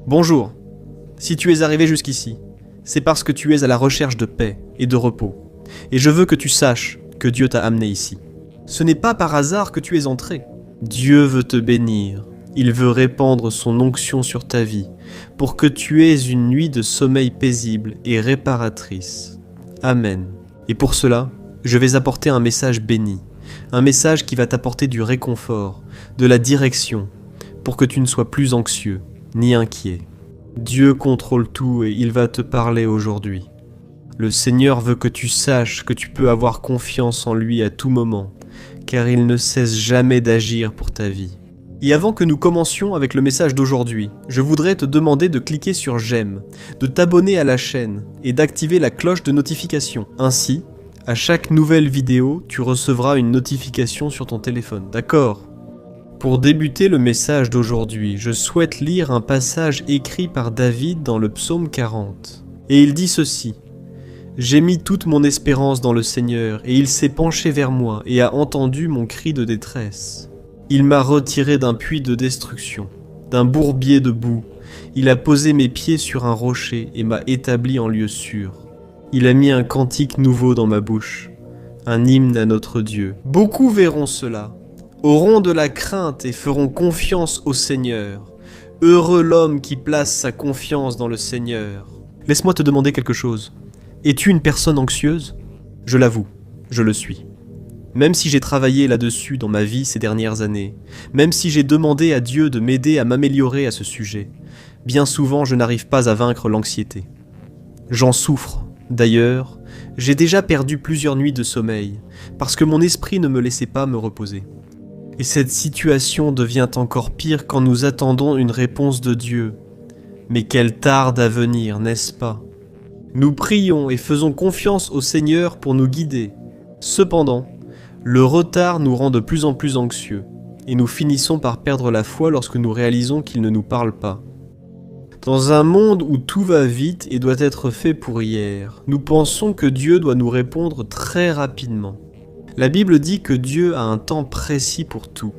Bonjour. Si tu es arrivé jusqu'ici, c'est parce que tu es à la recherche de paix et de repos. Et je veux que tu saches que Dieu t'a amené ici. Ce n'est pas par hasard que tu es entré. Dieu veut te bénir. Il veut répandre son onction sur ta vie pour que tu aies une nuit de sommeil paisible et réparatrice. Amen. Et pour cela, je vais apporter un message béni, un message qui va t'apporter du réconfort, de la direction, pour que tu ne sois plus anxieux ni inquiet. Dieu contrôle tout et il va te parler aujourd'hui. Le Seigneur veut que tu saches que tu peux avoir confiance en lui à tout moment, car il ne cesse jamais d'agir pour ta vie. Et avant que nous commencions avec le message d'aujourd'hui, je voudrais te demander de cliquer sur j'aime, de t'abonner à la chaîne et d'activer la cloche de notification. Ainsi, à chaque nouvelle vidéo, tu recevras une notification sur ton téléphone, d'accord ? Pour débuter le message d'aujourd'hui, je souhaite lire un passage écrit par David dans le psaume 40. Et il dit ceci : « J'ai mis toute mon espérance dans le Seigneur, et il s'est penché vers moi et a entendu mon cri de détresse. Il m'a retiré d'un puits de destruction, d'un bourbier de boue. Il a posé mes pieds sur un rocher et m'a établi en lieu sûr. Il a mis un cantique nouveau dans ma bouche, un hymne à notre Dieu. Beaucoup verront cela, auront de la crainte et feront confiance au Seigneur. Heureux l'homme qui place sa confiance dans le Seigneur. » Laisse-moi te demander quelque chose. Es-tu une personne anxieuse ? Je l'avoue, je le suis. Même si j'ai travaillé là-dessus dans ma vie ces dernières années, même si j'ai demandé à Dieu de m'aider à m'améliorer à ce sujet, bien souvent je n'arrive pas à vaincre l'anxiété. J'en souffre. D'ailleurs, j'ai déjà perdu plusieurs nuits de sommeil, parce que mon esprit ne me laissait pas me reposer. Et cette situation devient encore pire quand nous attendons une réponse de Dieu. Mais qu'elle tarde à venir, n'est-ce pas ? Nous prions et faisons confiance au Seigneur pour nous guider. Cependant, le retard nous rend de plus en plus anxieux, et nous finissons par perdre la foi lorsque nous réalisons qu'il ne nous parle pas. Dans un monde où tout va vite et doit être fait pour hier, nous pensons que Dieu doit nous répondre très rapidement. La Bible dit que Dieu a un temps précis pour tout,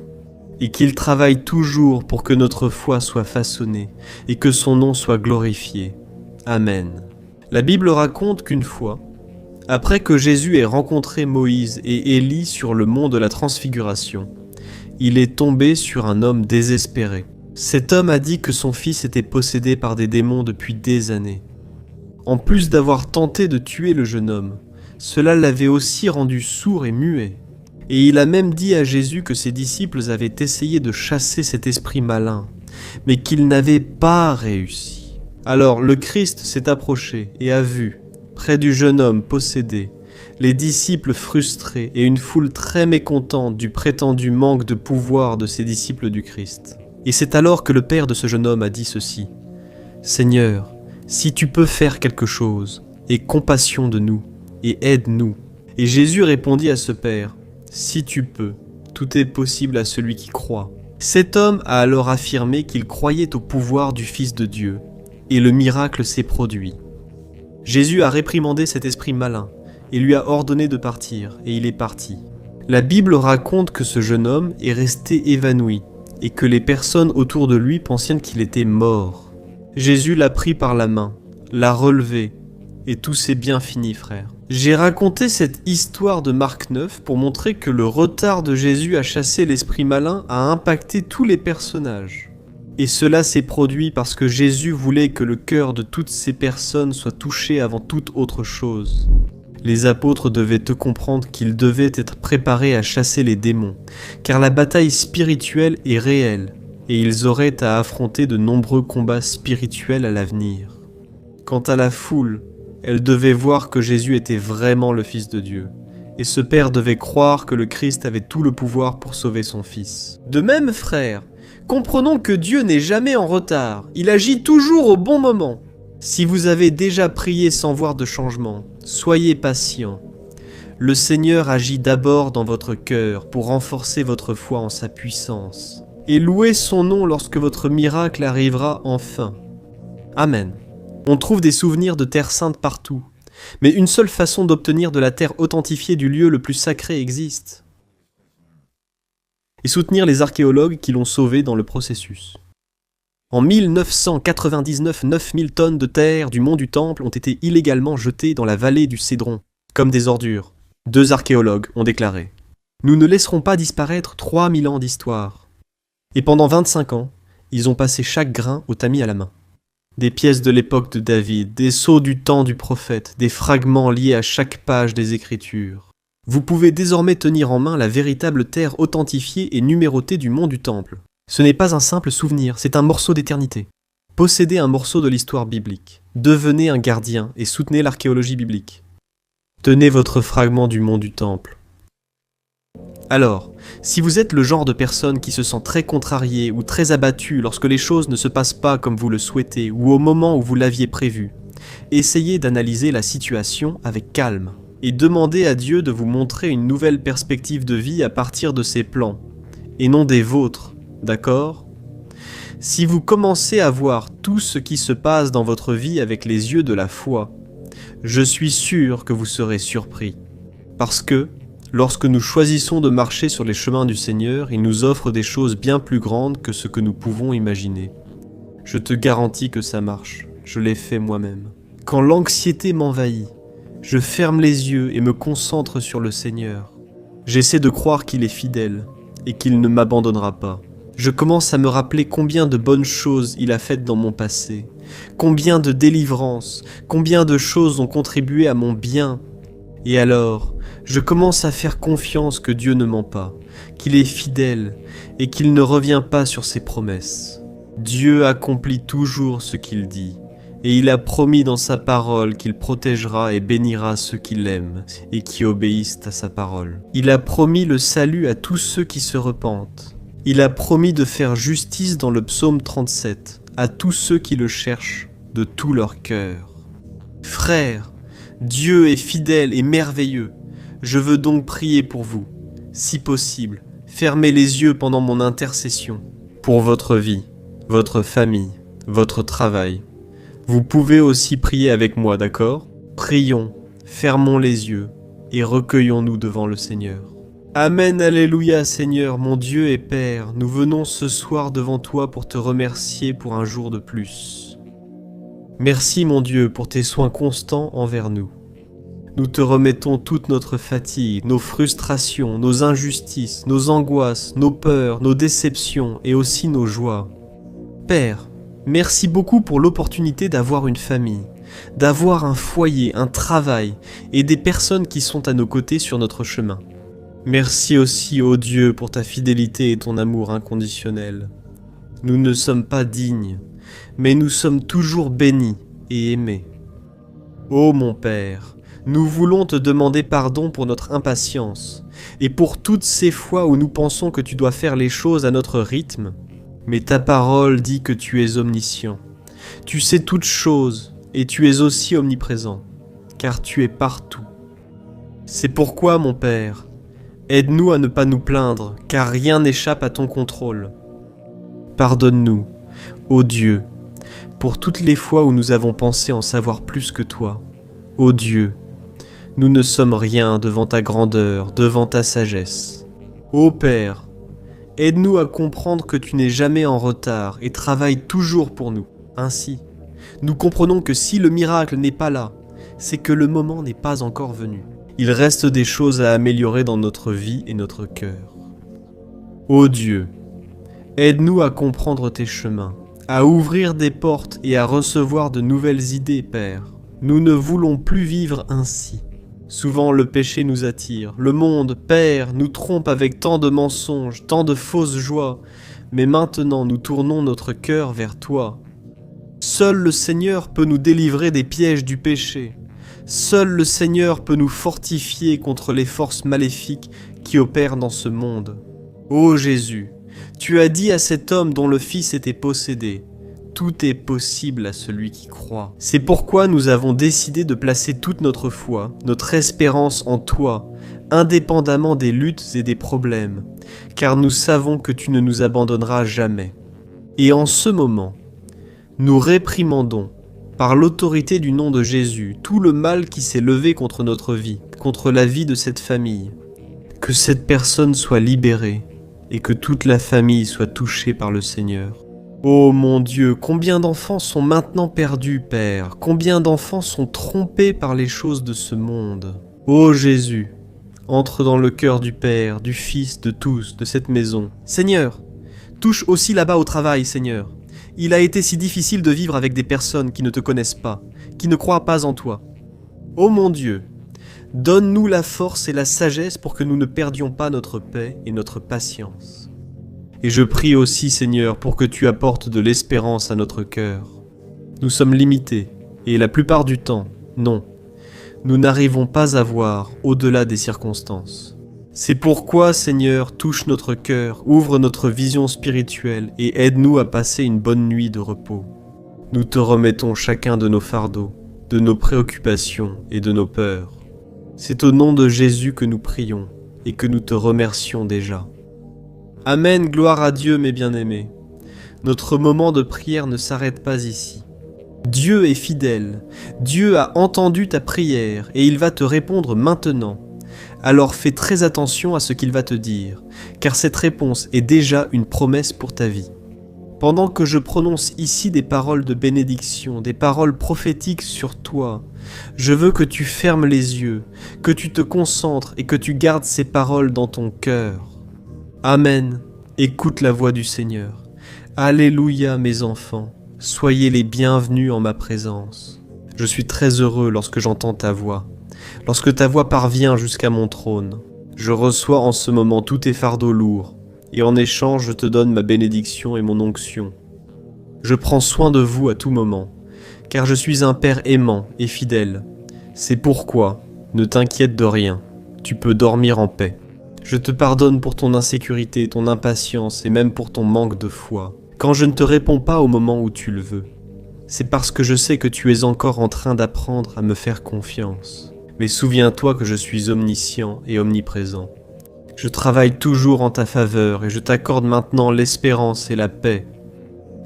et qu'il travaille toujours pour que notre foi soit façonnée, et que son nom soit glorifié. Amen. La Bible raconte qu'une fois, après que Jésus ait rencontré Moïse et Élie sur le mont de la Transfiguration, il est tombé sur un homme désespéré. Cet homme a dit que son fils était possédé par des démons depuis des années. En plus d'avoir tenté de tuer le jeune homme, cela l'avait aussi rendu sourd et muet. Et il a même dit à Jésus que ses disciples avaient essayé de chasser cet esprit malin, mais qu'ils n'avaient pas réussi. Alors le Christ s'est approché et a vu, près du jeune homme possédé, les disciples frustrés et une foule très mécontente du prétendu manque de pouvoir de ces disciples du Christ. Et c'est alors que le père de ce jeune homme a dit ceci : « Seigneur, si tu peux faire quelque chose, aie compassion de nous et aide-nous. » Et Jésus répondit à ce père : « Si tu peux, tout est possible à celui qui croit. » Cet homme a alors affirmé qu'il croyait au pouvoir du Fils de Dieu, et le miracle s'est produit. Jésus a réprimandé cet esprit malin et lui a ordonné de partir, et il est parti. La Bible raconte que ce jeune homme est resté évanoui et que les personnes autour de lui pensaient qu'il était mort. Jésus l'a pris par la main, l'a relevé, et tout s'est bien fini, frère. J'ai raconté cette histoire de Marc 9 pour montrer que le retard de Jésus à chasser l'esprit malin a impacté tous les personnages. Et cela s'est produit parce que Jésus voulait que le cœur de toutes ces personnes soit touché avant toute autre chose. Les apôtres devaient te comprendre qu'ils devaient être préparés à chasser les démons, car la bataille spirituelle est réelle, et ils auraient à affronter de nombreux combats spirituels à l'avenir. Quant à la foule, elle devait voir que Jésus était vraiment le Fils de Dieu, et ce père devait croire que le Christ avait tout le pouvoir pour sauver son fils. De même, frères, comprenons que Dieu n'est jamais en retard, il agit toujours au bon moment. Si vous avez déjà prié sans voir de changement, soyez patient. Le Seigneur agit d'abord dans votre cœur pour renforcer votre foi en sa puissance. Et louez son nom lorsque votre miracle arrivera enfin. Amen. On trouve des souvenirs de terre sainte partout, mais une seule façon d'obtenir de la terre authentifiée du lieu le plus sacré existe. Et soutenir les archéologues qui l'ont sauvé dans le processus. En 1999, 9000 tonnes de terre du mont du Temple ont été illégalement jetées dans la vallée du Cédron, comme des ordures. 2 archéologues ont déclaré. Nous ne laisserons pas disparaître 3000 ans d'histoire. Et pendant 25 ans, ils ont passé chaque grain au tamis à la main. Des pièces de l'époque de David, des sceaux du temps du prophète, des fragments liés à chaque page des Écritures. Vous pouvez désormais tenir en main la véritable terre authentifiée et numérotée du mont du Temple. Ce n'est pas un simple souvenir, c'est un morceau d'éternité. Possédez un morceau de l'histoire biblique. Devenez un gardien et soutenez l'archéologie biblique. Tenez votre fragment du mont du Temple. Alors, si vous êtes le genre de personne qui se sent très contrarié ou très abattu lorsque les choses ne se passent pas comme vous le souhaitez ou au moment où vous l'aviez prévu, essayez d'analyser la situation avec calme et demandez à Dieu de vous montrer une nouvelle perspective de vie à partir de ses plans, et non des vôtres, d'accord ? Si vous commencez à voir tout ce qui se passe dans votre vie avec les yeux de la foi, je suis sûr que vous serez surpris, parce que lorsque nous choisissons de marcher sur les chemins du Seigneur, il nous offre des choses bien plus grandes que ce que nous pouvons imaginer. Je te garantis que ça marche, je l'ai fait moi-même. Quand l'anxiété m'envahit, je ferme les yeux et me concentre sur le Seigneur. J'essaie de croire qu'il est fidèle et qu'il ne m'abandonnera pas. Je commence à me rappeler combien de bonnes choses il a faites dans mon passé, combien de délivrances, combien de choses ont contribué à mon bien. Et alors, je commence à faire confiance que Dieu ne ment pas, qu'il est fidèle et qu'il ne revient pas sur ses promesses. Dieu accomplit toujours ce qu'il dit, et il a promis dans sa parole qu'il protégera et bénira ceux qui l'aiment et qui obéissent à sa parole. Il a promis le salut à tous ceux qui se repentent. Il a promis de faire justice dans le psaume 37 à tous ceux qui le cherchent de tout leur cœur. Frères, Dieu est fidèle et merveilleux. Je veux donc prier pour vous. Si possible, fermez les yeux pendant mon intercession. Pour votre vie, votre famille, votre travail. Vous pouvez aussi prier avec moi, d'accord ? Prions, fermons les yeux et recueillons-nous devant le Seigneur. Amen, alléluia, Seigneur, mon Dieu et Père, nous venons ce soir devant toi pour te remercier pour un jour de plus. Merci, mon Dieu, pour tes soins constants envers nous. Nous te remettons toute notre fatigue, nos frustrations, nos injustices, nos angoisses, nos peurs, nos déceptions et aussi nos joies. Père, merci beaucoup pour l'opportunité d'avoir une famille, d'avoir un foyer, un travail et des personnes qui sont à nos côtés sur notre chemin. Merci aussi, ô Dieu, pour ta fidélité et ton amour inconditionnel. Nous ne sommes pas dignes, mais nous sommes toujours bénis et aimés. Ô mon Père, nous voulons te demander pardon pour notre impatience et pour toutes ces fois où nous pensons que tu dois faire les choses à notre rythme. Mais ta parole dit que tu es omniscient. Tu sais toutes choses et tu es aussi omniprésent, car tu es partout. C'est pourquoi, mon Père, aide-nous à ne pas nous plaindre, car rien n'échappe à ton contrôle. Pardonne-nous, ô Dieu, pour toutes les fois où nous avons pensé en savoir plus que toi. Ô Dieu, nous ne sommes rien devant ta grandeur, devant ta sagesse. Ô Père, aide-nous à comprendre que tu n'es jamais en retard et travailles toujours pour nous. Ainsi, nous comprenons que si le miracle n'est pas là, c'est que le moment n'est pas encore venu. Il reste des choses à améliorer dans notre vie et notre cœur. Ô Dieu, aide-nous à comprendre tes chemins, à ouvrir des portes et à recevoir de nouvelles idées, Père. Nous ne voulons plus vivre ainsi. Souvent le péché nous attire, le monde, Père, nous trompe avec tant de mensonges, tant de fausses joies, mais maintenant nous tournons notre cœur vers toi. Seul le Seigneur peut nous délivrer des pièges du péché. Seul le Seigneur peut nous fortifier contre les forces maléfiques qui opèrent dans ce monde. Ô Jésus, tu as dit à cet homme dont le Fils était possédé, « Tout est possible à celui qui croit ». C'est pourquoi nous avons décidé de placer toute notre foi, notre espérance en toi, indépendamment des luttes et des problèmes, car nous savons que tu ne nous abandonneras jamais. Et en ce moment, nous réprimandons, par l'autorité du nom de Jésus, tout le mal qui s'est levé contre notre vie, contre la vie de cette famille. Que cette personne soit libérée et que toute la famille soit touchée par le Seigneur. Ô mon Dieu, combien d'enfants sont maintenant perdus, Père? Combien d'enfants sont trompés par les choses de ce monde? Ô Jésus, entre dans le cœur du Père, du Fils, de tous, de cette maison. Seigneur, touche aussi là-bas au travail, Seigneur. Il a été si difficile de vivre avec des personnes qui ne te connaissent pas, qui ne croient pas en toi. Ô mon Dieu, donne-nous la force et la sagesse pour que nous ne perdions pas notre paix et notre patience. Et je prie aussi, Seigneur, pour que tu apportes de l'espérance à notre cœur. Nous sommes limités, et la plupart du temps, non, nous n'arrivons pas à voir au-delà des circonstances. C'est pourquoi, Seigneur, touche notre cœur, ouvre notre vision spirituelle et aide-nous à passer une bonne nuit de repos. Nous te remettons chacun de nos fardeaux, de nos préoccupations et de nos peurs. C'est au nom de Jésus que nous prions et que nous te remercions déjà. Amen, gloire à Dieu, mes bien-aimés. Notre moment de prière ne s'arrête pas ici. Dieu est fidèle, Dieu a entendu ta prière et il va te répondre maintenant. Alors fais très attention à ce qu'il va te dire, car cette réponse est déjà une promesse pour ta vie. Pendant que je prononce ici des paroles de bénédiction, des paroles prophétiques sur toi, je veux que tu fermes les yeux, que tu te concentres et que tu gardes ces paroles dans ton cœur. Amen. Écoute la voix du Seigneur. Alléluia, mes enfants. Soyez les bienvenus en ma présence. Je suis très heureux lorsque j'entends ta voix. Lorsque ta voix parvient jusqu'à mon trône, je reçois en ce moment tous tes fardeaux lourds, et en échange je te donne ma bénédiction et mon onction. Je prends soin de vous à tout moment, car je suis un Père aimant et fidèle. C'est pourquoi, ne t'inquiète de rien, tu peux dormir en paix. Je te pardonne pour ton insécurité, ton impatience et même pour ton manque de foi, quand je ne te réponds pas au moment où tu le veux. C'est parce que je sais que tu es encore en train d'apprendre à me faire confiance. Mais souviens-toi que je suis omniscient et omniprésent. Je travaille toujours en ta faveur et je t'accorde maintenant l'espérance et la paix.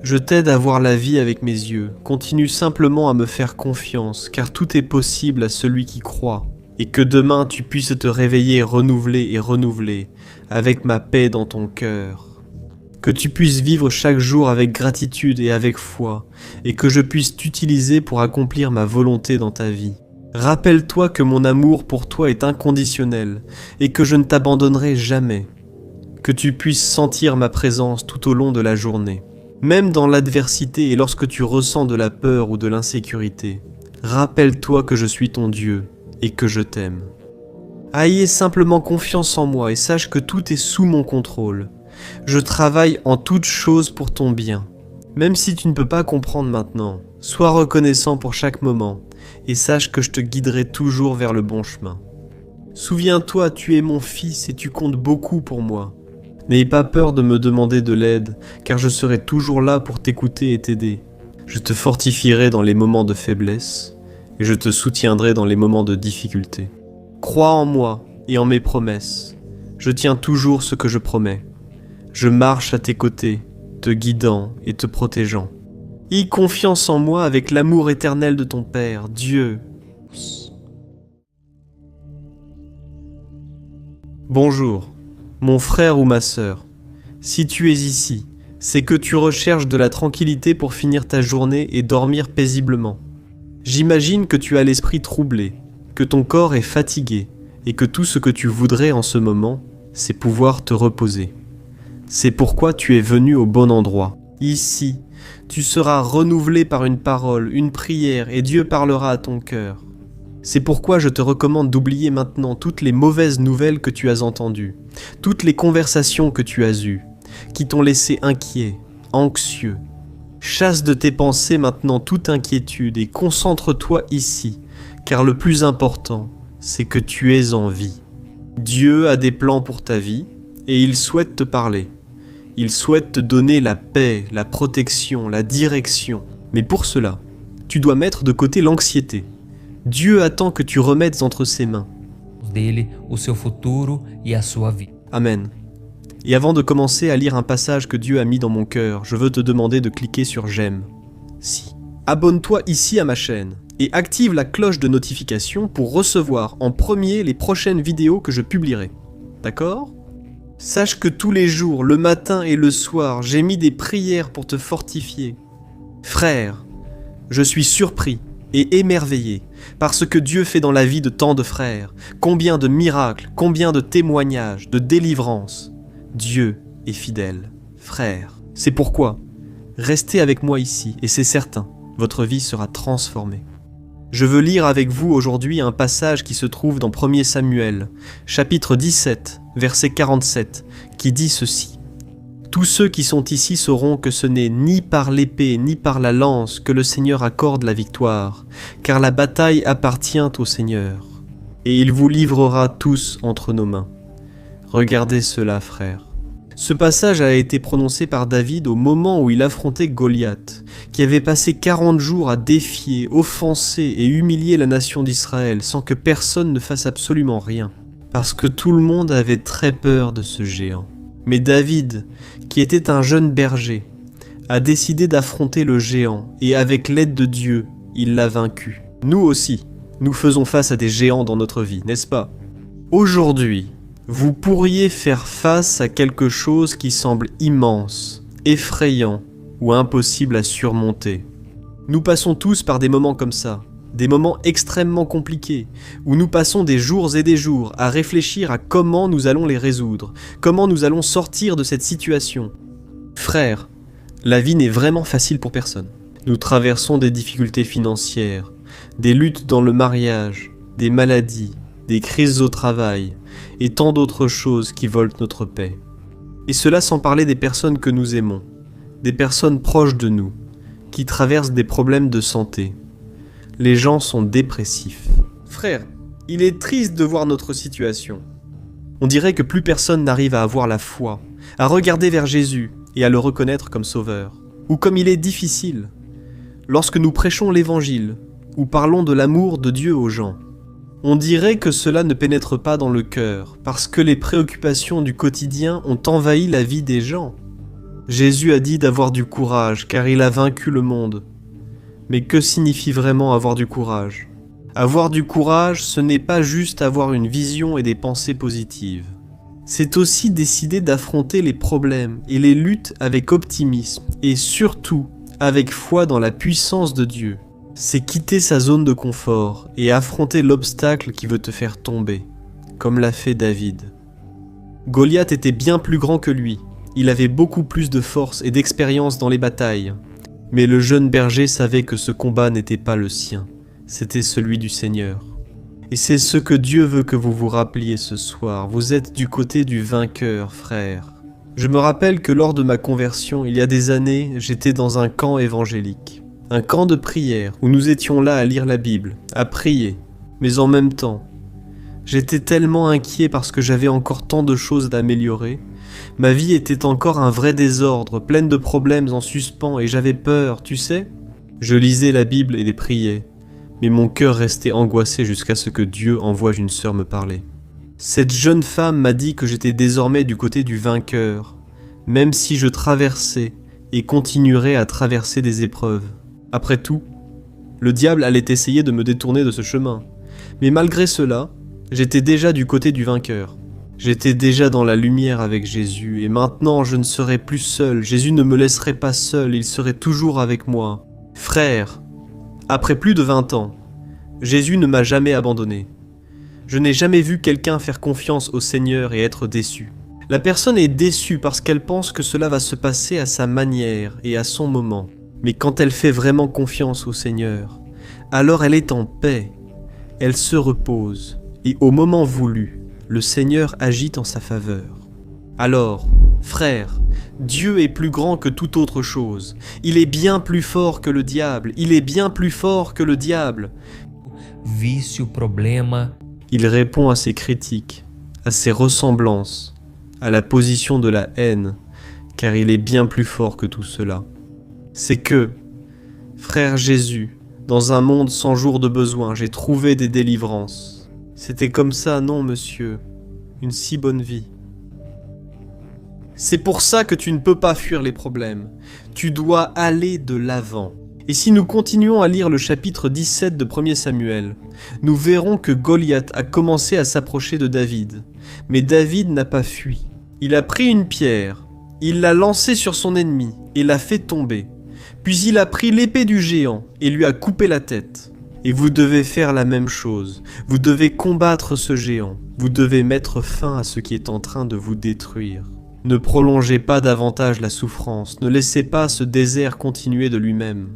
Je t'aide à voir la vie avec mes yeux. Continue simplement à me faire confiance, car tout est possible à celui qui croit. Et que demain tu puisses te réveiller renouvelé, avec ma paix dans ton cœur. Que tu puisses vivre chaque jour avec gratitude et avec foi, et que je puisse t'utiliser pour accomplir ma volonté dans ta vie. Rappelle-toi que mon amour pour toi est inconditionnel, et que je ne t'abandonnerai jamais. Que tu puisses sentir ma présence tout au long de la journée. Même dans l'adversité et lorsque tu ressens de la peur ou de l'insécurité, rappelle-toi que je suis ton Dieu et que je t'aime. Ayez simplement confiance en moi et sache que tout est sous mon contrôle. Je travaille en toutes choses pour ton bien. Même si tu ne peux pas comprendre maintenant, sois reconnaissant pour chaque moment et sache que je te guiderai toujours vers le bon chemin. Souviens-toi, tu es mon fils et tu comptes beaucoup pour moi. N'aie pas peur de me demander de l'aide, car je serai toujours là pour t'écouter et t'aider. Je te fortifierai dans les moments de faiblesse, et je te soutiendrai dans les moments de difficulté. Crois en moi et en mes promesses. Je tiens toujours ce que je promets. Je marche à tes côtés, te guidant et te protégeant. Aie confiance en moi avec l'amour éternel de ton Père, Dieu. Bonjour. Mon frère ou ma sœur, si tu es ici, c'est que tu recherches de la tranquillité pour finir ta journée et dormir paisiblement. J'imagine que tu as l'esprit troublé, que ton corps est fatigué et que tout ce que tu voudrais en ce moment, c'est pouvoir te reposer. C'est pourquoi tu es venu au bon endroit. Ici, tu seras renouvelé par une parole, une prière et Dieu parlera à ton cœur. C'est pourquoi je te recommande d'oublier maintenant toutes les mauvaises nouvelles que tu as entendues, toutes les conversations que tu as eues, qui t'ont laissé inquiet, anxieux. Chasse de tes pensées maintenant toute inquiétude et concentre-toi ici, car le plus important, c'est que tu es en vie. Dieu a des plans pour ta vie et il souhaite te parler. Il souhaite te donner la paix, la protection, la direction. Mais pour cela, tu dois mettre de côté l'anxiété. Dieu attend que tu remettes entre ses mains. Dele, o seu futuro e a sua vida. Amen. Et avant de commencer à lire un passage que Dieu a mis dans mon cœur, je veux te demander de cliquer sur j'aime. Si. Abonne-toi ici à ma chaîne et active la cloche de notification pour recevoir en premier les prochaines vidéos que je publierai. D'accord ? Sache que tous les jours, le matin et le soir, j'ai mis des prières pour te fortifier. Frère, je suis surpris et émerveillé par ce que Dieu fait dans la vie de tant de frères. Combien de miracles, combien de témoignages, de délivrances. Dieu est fidèle. Frère, c'est pourquoi, restez avec moi ici et c'est certain, votre vie sera transformée. Je veux lire avec vous aujourd'hui un passage qui se trouve dans 1 Samuel, chapitre 17, verset 47, qui dit ceci. « Tous ceux qui sont ici sauront que ce n'est ni par l'épée ni par la lance que le Seigneur accorde la victoire, car la bataille appartient au Seigneur, et il vous livrera tous entre nos mains. Regardez cela, frères. » Ce passage a été prononcé par David au moment où il affrontait Goliath, qui avait passé 40 jours à défier, offenser et humilier la nation d'Israël sans que personne ne fasse absolument rien, parce que tout le monde avait très peur de ce géant. Mais David, qui était un jeune berger, a décidé d'affronter le géant et avec l'aide de Dieu, il l'a vaincu. Nous aussi, nous faisons face à des géants dans notre vie, n'est-ce pas? Aujourd'hui, vous pourriez faire face à quelque chose qui semble immense, effrayant ou impossible à surmonter. Nous passons tous par des moments comme ça, des moments extrêmement compliqués, où nous passons des jours et des jours à réfléchir à comment nous allons les résoudre, comment nous allons sortir de cette situation. Frères, la vie n'est vraiment facile pour personne. Nous traversons des difficultés financières, des luttes dans le mariage, des maladies, des crises au travail, et tant d'autres choses qui volent notre paix. Et cela sans parler des personnes que nous aimons, des personnes proches de nous, qui traversent des problèmes de santé. Les gens sont dépressifs. Frère, il est triste de voir notre situation. On dirait que plus personne n'arrive à avoir la foi, à regarder vers Jésus et à le reconnaître comme sauveur. Ou comme il est difficile, lorsque nous prêchons l'évangile, ou parlons de l'amour de Dieu aux gens. On dirait que cela ne pénètre pas dans le cœur, parce que les préoccupations du quotidien ont envahi la vie des gens. Jésus a dit d'avoir du courage, car il a vaincu le monde. Mais que signifie vraiment avoir du courage? Avoir du courage, ce n'est pas juste avoir une vision et des pensées positives. C'est aussi décider d'affronter les problèmes et les luttes avec optimisme, et surtout avec foi dans la puissance de Dieu. C'est quitter sa zone de confort et affronter l'obstacle qui veut te faire tomber, comme l'a fait David. Goliath était bien plus grand que lui, il avait beaucoup plus de force et d'expérience dans les batailles. Mais le jeune berger savait que ce combat n'était pas le sien, c'était celui du Seigneur. Et c'est ce que Dieu veut que vous vous rappeliez ce soir, vous êtes du côté du vainqueur, frère. Je me rappelle que lors de ma conversion, il y a des années, j'étais dans un camp évangélique. Un camp de prière où nous étions là à lire la Bible, à prier, mais en même temps, j'étais tellement inquiet parce que j'avais encore tant de choses à améliorer. Ma vie était encore un vrai désordre, pleine de problèmes en suspens et j'avais peur, tu sais. Je lisais la Bible et les priais, mais mon cœur restait angoissé jusqu'à ce que Dieu envoie une sœur me parler. Cette jeune femme m'a dit que j'étais désormais du côté du vainqueur, même si je traversais et continuerais à traverser des épreuves. Après tout, le diable allait essayer de me détourner de ce chemin. Mais malgré cela, j'étais déjà du côté du vainqueur. J'étais déjà dans la lumière avec Jésus, et maintenant je ne serais plus seul. Jésus ne me laisserait pas seul, il serait toujours avec moi. Frère, après plus de 20 ans, Jésus ne m'a jamais abandonné. Je n'ai jamais vu quelqu'un faire confiance au Seigneur et être déçu. La personne est déçue parce qu'elle pense que cela va se passer à sa manière et à son moment. Mais quand elle fait vraiment confiance au Seigneur, alors elle est en paix, elle se repose, et au moment voulu, le Seigneur agit en sa faveur. Alors, frère, Dieu est plus grand que toute autre chose. Il est bien plus fort que le diable. Il est bien plus fort que le diable. Vício, problema. Il répond à ses critiques, à ses ressemblances, à la position de la haine, car il est bien plus fort que tout cela. C'est que, frère Jésus, dans un monde sans jour de besoin, j'ai trouvé des délivrances. C'était comme ça, non, monsieur, une si bonne vie. C'est pour ça que tu ne peux pas fuir les problèmes. Tu dois aller de l'avant. Et si nous continuons à lire le chapitre 17 de 1 Samuel, nous verrons que Goliath a commencé à s'approcher de David. Mais David n'a pas fui. Il a pris une pierre, il l'a lancée sur son ennemi et l'a fait tomber. Puis il a pris l'épée du géant et lui a coupé la tête. Et vous devez faire la même chose. Vous devez combattre ce géant. Vous devez mettre fin à ce qui est en train de vous détruire. Ne prolongez pas davantage la souffrance. Ne laissez pas ce désert continuer de lui-même.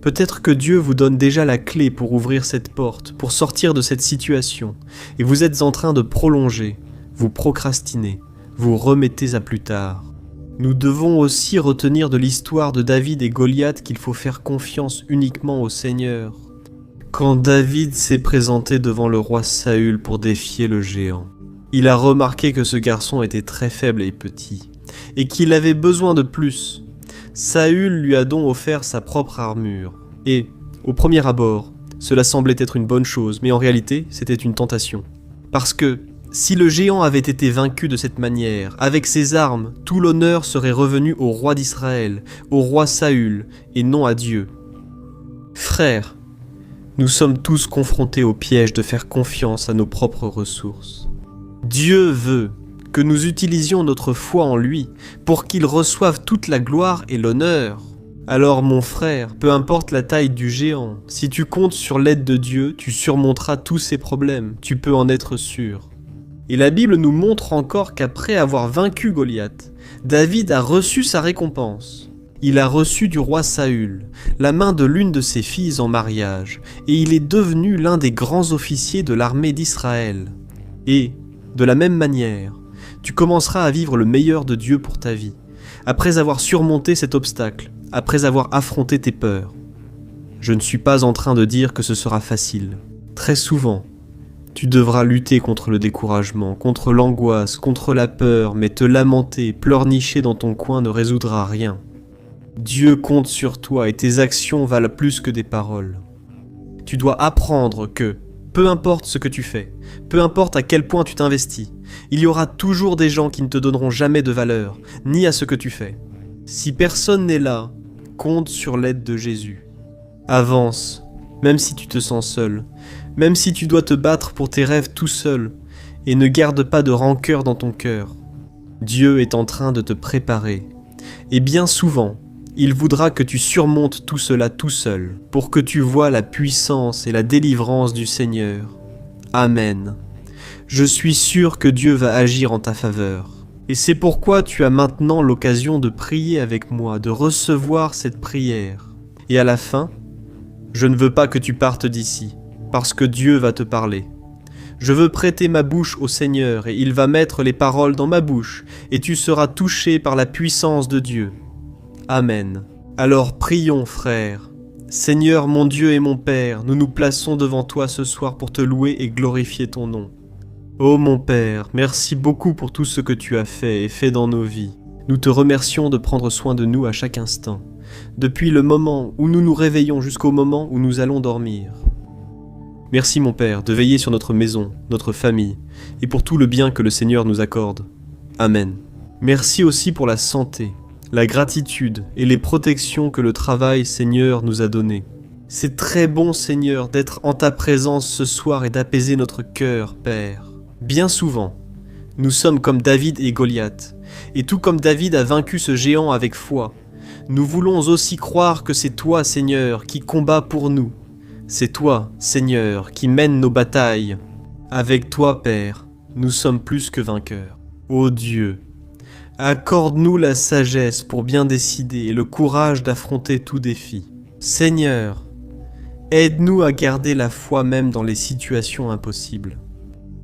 Peut-être que Dieu vous donne déjà la clé pour ouvrir cette porte, pour sortir de cette situation. Et vous êtes en train de prolonger. Vous procrastinez. Vous remettez à plus tard. Nous devons aussi retenir de l'histoire de David et Goliath qu'il faut faire confiance uniquement au Seigneur. Quand David s'est présenté devant le roi Saül pour défier le géant, il a remarqué que ce garçon était très faible et petit, et qu'il avait besoin de plus. Saül lui a donc offert sa propre armure, et, au premier abord, cela semblait être une bonne chose, mais en réalité, c'était une tentation. Parce que, si le géant avait été vaincu de cette manière, avec ses armes, tout l'honneur serait revenu au roi d'Israël, au roi Saül, et non à Dieu. Frères, nous sommes tous confrontés au piège de faire confiance à nos propres ressources. Dieu veut que nous utilisions notre foi en lui pour qu'il reçoive toute la gloire et l'honneur. Alors mon frère, peu importe la taille du géant, si tu comptes sur l'aide de Dieu, tu surmonteras tous ces problèmes, tu peux en être sûr. Et la Bible nous montre encore qu'après avoir vaincu Goliath, David a reçu sa récompense. Il a reçu du roi Saül la main de l'une de ses filles en mariage, et il est devenu l'un des grands officiers de l'armée d'Israël. Et, de la même manière, tu commenceras à vivre le meilleur de Dieu pour ta vie, après avoir surmonté cet obstacle, après avoir affronté tes peurs. Je ne suis pas en train de dire que ce sera facile. Très souvent, tu devras lutter contre le découragement, contre l'angoisse, contre la peur, mais te lamenter, pleurnicher dans ton coin ne résoudra rien. Dieu compte sur toi et tes actions valent plus que des paroles. Tu dois apprendre que, peu importe ce que tu fais, peu importe à quel point tu t'investis, il y aura toujours des gens qui ne te donneront jamais de valeur, ni à ce que tu fais. Si personne n'est là, compte sur l'aide de Jésus. Avance, même si tu te sens seul, même si tu dois te battre pour tes rêves tout seul, et ne garde pas de rancœur dans ton cœur. Dieu est en train de te préparer, et bien souvent, il voudra que tu surmontes tout cela tout seul, pour que tu vois la puissance et la délivrance du Seigneur. Amen. Je suis sûr que Dieu va agir en ta faveur. Et c'est pourquoi tu as maintenant l'occasion de prier avec moi, de recevoir cette prière. Et à la fin, je ne veux pas que tu partes d'ici, parce que Dieu va te parler. Je veux prêter ma bouche au Seigneur, et il va mettre les paroles dans ma bouche, et tu seras touché par la puissance de Dieu. Amen. Alors prions, frères. Seigneur mon Dieu et mon Père, nous nous plaçons devant toi ce soir pour te louer et glorifier ton nom. Ô mon Père, merci beaucoup pour tout ce que tu as fait et fait dans nos vies. Nous te remercions de prendre soin de nous à chaque instant, depuis le moment où nous nous réveillons jusqu'au moment où nous allons dormir. Merci mon Père de veiller sur notre maison, notre famille, et pour tout le bien que le Seigneur nous accorde. Amen. Merci aussi pour la santé, la gratitude et les protections que le travail, Seigneur, nous a données. C'est très bon, Seigneur, d'être en ta présence ce soir et d'apaiser notre cœur, Père. Bien souvent, nous sommes comme David et Goliath, et tout comme David a vaincu ce géant avec foi, nous voulons aussi croire que c'est toi, Seigneur, qui combats pour nous. C'est toi, Seigneur, qui mène nos batailles. Avec toi, Père, nous sommes plus que vainqueurs. Ô Dieu, accorde-nous la sagesse pour bien décider et le courage d'affronter tout défi. Seigneur, aide-nous à garder la foi même dans les situations impossibles.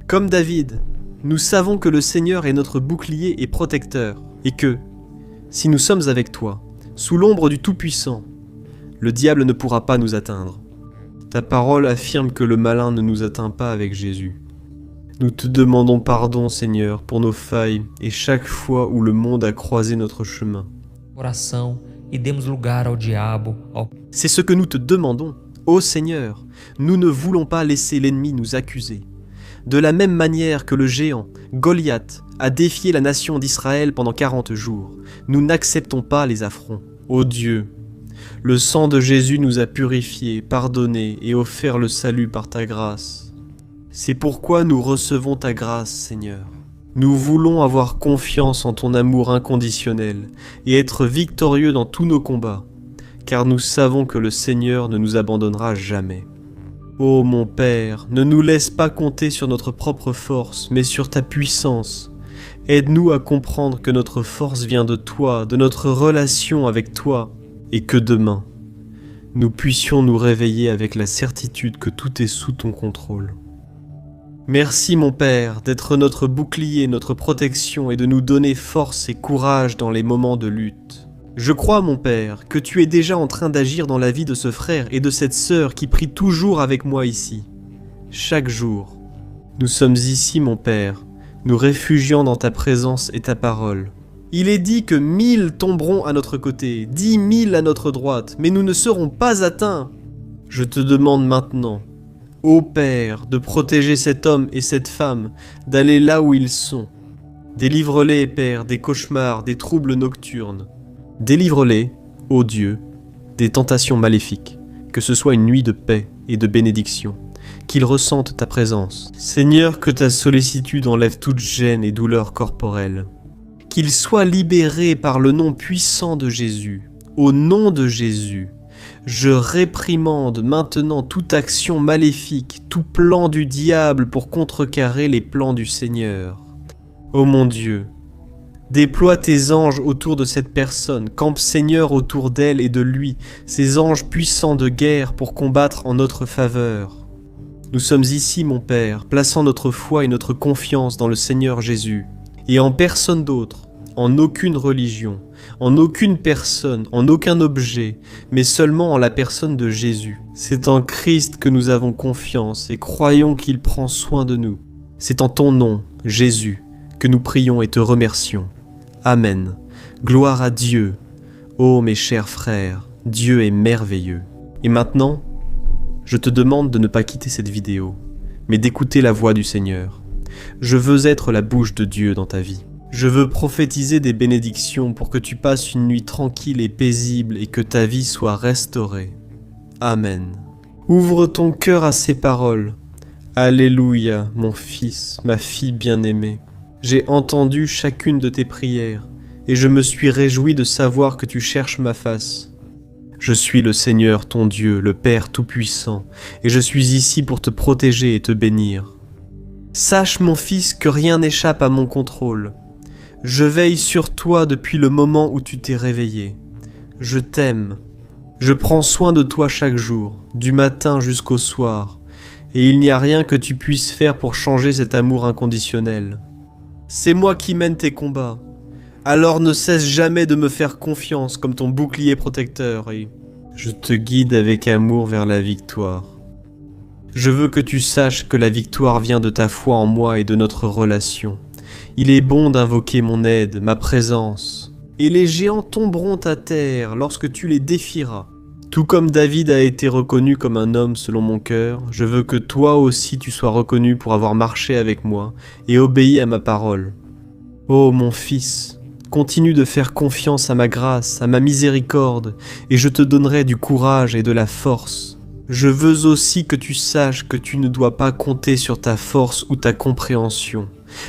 Comme David, nous savons que le Seigneur est notre bouclier et protecteur, et que, si nous sommes avec toi, sous l'ombre du Tout-Puissant, le diable ne pourra pas nous atteindre. Ta parole affirme que le malin ne nous atteint pas avec Jésus. Nous te demandons pardon, Seigneur, pour nos failles et chaque fois où le monde a croisé notre chemin. Coração e demos lugar ao diabo, C'est ce que nous te demandons, ô Seigneur. Nous ne voulons pas laisser l'ennemi nous accuser. De la même manière que le géant, Goliath, a défié la nation d'Israël pendant 40 jours, nous n'acceptons pas les affronts. Ô Dieu, le sang de Jésus nous a purifiés, pardonnés et offert le salut par ta grâce. C'est pourquoi nous recevons ta grâce, Seigneur. Nous voulons avoir confiance en ton amour inconditionnel et être victorieux dans tous nos combats, car nous savons que le Seigneur ne nous abandonnera jamais. Ô mon Père, ne nous laisse pas compter sur notre propre force, mais sur ta puissance. Aide-nous à comprendre que notre force vient de toi, de notre relation avec toi, et que demain, nous puissions nous réveiller avec la certitude que tout est sous ton contrôle. Merci mon Père d'être notre bouclier, notre protection et de nous donner force et courage dans les moments de lutte. Je crois mon Père que tu es déjà en train d'agir dans la vie de ce frère et de cette sœur qui prient toujours avec moi ici. Chaque jour, nous sommes ici mon Père, nous réfugiant dans ta présence et ta parole. Il est dit que 1000 tomberont à notre côté, 10 000 à notre droite, mais nous ne serons pas atteints. Je te demande maintenant, ô Père, de protéger cet homme et cette femme, d'aller là où ils sont. Délivre-les, Père, des cauchemars, des troubles nocturnes. Délivre-les, ô Dieu, des tentations maléfiques, que ce soit une nuit de paix et de bénédiction, qu'ils ressentent ta présence. Seigneur, que ta sollicitude enlève toute gêne et douleur corporelle. Qu'ils soient libérés par le nom puissant de Jésus. Au nom de Jésus, je réprimande maintenant toute action maléfique, tout plan du diable pour contrecarrer les plans du Seigneur. Ô mon Dieu, déploie tes anges autour de cette personne, campe Seigneur autour d'elle et de lui, ces anges puissants de guerre pour combattre en notre faveur. Nous sommes ici, mon Père, plaçant notre foi et notre confiance dans le Seigneur Jésus, et en personne d'autre, en aucune religion, en aucune personne, en aucun objet, mais seulement en la personne de Jésus. C'est en Christ que nous avons confiance et croyons qu'il prend soin de nous. C'est en ton nom, Jésus, que nous prions et te remercions. Amen. Gloire à Dieu. Ô mes chers frères, Dieu est merveilleux. Et maintenant, je te demande de ne pas quitter cette vidéo, mais d'écouter la voix du Seigneur. Je veux être la bouche de Dieu dans ta vie. Je veux prophétiser des bénédictions pour que tu passes une nuit tranquille et paisible et que ta vie soit restaurée. Amen. Ouvre ton cœur à ces paroles. Alléluia, mon fils, ma fille bien-aimée. J'ai entendu chacune de tes prières et je me suis réjoui de savoir que tu cherches ma face. Je suis le Seigneur ton Dieu, le Père Tout-Puissant, et je suis ici pour te protéger et te bénir. Sache, mon fils, que rien n'échappe à mon contrôle. Je veille sur toi depuis le moment où tu t'es réveillé. Je t'aime. Je prends soin de toi chaque jour, du matin jusqu'au soir, et il n'y a rien que tu puisses faire pour changer cet amour inconditionnel. C'est moi qui mène tes combats. Alors ne cesse jamais de me faire confiance comme ton bouclier protecteur et je te guide avec amour vers la victoire. Je veux que tu saches que la victoire vient de ta foi en moi et de notre relation. Il est bon d'invoquer mon aide, ma présence. Et les géants tomberont à terre lorsque tu les défieras. Tout comme David a été reconnu comme un homme selon mon cœur, je veux que toi aussi tu sois reconnu pour avoir marché avec moi et obéi à ma parole. Ô mon fils, continue de faire confiance à ma grâce, à ma miséricorde, et je te donnerai du courage et de la force. Je veux aussi que tu saches que tu ne dois pas compter sur ta force ou ta compréhension,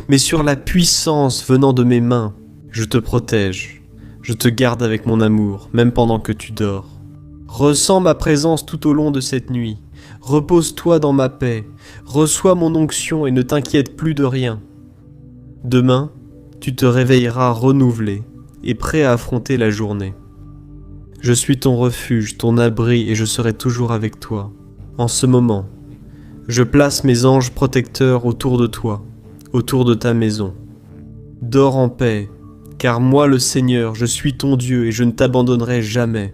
mais sur la puissance venant de mes mains. Je te protège, je te garde avec mon amour, même pendant que tu dors. Ressens ma présence tout au long de cette nuit. Repose-toi dans ma paix, reçois mon onction et ne t'inquiète plus de rien. Demain, tu te réveilleras renouvelé et prêt à affronter la journée. Je suis ton refuge, ton abri et je serai toujours avec toi. En ce moment, je place mes anges protecteurs autour de toi, autour de ta maison. Dors en paix, car moi le Seigneur, je suis ton Dieu et je ne t'abandonnerai jamais.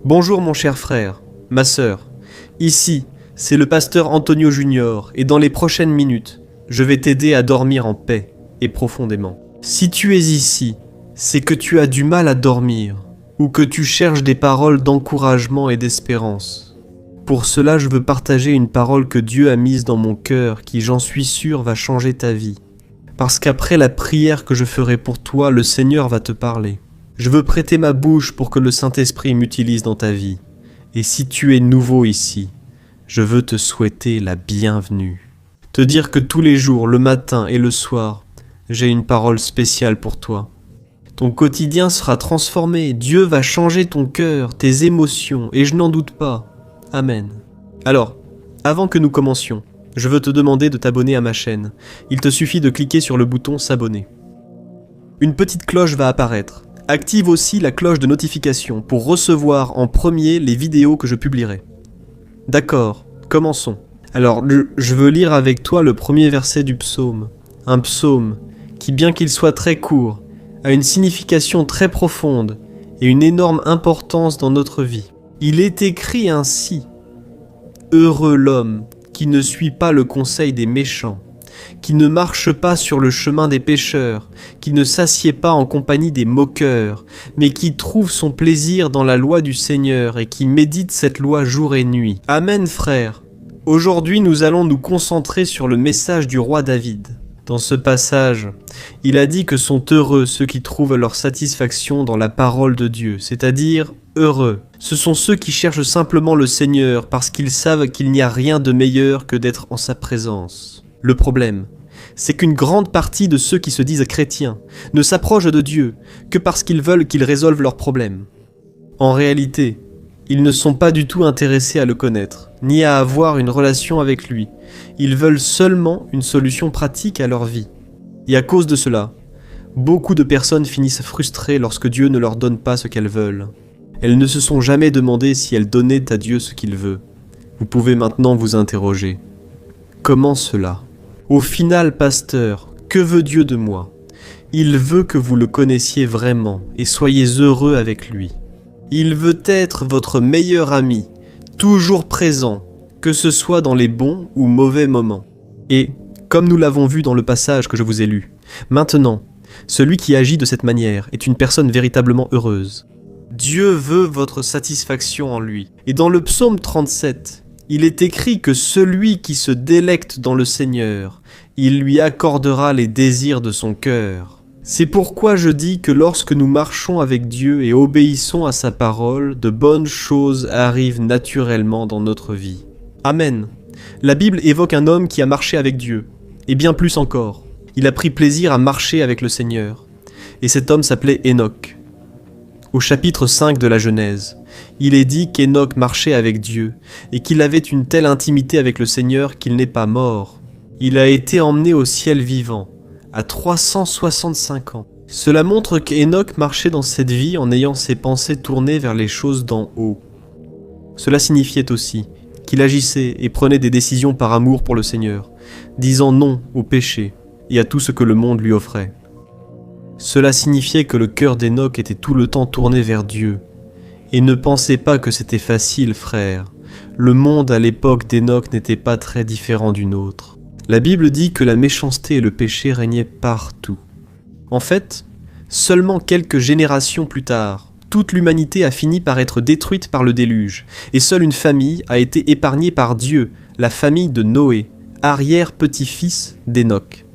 Bonjour mon cher frère, ma sœur. Ici, c'est le pasteur Antonio Junior et dans les prochaines minutes, je vais t'aider à dormir en paix et profondément. Si tu es ici, c'est que tu as du mal à dormir ou que tu cherches des paroles d'encouragement et d'espérance. Pour cela, je veux partager une parole que Dieu a mise dans mon cœur qui, j'en suis sûr, va changer ta vie. Parce qu'après la prière que je ferai pour toi, le Seigneur va te parler. Je veux prêter ma bouche pour que le Saint-Esprit m'utilise dans ta vie. Et si tu es nouveau ici, Je veux te souhaiter la bienvenue. Te dire que tous les jours, le matin et le soir, j'ai une parole spéciale pour toi. Ton quotidien sera transformé, Dieu va changer ton cœur, tes émotions, et je n'en doute pas. Amen. Alors, avant que nous commencions, je veux te demander de t'abonner à ma chaîne. Il te suffit de cliquer sur le bouton s'abonner. Une petite cloche va apparaître. Active aussi la cloche de notification pour recevoir en premier les vidéos que je publierai. D'accord, commençons. Alors, je veux lire avec toi le premier verset du psaume. Un psaume qui, bien qu'il soit très court, a une signification très profonde et une énorme importance dans notre vie. Il est écrit ainsi: « Heureux l'homme qui ne suit pas le conseil des méchants, qui ne marche pas sur le chemin des pécheurs, qui ne s'assied pas en compagnie des moqueurs, mais qui trouve son plaisir dans la loi du Seigneur et qui médite cette loi jour et nuit. » Amen, frères. Aujourd'hui, nous allons nous concentrer sur le message du roi David. Dans ce passage, il a dit que sont heureux ceux qui trouvent leur satisfaction dans la parole de Dieu, c'est-à-dire heureux. Ce sont ceux qui cherchent simplement le Seigneur parce qu'ils savent qu'il n'y a rien de meilleur que d'être en sa présence. Le problème, c'est qu'une grande partie de ceux qui se disent chrétiens ne s'approchent de Dieu que parce qu'ils veulent qu'il résolve leurs problèmes. En réalité, ils ne sont pas du tout intéressés à le connaître, ni à avoir une relation avec lui. Ils veulent seulement une solution pratique à leur vie. Et à cause de cela, beaucoup de personnes finissent frustrées lorsque Dieu ne leur donne pas ce qu'elles veulent. Elles ne se sont jamais demandé si elles donnaient à Dieu ce qu'il veut. Vous pouvez maintenant vous interroger. Comment cela ? Au final, pasteur, que veut Dieu de moi ? Il veut que vous le connaissiez vraiment et soyez heureux avec lui. Il veut être votre meilleur ami, toujours présent, que ce soit dans les bons ou mauvais moments. Et, comme nous l'avons vu dans le passage que je vous ai lu, maintenant, celui qui agit de cette manière est une personne véritablement heureuse. Dieu veut votre satisfaction en lui. Et dans le psaume 37, il est écrit que celui qui se délecte dans le Seigneur, il lui accordera les désirs de son cœur. C'est pourquoi je dis que lorsque nous marchons avec Dieu et obéissons à sa parole, de bonnes choses arrivent naturellement dans notre vie. Amen. La Bible évoque un homme qui a marché avec Dieu, et bien plus encore. Il a pris plaisir à marcher avec le Seigneur. Et cet homme s'appelait Enoch. Au chapitre 5 de la Genèse, il est dit qu'Enoch marchait avec Dieu, et qu'il avait une telle intimité avec le Seigneur qu'il n'est pas mort. Il a été emmené au ciel vivant, à 365 ans. Cela montre qu'Enoch marchait dans cette vie en ayant ses pensées tournées vers les choses d'en haut. Cela signifiait aussi qu'il agissait et prenait des décisions par amour pour le Seigneur, disant non au péché et à tout ce que le monde lui offrait. Cela signifiait que le cœur d'Enoch était tout le temps tourné vers Dieu. Et ne pensez pas que c'était facile, frère. Le monde à l'époque d'Enoch n'était pas très différent du nôtre. La Bible dit que la méchanceté et le péché régnaient partout. En fait, seulement quelques générations plus tard, toute l'humanité a fini par être détruite par le déluge, et seule une famille a été épargnée par Dieu, la famille de Noé, arrière-petit-fils d'Enoch.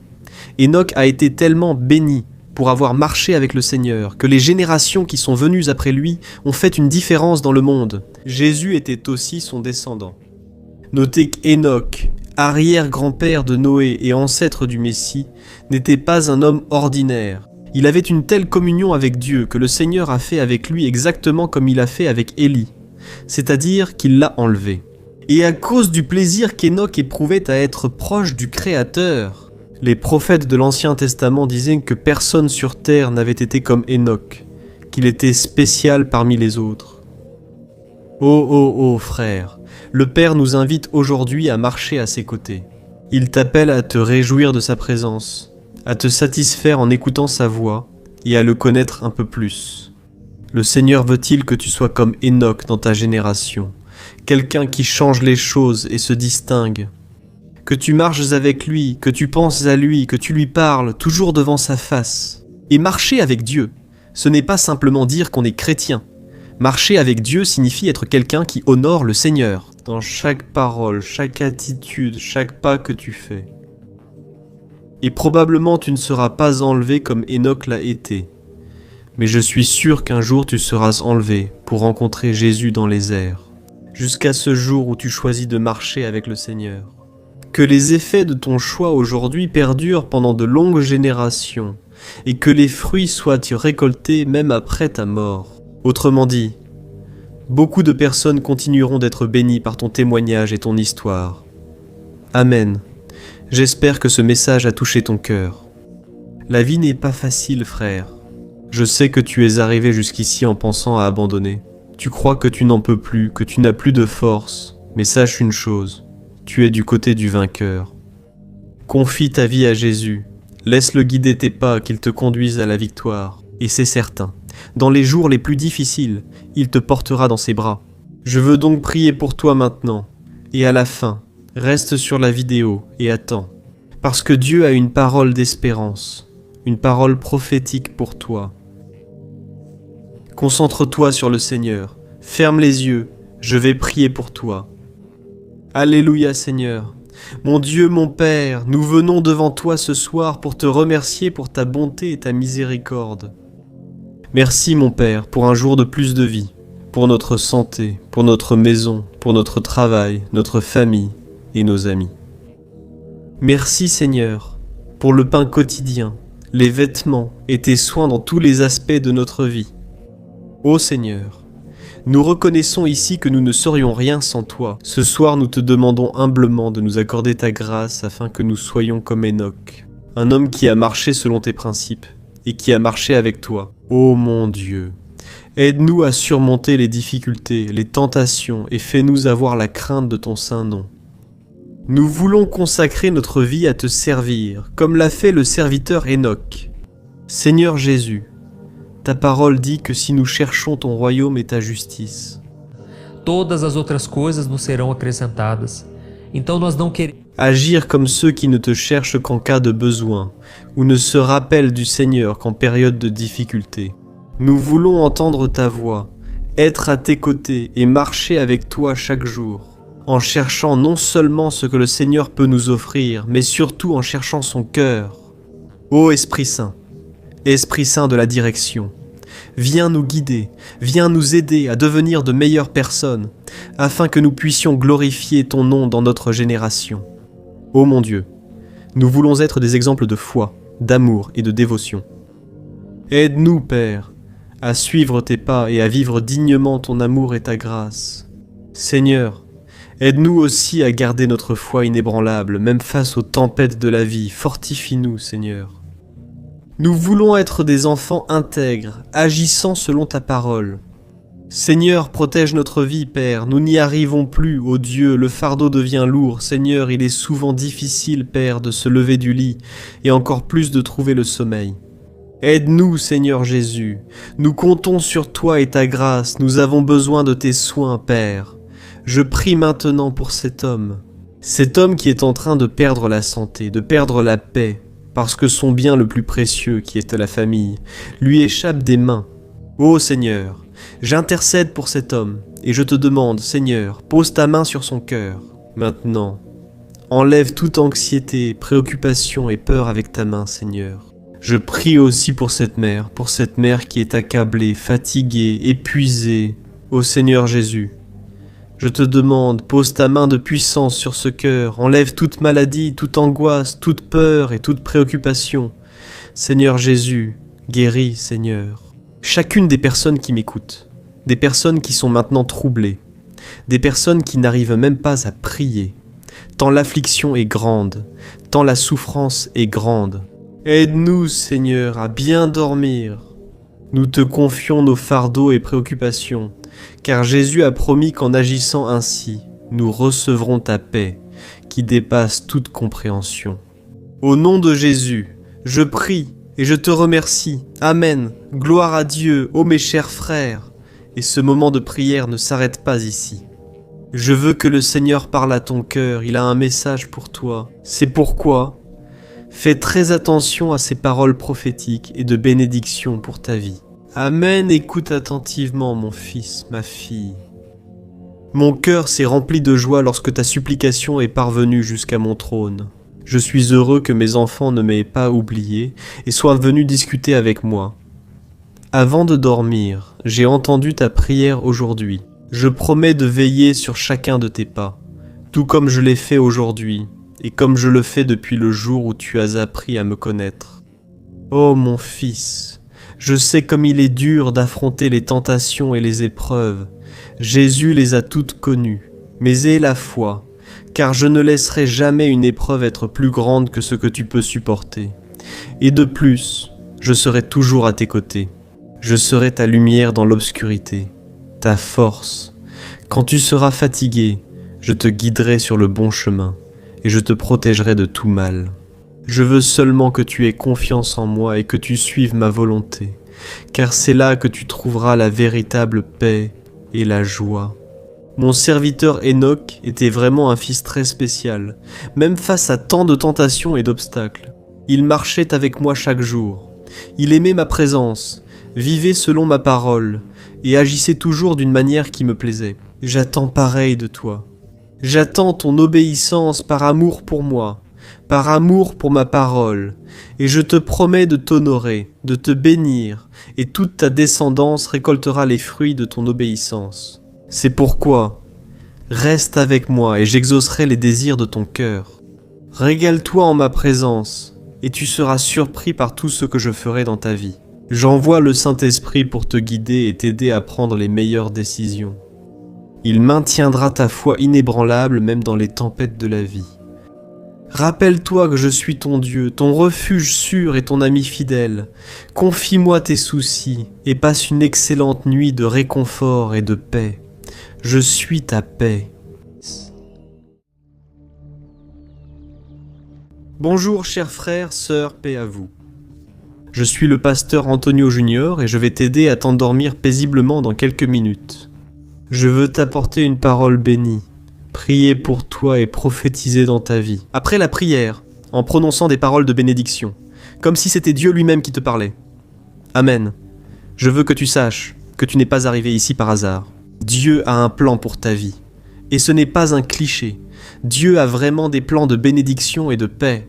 Enoch a été tellement béni pour avoir marché avec le Seigneur que les générations qui sont venues après lui ont fait une différence dans le monde. Jésus était aussi son descendant. Notez qu'Enoch, arrière-grand-père de Noé et ancêtre du Messie, n'était pas un homme ordinaire. Il avait une telle communion avec Dieu que le Seigneur a fait avec lui exactement comme il a fait avec Élie, c'est-à-dire qu'il l'a enlevé. Et à cause du plaisir qu'Enoch éprouvait à être proche du Créateur, les prophètes de l'Ancien Testament disaient que personne sur terre n'avait été comme Enoch, qu'il était spécial parmi les autres. Oh frère, le Père nous invite aujourd'hui à marcher à ses côtés. Il t'appelle à te réjouir de sa présence, à te satisfaire en écoutant sa voix et à le connaître un peu plus. Le Seigneur veut-il que tu sois comme Enoch dans ta génération, quelqu'un qui change les choses et se distingue. Que tu marches avec lui, que tu penses à lui, que tu lui parles, toujours devant sa face. Et marcher avec Dieu, ce n'est pas simplement dire qu'on est chrétien. Marcher avec Dieu signifie être quelqu'un qui honore le Seigneur, dans chaque parole, chaque attitude, chaque pas que tu fais. Et probablement tu ne seras pas enlevé comme Enoch l'a été. Mais je suis sûr qu'un jour tu seras enlevé pour rencontrer Jésus dans les airs. jusqu'à ce jour où tu choisis de marcher avec le Seigneur. Que les effets de ton choix aujourd'hui perdurent pendant de longues générations, et que les fruits soient récoltés même après ta mort. Autrement dit, beaucoup de personnes continueront d'être bénies par ton témoignage et ton histoire. Amen. J'espère que ce message a touché ton cœur. La vie n'est pas facile, frère. Je sais que tu es arrivé jusqu'ici en pensant à abandonner. Tu crois que tu n'en peux plus, que tu n'as plus de force, mais sache une chose, tu es du côté du vainqueur. Confie ta vie à Jésus, laisse-le guider tes pas, qu'il te conduise à la victoire, et c'est certain, dans les jours les plus difficiles, il te portera dans ses bras. Je veux donc prier pour toi maintenant, et à la fin, reste sur la vidéo et attends, parce que Dieu a une parole d'espérance, une parole prophétique pour toi. Concentre-toi sur le Seigneur, ferme les yeux, je vais prier pour toi. Alléluia Seigneur, mon Dieu, mon Père, nous venons devant toi ce soir pour te remercier pour ta bonté et ta miséricorde. Merci mon Père pour un jour de plus de vie, pour notre santé, pour notre maison, pour notre travail, notre famille et nos amis. Merci Seigneur pour le pain quotidien, les vêtements et tes soins dans tous les aspects de notre vie. Ô Seigneur, nous reconnaissons ici que nous ne serions rien sans toi. Ce soir, nous te demandons humblement de nous accorder ta grâce afin que nous soyons comme Enoch, un homme qui a marché selon tes principes et qui a marché avec toi. Ô mon Dieu, aide-nous à surmonter les difficultés, les tentations et fais-nous avoir la crainte de ton saint nom. Nous voulons consacrer notre vie à te servir, comme l'a fait le serviteur Enoch. Seigneur Jésus, ta parole dit que si nous cherchons ton royaume et ta justice, todas as outras coisas nos serão acrescentadas. Então nós não queremos agir comme ceux qui ne te cherchent qu'en cas de besoin, ou ne se rappellent du Seigneur qu'en période de difficulté. Nous voulons entendre ta voix, être à tes côtés et marcher avec toi chaque jour, en cherchant non seulement ce que le Seigneur peut nous offrir, mais surtout en cherchant son cœur. Ô Esprit Saint de la direction, viens nous guider, viens nous aider à devenir de meilleures personnes, afin que nous puissions glorifier ton nom dans notre génération. Ô mon Dieu, nous voulons être des exemples de foi, d'amour et de dévotion. Aide-nous, Père, à suivre tes pas et à vivre dignement ton amour et ta grâce. Seigneur, aide-nous aussi à garder notre foi inébranlable, même face aux tempêtes de la vie. Fortifie-nous, Seigneur. Nous voulons être des enfants intègres, agissant selon ta parole. Seigneur, protège notre vie, Père, nous n'y arrivons plus, ô Dieu, le fardeau devient lourd. Seigneur, il est souvent difficile, Père, de se lever du lit, et encore plus de trouver le sommeil. Aide-nous, Seigneur Jésus, nous comptons sur toi et ta grâce, nous avons besoin de tes soins, Père. Je prie maintenant pour cet homme qui est en train de perdre la santé, de perdre la paix, parce que son bien le plus précieux, qui est la famille, lui échappe des mains. Ô Seigneur, j'intercède pour cet homme, et je te demande, Seigneur, pose ta main sur son cœur. Maintenant, enlève toute anxiété, préoccupation et peur avec ta main, Seigneur. Je prie aussi pour cette mère qui est accablée, fatiguée, épuisée. Ô Seigneur Jésus, je te demande, pose ta main de puissance sur ce cœur, enlève toute maladie, toute angoisse, toute peur et toute préoccupation. Seigneur Jésus, guéris, Seigneur. Chacune des personnes qui m'écoutent, des personnes qui sont maintenant troublées, des personnes qui n'arrivent même pas à prier, tant l'affliction est grande, tant la souffrance est grande. Aide-nous, Seigneur, à bien dormir. Nous te confions nos fardeaux et préoccupations, car Jésus a promis qu'en agissant ainsi, nous recevrons ta paix, qui dépasse toute compréhension. Au nom de Jésus, je prie et je te remercie. Amen. Gloire à Dieu, ô mes chers frères. Et ce moment de prière ne s'arrête pas ici. Je veux que le Seigneur parle à ton cœur, il a un message pour toi. C'est pourquoi, fais très attention à ces paroles prophétiques et de bénédiction pour ta vie. Amen, écoute attentivement mon fils, ma fille. Mon cœur s'est rempli de joie lorsque ta supplication est parvenue jusqu'à mon trône. Je suis heureux que mes enfants ne m'aient pas oublié et soient venus discuter avec moi. Avant de dormir, j'ai entendu ta prière aujourd'hui. Je promets de veiller sur chacun de tes pas, tout comme je l'ai fait aujourd'hui, et comme je le fais depuis le jour où tu as appris à me connaître. Ô mon fils, je sais comme il est dur d'affronter les tentations et les épreuves. Jésus les a toutes connues, mais aie la foi, car je ne laisserai jamais une épreuve être plus grande que ce que tu peux supporter. Et de plus, je serai toujours à tes côtés. Je serai ta lumière dans l'obscurité, ta force. Quand tu seras fatigué, je te guiderai sur le bon chemin, et je te protégerai de tout mal. Je veux seulement que tu aies confiance en moi et que tu suives ma volonté, car c'est là que tu trouveras la véritable paix et la joie. Mon serviteur Enoch était vraiment un fils très spécial, même face à tant de tentations et d'obstacles. Il marchait avec moi chaque jour. Il aimait ma présence, vivait selon ma parole, et agissait toujours d'une manière qui me plaisait. J'attends pareil de toi. J'attends ton obéissance par amour pour moi, par amour pour ma parole, et je te promets de t'honorer, de te bénir, et toute ta descendance récoltera les fruits de ton obéissance. C'est pourquoi, reste avec moi et j'exaucerai les désirs de ton cœur. Régale-toi en ma présence, et tu seras surpris par tout ce que je ferai dans ta vie. J'envoie le Saint-Esprit pour te guider et t'aider à prendre les meilleures décisions. Il maintiendra ta foi inébranlable même dans les tempêtes de la vie. Rappelle-toi que je suis ton Dieu, ton refuge sûr et ton ami fidèle. Confie-moi tes soucis et passe une excellente nuit de réconfort et de paix. Je suis ta paix. Bonjour chers frères, sœurs, paix à vous. Je suis le pasteur Antonio Junior et je vais t'aider à t'endormir paisiblement dans quelques minutes. Je veux t'apporter une parole bénie, prier pour toi et prophétiser dans ta vie. Après la prière, en prononçant des paroles de bénédiction, comme si c'était Dieu lui-même qui te parlait. Amen. Je veux que tu saches que tu n'es pas arrivé ici par hasard. Dieu a un plan pour ta vie. Et ce n'est pas un cliché. Dieu a vraiment des plans de bénédiction et de paix.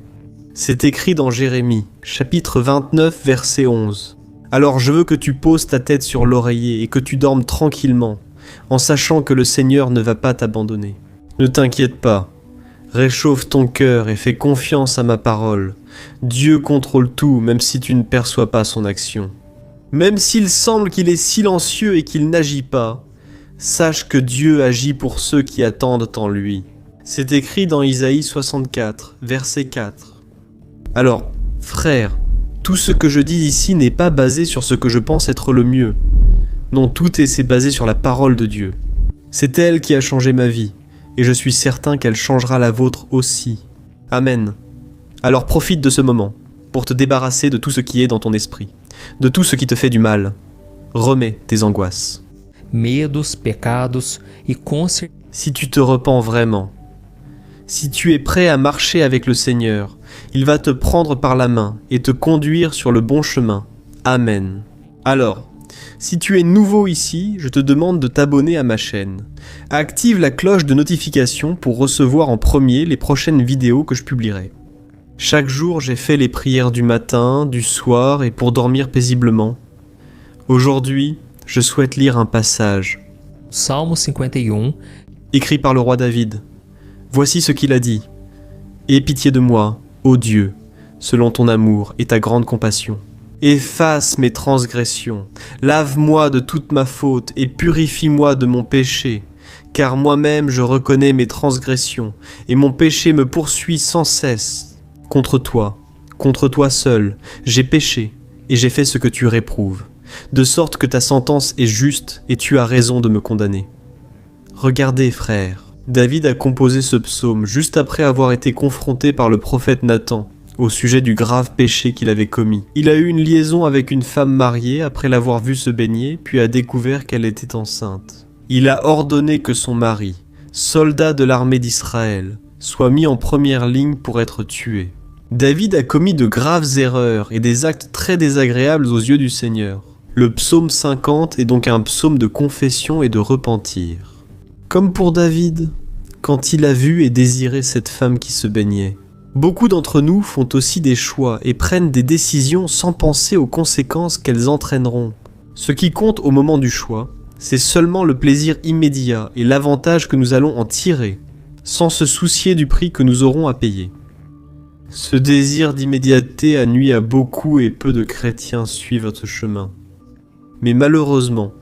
C'est écrit dans Jérémie, chapitre 29, verset 11. Alors je veux que tu poses ta tête sur l'oreiller et que tu dormes tranquillement, en sachant que le Seigneur ne va pas t'abandonner. Ne t'inquiète pas. Réchauffe ton cœur et fais confiance à ma parole. Dieu contrôle tout, même si tu ne perçois pas son action. Même s'il semble qu'il est silencieux et qu'il n'agit pas, sache que Dieu agit pour ceux qui attendent en lui. C'est écrit dans Isaïe 64, verset 4. Alors, frère, tout ce que je dis ici n'est pas basé sur ce que je pense être le mieux. Non, tout est basé sur la parole de Dieu. C'est elle qui a changé ma vie, et je suis certain qu'elle changera la vôtre aussi. Amen. Alors profite de ce moment, pour te débarrasser de tout ce qui est dans ton esprit, de tout ce qui te fait du mal. Remets tes angoisses. Medos, pecados e Si tu te repens vraiment, si tu es prêt à marcher avec le Seigneur, il va te prendre par la main et te conduire sur le bon chemin. Amen. Alors, si tu es nouveau ici, je te demande de t'abonner à ma chaîne. Active la cloche de notification pour recevoir en premier les prochaines vidéos que je publierai. Chaque jour, j'ai fait les prières du matin, du soir et pour dormir paisiblement. Aujourd'hui, je souhaite lire un passage. Salmo 51, écrit par le roi David. Voici ce qu'il a dit. Aie pitié de moi, ô Dieu, selon ton amour et ta grande compassion. Efface mes transgressions, lave-moi de toute ma faute et purifie-moi de mon péché, car moi-même je reconnais mes transgressions, et mon péché me poursuit sans cesse. Contre toi seul, j'ai péché, et j'ai fait ce que tu réprouves, de sorte que ta sentence est juste et tu as raison de me condamner. Regardez, frères, David a composé ce psaume juste après avoir été confronté par le prophète Nathan au sujet du grave péché qu'il avait commis. Il a eu une liaison avec une femme mariée après l'avoir vue se baigner, puis a découvert qu'elle était enceinte. Il a ordonné que son mari, soldat de l'armée d'Israël, soit mis en première ligne pour être tué. David a commis de graves erreurs et des actes très désagréables aux yeux du Seigneur. Le psaume 50 est donc un psaume de confession et de repentir. Comme pour David, quand il a vu et désiré cette femme qui se baignait. Beaucoup d'entre nous font aussi des choix et prennent des décisions sans penser aux conséquences qu'elles entraîneront. Ce qui compte au moment du choix, C'est seulement le plaisir immédiat et l'avantage que nous allons en tirer, sans se soucier du prix que nous aurons à payer. Ce désir d'immédiateté a nui à beaucoup et peu de chrétiens suivent ce chemin. Mais malheureusement,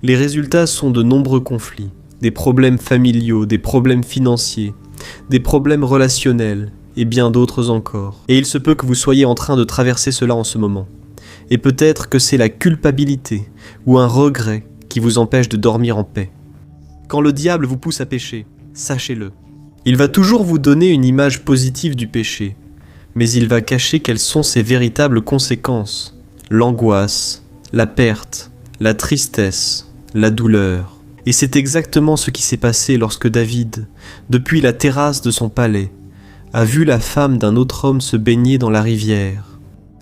les résultats sont de nombreux conflits, des problèmes familiaux, des problèmes financiers, des problèmes relationnels et bien d'autres encore. Et il se peut que vous soyez en train de traverser cela en ce moment. Et peut-être que c'est la culpabilité ou un regret qui vous empêche de dormir en paix. Quand le diable vous pousse à pécher, sachez-le. Il va toujours vous donner une image positive du péché, mais il va cacher quelles sont ses véritables conséquences. L'angoisse, la perte, la tristesse, la douleur. Et c'est exactement ce qui s'est passé lorsque David, depuis la terrasse de son palais, a vu la femme d'un autre homme se baigner dans la rivière.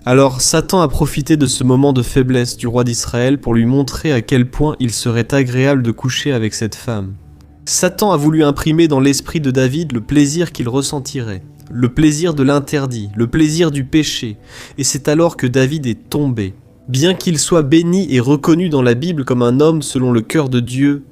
Alors Satan a profité de ce moment de faiblesse du roi d'Israël pour lui montrer à quel point il serait agréable de coucher avec cette femme. Satan a voulu imprimer dans l'esprit de David le plaisir qu'il ressentirait, le plaisir de l'interdit, le plaisir du péché, et c'est alors que David est tombé. Bien qu'il soit béni et reconnu dans la Bible comme un homme selon le cœur de Dieu,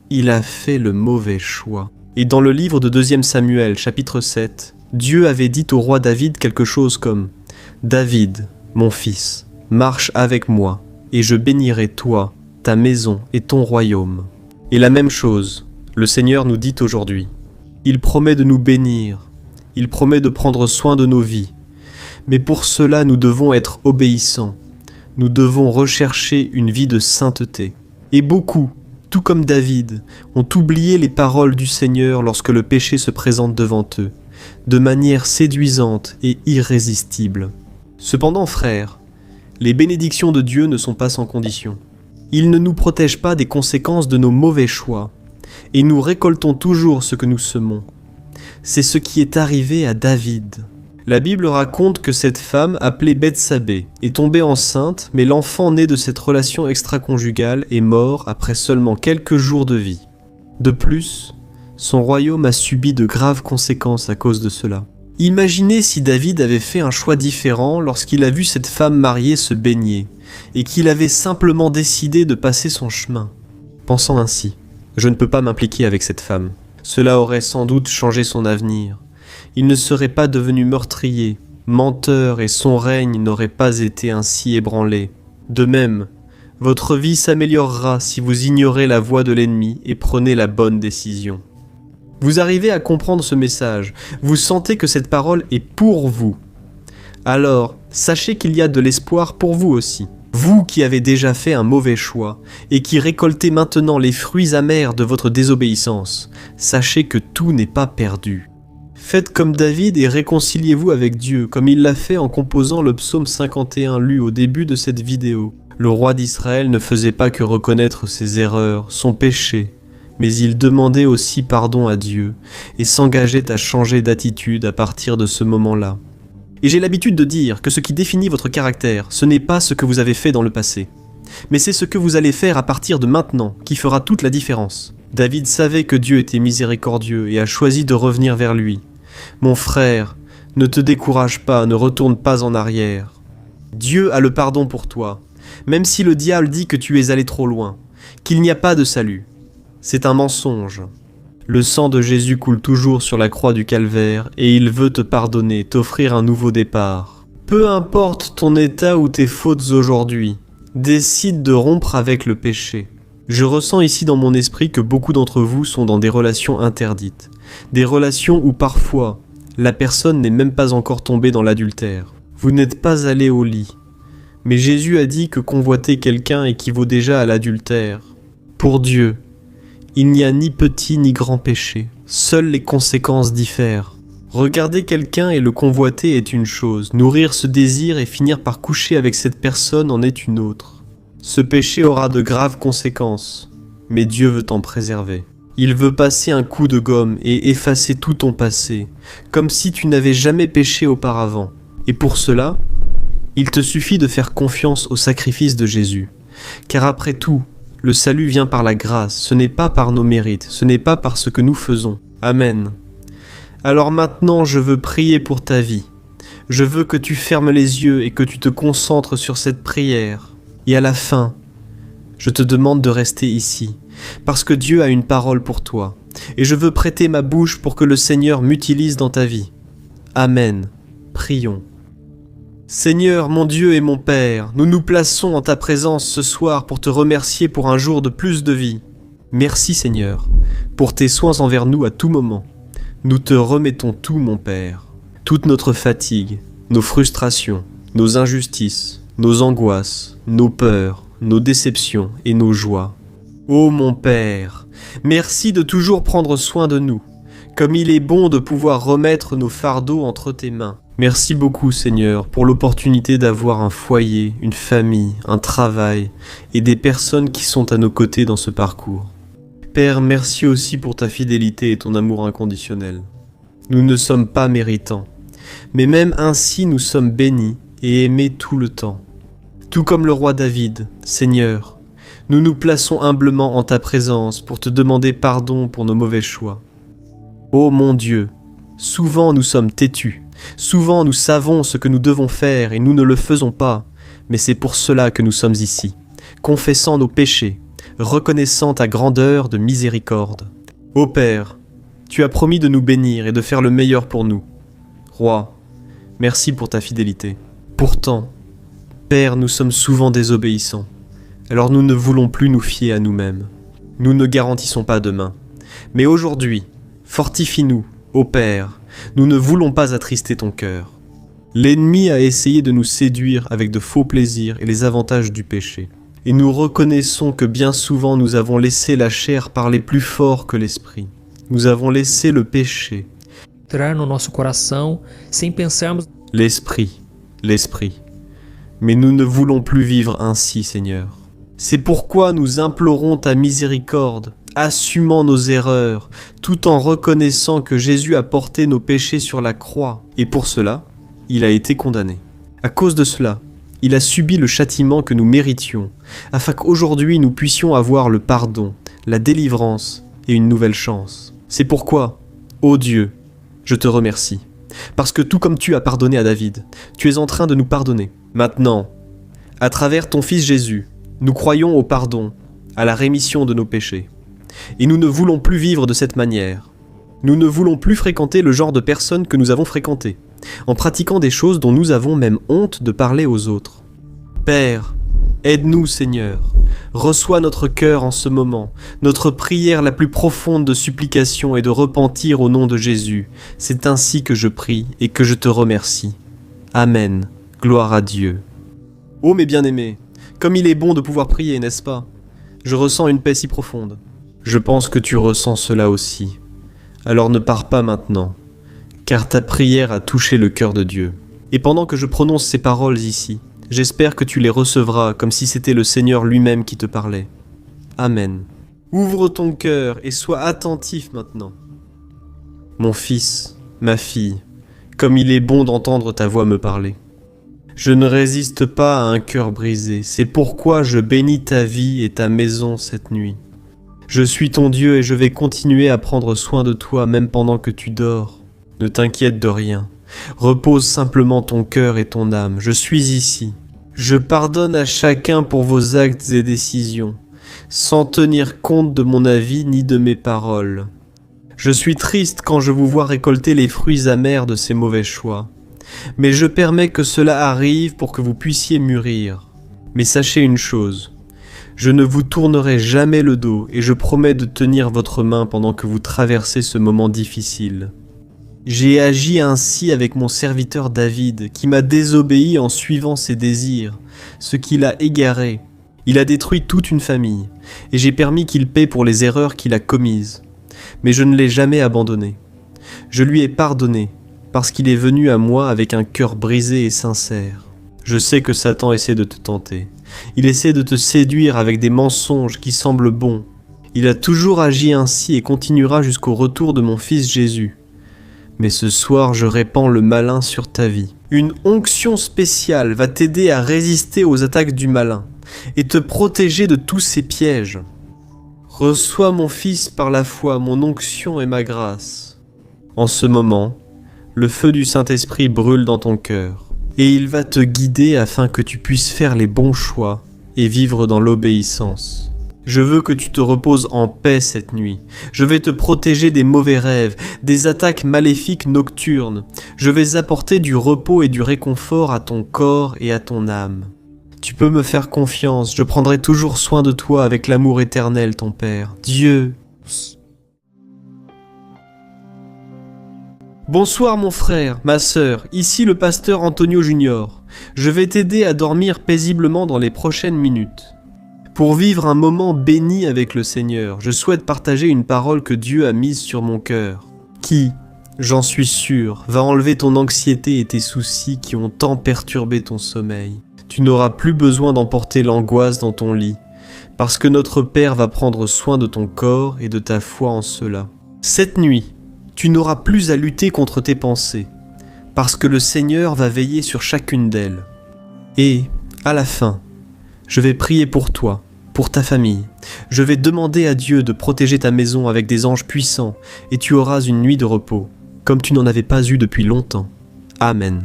il a fait le mauvais choix. Et dans le livre de 2 Samuel, chapitre 7, Dieu avait dit au roi David quelque chose comme « David, mon fils, marche avec moi, et je bénirai toi, ta maison et ton royaume. » Et la même chose, le Seigneur nous dit aujourd'hui. Il promet de nous bénir, il promet de prendre soin de nos vies, mais pour cela nous devons être obéissants, nous devons rechercher une vie de sainteté. Et beaucoup, tout comme David, ont oublié les paroles du Seigneur lorsque le péché se présente devant eux, de manière séduisante et irrésistible. Cependant, frères, les bénédictions de Dieu ne sont pas sans condition. Il ne nous protège pas des conséquences de nos mauvais choix, et nous récoltons toujours ce que nous semons. C'est ce qui est arrivé à David. La Bible raconte que cette femme, appelée Bethsabée, est tombée enceinte, mais l'enfant né de cette relation extra-conjugale est mort après seulement quelques jours de vie. De plus, son royaume a subi de graves conséquences à cause de cela. Imaginez si David avait fait un choix différent lorsqu'il a vu cette femme mariée se baigner, et qu'il avait simplement décidé de passer son chemin. Pensant ainsi, je ne peux pas m'impliquer avec cette femme. Cela aurait sans doute changé son avenir. Il ne serait pas devenu meurtrier, menteur, et son règne n'aurait pas été ainsi ébranlé. De même, votre vie s'améliorera si vous ignorez la voix de l'ennemi et prenez la bonne décision. Vous arrivez à comprendre ce message, vous sentez que cette parole est pour vous. Alors, sachez qu'il y a de l'espoir pour vous aussi. Vous qui avez déjà fait un mauvais choix et qui récoltez maintenant les fruits amers de votre désobéissance, sachez que tout n'est pas perdu. Faites comme David et réconciliez-vous avec Dieu, comme il l'a fait en composant le psaume 51 lu au début de cette vidéo. Le roi d'Israël ne faisait pas que reconnaître ses erreurs, son péché, mais il demandait aussi pardon à Dieu et s'engageait à changer d'attitude à partir de ce moment-là. Et j'ai l'habitude de dire que ce qui définit votre caractère, ce n'est pas ce que vous avez fait dans le passé, mais c'est ce que vous allez faire à partir de maintenant qui fera toute la différence. David savait que Dieu était miséricordieux et a choisi de revenir vers lui. Mon frère, ne te décourage pas, ne retourne pas en arrière. Dieu a le pardon pour toi, même si le diable dit que tu es allé trop loin, qu'il n'y a pas de salut. C'est un mensonge. Le sang de Jésus coule toujours sur la croix du calvaire et il veut te pardonner, t'offrir un nouveau départ. Peu importe ton état ou tes fautes aujourd'hui, décide de rompre avec le péché. Je ressens ici dans mon esprit que beaucoup d'entre vous sont dans des relations interdites. Des relations où parfois, la personne n'est même pas encore tombée dans l'adultère. Vous n'êtes pas allé au lit. Mais Jésus a dit que convoiter quelqu'un équivaut déjà à l'adultère. Pour Dieu, il n'y a ni petit ni grand péché. Seules les conséquences diffèrent. Regarder quelqu'un et le convoiter est une chose. Nourrir ce désir et finir par coucher avec cette personne en est une autre. Ce péché aura de graves conséquences, mais Dieu veut t'en préserver. Il veut passer un coup de gomme et effacer tout ton passé, comme si tu n'avais jamais péché auparavant. Et pour cela, il te suffit de faire confiance au sacrifice de Jésus. Car après tout, le salut vient par la grâce, ce n'est pas par nos mérites, ce n'est pas par ce que nous faisons. Amen. Alors maintenant, je veux prier pour ta vie. Je veux que tu fermes les yeux et que tu te concentres sur cette prière. Et à la fin, Je te demande de rester ici, parce que Dieu a une parole pour toi, et je veux prêter ma bouche pour que le Seigneur m'utilise dans ta vie. Amen. Prions. Seigneur, mon Dieu et mon Père, nous nous plaçons en ta présence ce soir pour te remercier pour un jour de plus de vie. Merci Seigneur, pour tes soins envers nous à tout moment. Nous te remettons tout, mon Père, toute notre fatigue, nos frustrations, nos injustices, nos angoisses, nos peurs, nos déceptions et nos joies. Ô mon Père, merci de toujours prendre soin de nous, comme il est bon de pouvoir remettre nos fardeaux entre tes mains. Merci beaucoup Seigneur pour l'opportunité d'avoir un foyer, une famille, un travail et des personnes qui sont à nos côtés dans ce parcours. Père, merci aussi pour ta fidélité et ton amour inconditionnel. Nous ne sommes pas méritants, mais même ainsi nous sommes bénis et aimés tout le temps. Tout comme le roi David, Seigneur, nous nous plaçons humblement en ta présence pour te demander pardon pour nos mauvais choix. Ô mon Dieu, souvent nous sommes têtus, souvent nous savons ce que nous devons faire et nous ne le faisons pas, mais c'est pour cela que nous sommes ici, confessant nos péchés, reconnaissant ta grandeur de miséricorde. Ô Père, tu as promis de nous bénir et de faire le meilleur pour nous. Roi, merci pour ta fidélité. Pourtant, Père, nous sommes souvent désobéissants, alors nous ne voulons plus nous fier à nous-mêmes. Nous ne garantissons pas demain. Mais aujourd'hui, fortifie-nous, ô Père, nous ne voulons pas attrister ton cœur. L'ennemi a essayé de nous séduire avec de faux plaisirs et les avantages du péché. Et nous reconnaissons que bien souvent nous avons laissé la chair parler plus fort que l'esprit. Nous avons laissé le péché. Entrar no nosso coração sem pensarmos. L'esprit. Mais nous ne voulons plus vivre ainsi, Seigneur. C'est pourquoi nous implorons ta miséricorde, assumant nos erreurs, tout en reconnaissant que Jésus a porté nos péchés sur la croix, et pour cela, il a été condamné. À cause de cela, il a subi le châtiment que nous méritions, afin qu'aujourd'hui nous puissions avoir le pardon, la délivrance et une nouvelle chance. C'est pourquoi, ô Dieu, je te remercie. Parce que tout comme tu as pardonné à David, tu es en train de nous pardonner. Maintenant, à travers ton Fils Jésus, nous croyons au pardon, à la rémission de nos péchés. Et nous ne voulons plus vivre de cette manière. Nous ne voulons plus fréquenter le genre de personnes que nous avons fréquentées, en pratiquant des choses dont nous avons même honte de parler aux autres. Père, aide-nous Seigneur, reçois notre cœur en ce moment, notre prière la plus profonde de supplication et de repentir au nom de Jésus. C'est ainsi que je prie et que je te remercie. Amen. Gloire à Dieu. Ô mes bien-aimés, comme il est bon de pouvoir prier, n'est-ce pas? Je ressens une paix si profonde. Je pense que tu ressens cela aussi. Alors ne pars pas maintenant, car ta prière a touché le cœur de Dieu. Et pendant que je prononce ces paroles ici, j'espère que tu les recevras comme si c'était le Seigneur lui-même qui te parlait. Amen. Ouvre ton cœur et sois attentif maintenant. Mon fils, ma fille, comme il est bon d'entendre ta voix me parler. Je ne résiste pas à un cœur brisé, c'est pourquoi je bénis ta vie et ta maison cette nuit. Je suis ton Dieu et je vais continuer à prendre soin de toi même pendant que tu dors. Ne t'inquiète de rien. Repose simplement ton cœur et ton âme. Je suis ici. Je pardonne à chacun pour vos actes et décisions, sans tenir compte de mon avis ni de mes paroles. Je suis triste quand je vous vois récolter les fruits amers de ces mauvais choix. Mais je permets que cela arrive pour que vous puissiez mûrir. Mais sachez une chose, je ne vous tournerai jamais le dos et je promets de tenir votre main pendant que vous traversez ce moment difficile. J'ai agi ainsi avec mon serviteur David, qui m'a désobéi en suivant ses désirs, ce qui l'a égaré. Il a détruit toute une famille, et j'ai permis qu'il paie pour les erreurs qu'il a commises. Mais je ne l'ai jamais abandonné. Je lui ai pardonné, parce qu'il est venu à moi avec un cœur brisé et sincère. Je sais que Satan essaie de te tenter. Il essaie de te séduire avec des mensonges qui semblent bons. Il a toujours agi ainsi et continuera jusqu'au retour de mon fils Jésus. Mais ce soir, je répands le malin sur ta vie. Une onction spéciale va t'aider à résister aux attaques du malin et te protéger de tous ses pièges. Reçois mon fils par la foi, mon onction et ma grâce. En ce moment, le feu du Saint-Esprit brûle dans ton cœur, et il va te guider afin que tu puisses faire les bons choix et vivre dans l'obéissance. Je veux que tu te reposes en paix cette nuit. Je vais te protéger des mauvais rêves, des attaques maléfiques nocturnes. Je vais apporter du repos et du réconfort à ton corps et à ton âme. Tu peux me faire confiance, je prendrai toujours soin de toi avec l'amour éternel, ton Père. Dieu. Bonsoir mon frère, ma sœur, ici le pasteur Antonio Junior. Je vais t'aider à dormir paisiblement dans les prochaines minutes. Pour vivre un moment béni avec le Seigneur, je souhaite partager une parole que Dieu a mise sur mon cœur, qui, j'en suis sûr, va enlever ton anxiété et tes soucis qui ont tant perturbé ton sommeil. Tu n'auras plus besoin d'emporter l'angoisse dans ton lit, parce que notre Père va prendre soin de ton corps et de ta foi en cela. Cette nuit, tu n'auras plus à lutter contre tes pensées, parce que le Seigneur va veiller sur chacune d'elles. Et, à la fin, je vais prier pour toi, pour ta famille. Je vais demander à Dieu de protéger ta maison avec des anges puissants, et tu auras une nuit de repos, comme tu n'en avais pas eu depuis longtemps. Amen.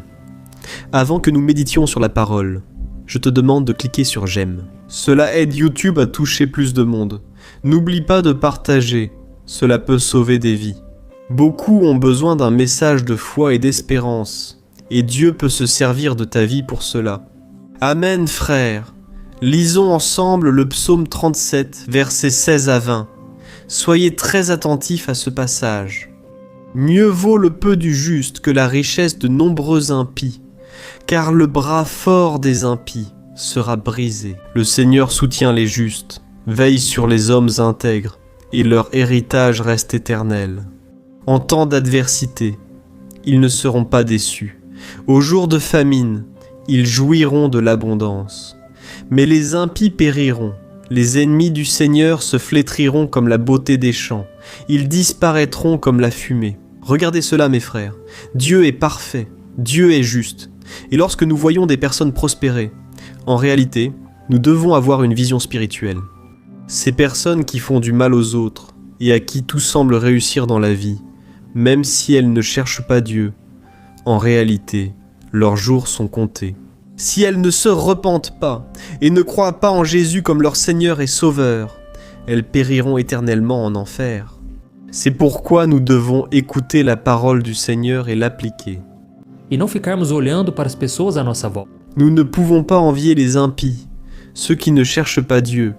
Avant que nous méditions sur la parole, je te demande de cliquer sur j'aime. Cela aide YouTube à toucher plus de monde. N'oublie pas de partager, cela peut sauver des vies. Beaucoup ont besoin d'un message de foi et d'espérance, et Dieu peut se servir de ta vie pour cela. Amen, frère. Lisons ensemble le psaume 37, versets 16 à 20. Soyez très attentifs à ce passage. Mieux vaut le peu du juste que la richesse de nombreux impies, car le bras fort des impies sera brisé. Le Seigneur soutient les justes, veille sur les hommes intègres, et leur héritage reste éternel. En temps d'adversité, ils ne seront pas déçus. Au jour de famine, ils jouiront de l'abondance. Mais les impies périront, les ennemis du Seigneur se flétriront comme la beauté des champs, ils disparaîtront comme la fumée. Regardez cela mes frères, Dieu est parfait, Dieu est juste, et lorsque nous voyons des personnes prospérer, en réalité, nous devons avoir une vision spirituelle. Ces personnes qui font du mal aux autres, et à qui tout semble réussir dans la vie, même si elles ne cherchent pas Dieu, en réalité, leurs jours sont comptés. Si elles ne se repentent pas et ne croient pas en Jésus comme leur Seigneur et Sauveur, elles périront éternellement en enfer. C'est pourquoi nous devons écouter la parole du Seigneur et l'appliquer. E não ficarmos olhando para as pessoas à nossa volta. Nous ne pouvons pas envier les impies, ceux qui ne cherchent pas Dieu,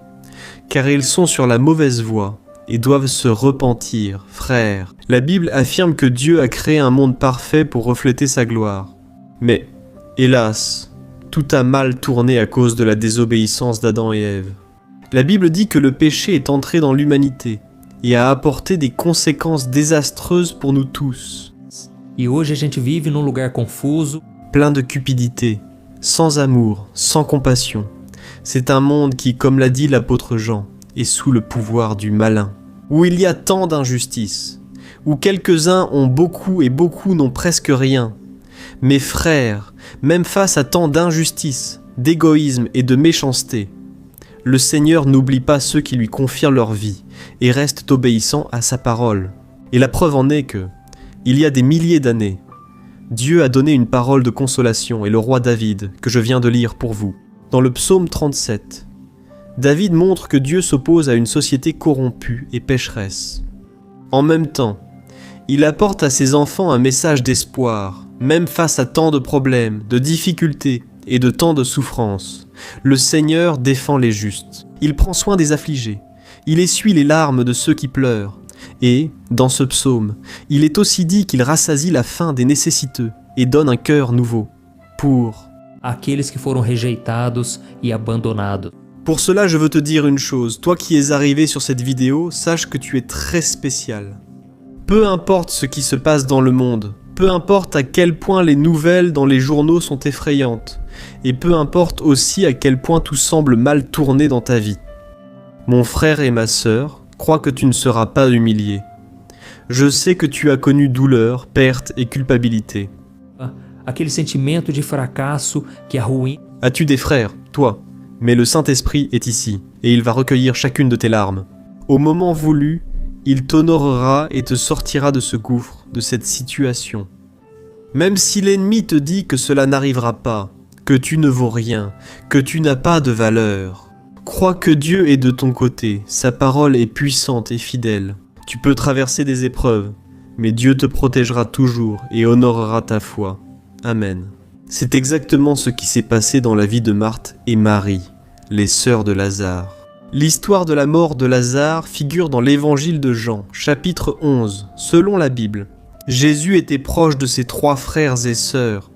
car ils sont sur la mauvaise voie et doivent se repentir, frères. La Bible affirme que Dieu a créé un monde parfait pour refléter sa gloire. Mais, hélas, tout a mal tourné à cause de la désobéissance d'Adam et Ève. La Bible dit que le péché est entré dans l'humanité et a apporté des conséquences désastreuses pour nous tous. E hoje a gente vive num lugar confuso, Plein de cupidité, sans amour, sans compassion. C'est un monde qui, comme l'a dit l'apôtre Jean, est sous le pouvoir du malin, où il y a tant d'injustice, où quelques-uns ont beaucoup et beaucoup n'ont presque rien. Mes frères, même face à tant d'injustice, d'égoïsme et de méchanceté, le Seigneur n'oublie pas ceux qui lui confient leur vie et restent obéissants à sa parole. Et la preuve en est que, il y a des milliers d'années, Dieu a donné une parole de consolation et le roi David, que je viens de lire pour vous. Dans le psaume 37, David montre que Dieu s'oppose à une société corrompue et pécheresse. En même temps, il apporte à ses enfants un message d'espoir, même face à tant de problèmes, de difficultés et de tant de souffrances. Le Seigneur défend les justes. Il prend soin des affligés. Il essuie les larmes de ceux qui pleurent. Et, dans ce psaume, il est aussi dit qu'il rassasie la faim des nécessiteux et donne un cœur nouveau. Pour aqueles que foram rejeitados e abandonados. Pour cela, je veux te dire une chose. Toi qui es arrivé sur cette vidéo, sache que tu es très spécial. Peu importe ce qui se passe dans le monde, peu importe à quel point les nouvelles dans les journaux sont effrayantes, et peu importe aussi à quel point tout semble mal tourner dans ta vie. Mon frère et ma sœur, crois que tu ne seras pas humilié. Je sais que tu as connu douleur, perte et culpabilité. Aquele sentimento de fracasso que a ruína. As-tu des frères, toi? Mais le Saint-Esprit est ici, et il va recueillir chacune de tes larmes. Au moment voulu, il t'honorera et te sortira de ce gouffre, de cette situation. Même si l'ennemi te dit que cela n'arrivera pas, que tu ne vaux rien, que tu n'as pas de valeur. Crois que Dieu est de ton côté, sa parole est puissante et fidèle. Tu peux traverser des épreuves, mais Dieu te protégera toujours et honorera ta foi. Amen. C'est exactement ce qui s'est passé dans la vie de Marthe et Marie, les sœurs de Lazare. L'histoire de la mort de Lazare figure dans l'évangile de Jean, chapitre 11, selon la Bible. Jésus était proche de ses 3 frères et sœurs.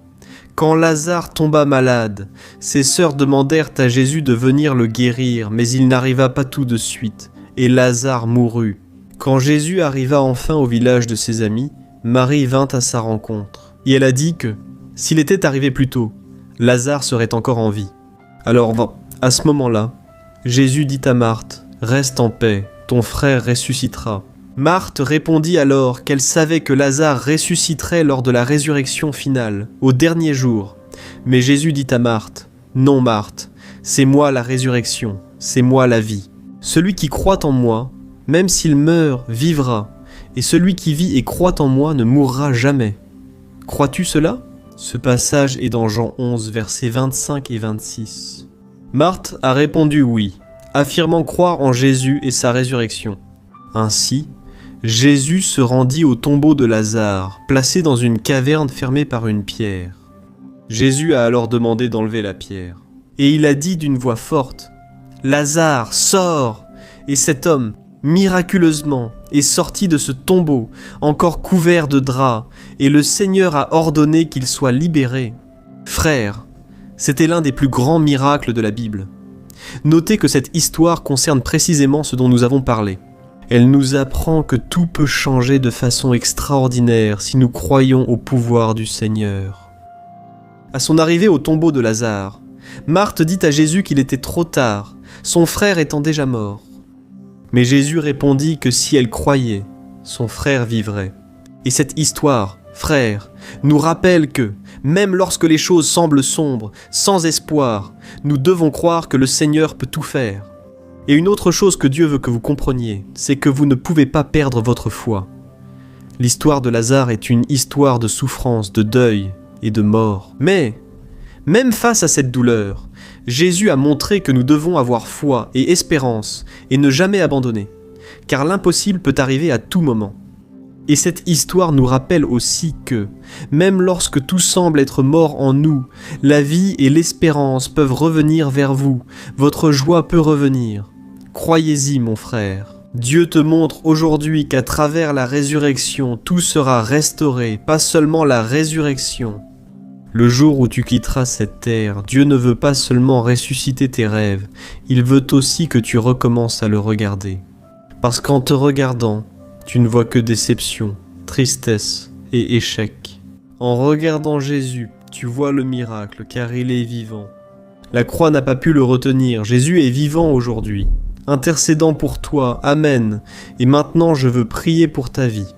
Quand Lazare tomba malade, ses sœurs demandèrent à Jésus de venir le guérir, mais il n'arriva pas tout de suite, et Lazare mourut. Quand Jésus arriva enfin au village de ses amis, Marie vint à sa rencontre, et elle a dit que, s'il était arrivé plus tôt, Lazare serait encore en vie. Alors, à ce moment-là, Jésus dit à Marthe, « Reste en paix, ton frère ressuscitera. » Marthe répondit alors qu'elle savait que Lazare ressusciterait lors de la résurrection finale, au dernier jour. Mais Jésus dit à Marthe, « Non Marthe, c'est moi la résurrection, c'est moi la vie. Celui qui croit en moi, même s'il meurt, vivra, et celui qui vit et croit en moi ne mourra jamais. Crois-tu cela ?» Ce passage est dans Jean 11, versets 25 et 26. Marthe a répondu oui, affirmant croire en Jésus et sa résurrection. Ainsi, Jésus se rendit au tombeau de Lazare, placé dans une caverne fermée par une pierre. Jésus a alors demandé d'enlever la pierre. Et il a dit d'une voix forte, « Lazare, sors !» Et cet homme, miraculeusement, est sorti de ce tombeau, encore couvert de draps, et le Seigneur a ordonné qu'il soit libéré. Frères, c'était l'un des plus grands miracles de la Bible. Notez que cette histoire concerne précisément ce dont nous avons parlé. Elle nous apprend que tout peut changer de façon extraordinaire si nous croyons au pouvoir du Seigneur. À son arrivée au tombeau de Lazare, Marthe dit à Jésus qu'il était trop tard, son frère étant déjà mort. Mais Jésus répondit que si elle croyait, son frère vivrait. Et cette histoire, frères, nous rappelle que, même lorsque les choses semblent sombres, sans espoir, nous devons croire que le Seigneur peut tout faire. Et une autre chose que Dieu veut que vous compreniez, c'est que vous ne pouvez pas perdre votre foi. L'histoire de Lazare est une histoire de souffrance, de deuil et de mort. Mais, même face à cette douleur, Jésus a montré que nous devons avoir foi et espérance et ne jamais abandonner, car l'impossible peut arriver à tout moment. Et cette histoire nous rappelle aussi que, même lorsque tout semble être mort en nous, la vie et l'espérance peuvent revenir vers vous, votre joie peut revenir. Croyez-y, mon frère. Dieu te montre aujourd'hui qu'à travers la résurrection, tout sera restauré, pas seulement la résurrection. Le jour où tu quitteras cette terre, Dieu ne veut pas seulement ressusciter tes rêves, il veut aussi que tu recommences à le regarder. Parce qu'en te regardant, tu ne vois que déception, tristesse et échec. En regardant Jésus, tu vois le miracle, car il est vivant. La croix n'a pas pu le retenir, Jésus est vivant aujourd'hui. Intercédant pour toi, Amen, et maintenant je veux prier pour ta vie.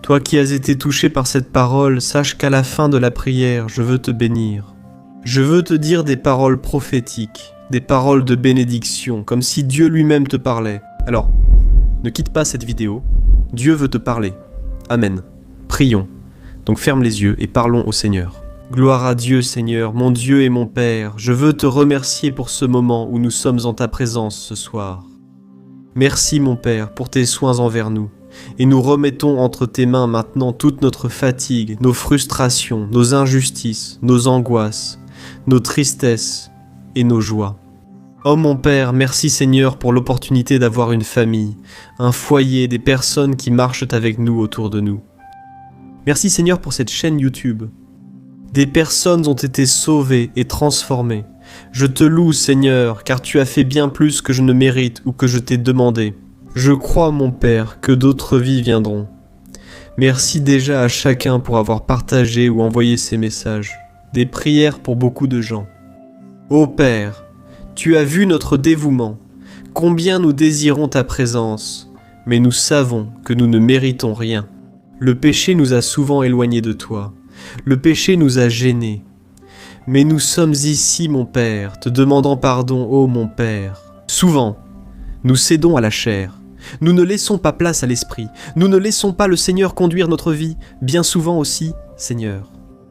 Toi qui as été touché par cette parole, sache qu'à la fin de la prière, je veux te bénir. Je veux te dire des paroles prophétiques, des paroles de bénédiction, comme si Dieu lui-même te parlait. Alors, ne quitte pas cette vidéo, Dieu veut te parler. Amen. Prions. Donc ferme les yeux et parlons au Seigneur. Gloire à Dieu, Seigneur, mon Dieu et mon Père, je veux te remercier pour ce moment où nous sommes en ta présence ce soir. Merci, mon Père, pour tes soins envers nous, et nous remettons entre tes mains maintenant toute notre fatigue, nos frustrations, nos injustices, nos angoisses, nos tristesses et nos joies. Oh mon Père, merci Seigneur pour l'opportunité d'avoir une famille, un foyer, des personnes qui marchent avec nous autour de nous. Merci Seigneur pour cette chaîne YouTube. Des personnes ont été sauvées et transformées. Je te loue Seigneur, car tu as fait bien plus que je ne mérite ou que je t'ai demandé. Je crois mon Père que d'autres vies viendront. Merci déjà à chacun pour avoir partagé ou envoyé ces messages. Des prières pour beaucoup de gens. Ô Père, tu as vu notre dévouement, combien nous désirons ta présence, mais nous savons que nous ne méritons rien. Le péché nous a souvent éloignés de toi. Le péché nous a gênés. Mais nous sommes ici, mon Père, te demandant pardon, ô mon Père. Souvent, nous cédons à la chair. Nous ne laissons pas place à l'esprit. Nous ne laissons pas le Seigneur conduire notre vie, bien souvent aussi, Seigneur.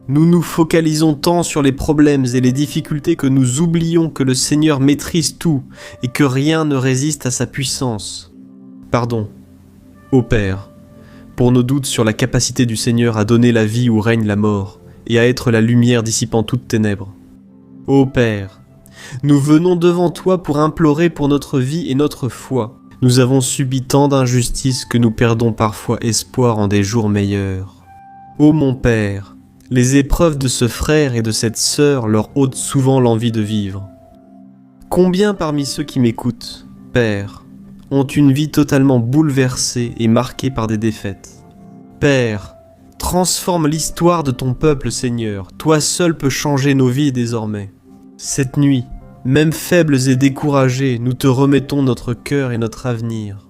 Nous nous focalisons tant sur les problèmes et les difficultés que nous oublions que le Seigneur maîtrise tout et que rien ne résiste à sa puissance. Pardon, ô Père, pour nos doutes sur la capacité du Seigneur à donner la vie où règne la mort et à être la lumière dissipant toutes ténèbres. Ô Père, nous venons devant toi pour implorer pour notre vie et notre foi. Nous avons subi tant d'injustices que nous perdons parfois espoir en des jours meilleurs. Ô mon Père, les épreuves de ce frère et de cette sœur leur ôtent souvent l'envie de vivre. Combien parmi ceux qui m'écoutent, Père, ont une vie totalement bouleversée et marquée par des défaites. Père, transforme l'histoire de ton peuple, Seigneur. Toi seul peux changer nos vies désormais. Cette nuit, même faibles et découragés, nous te remettons notre cœur et notre avenir.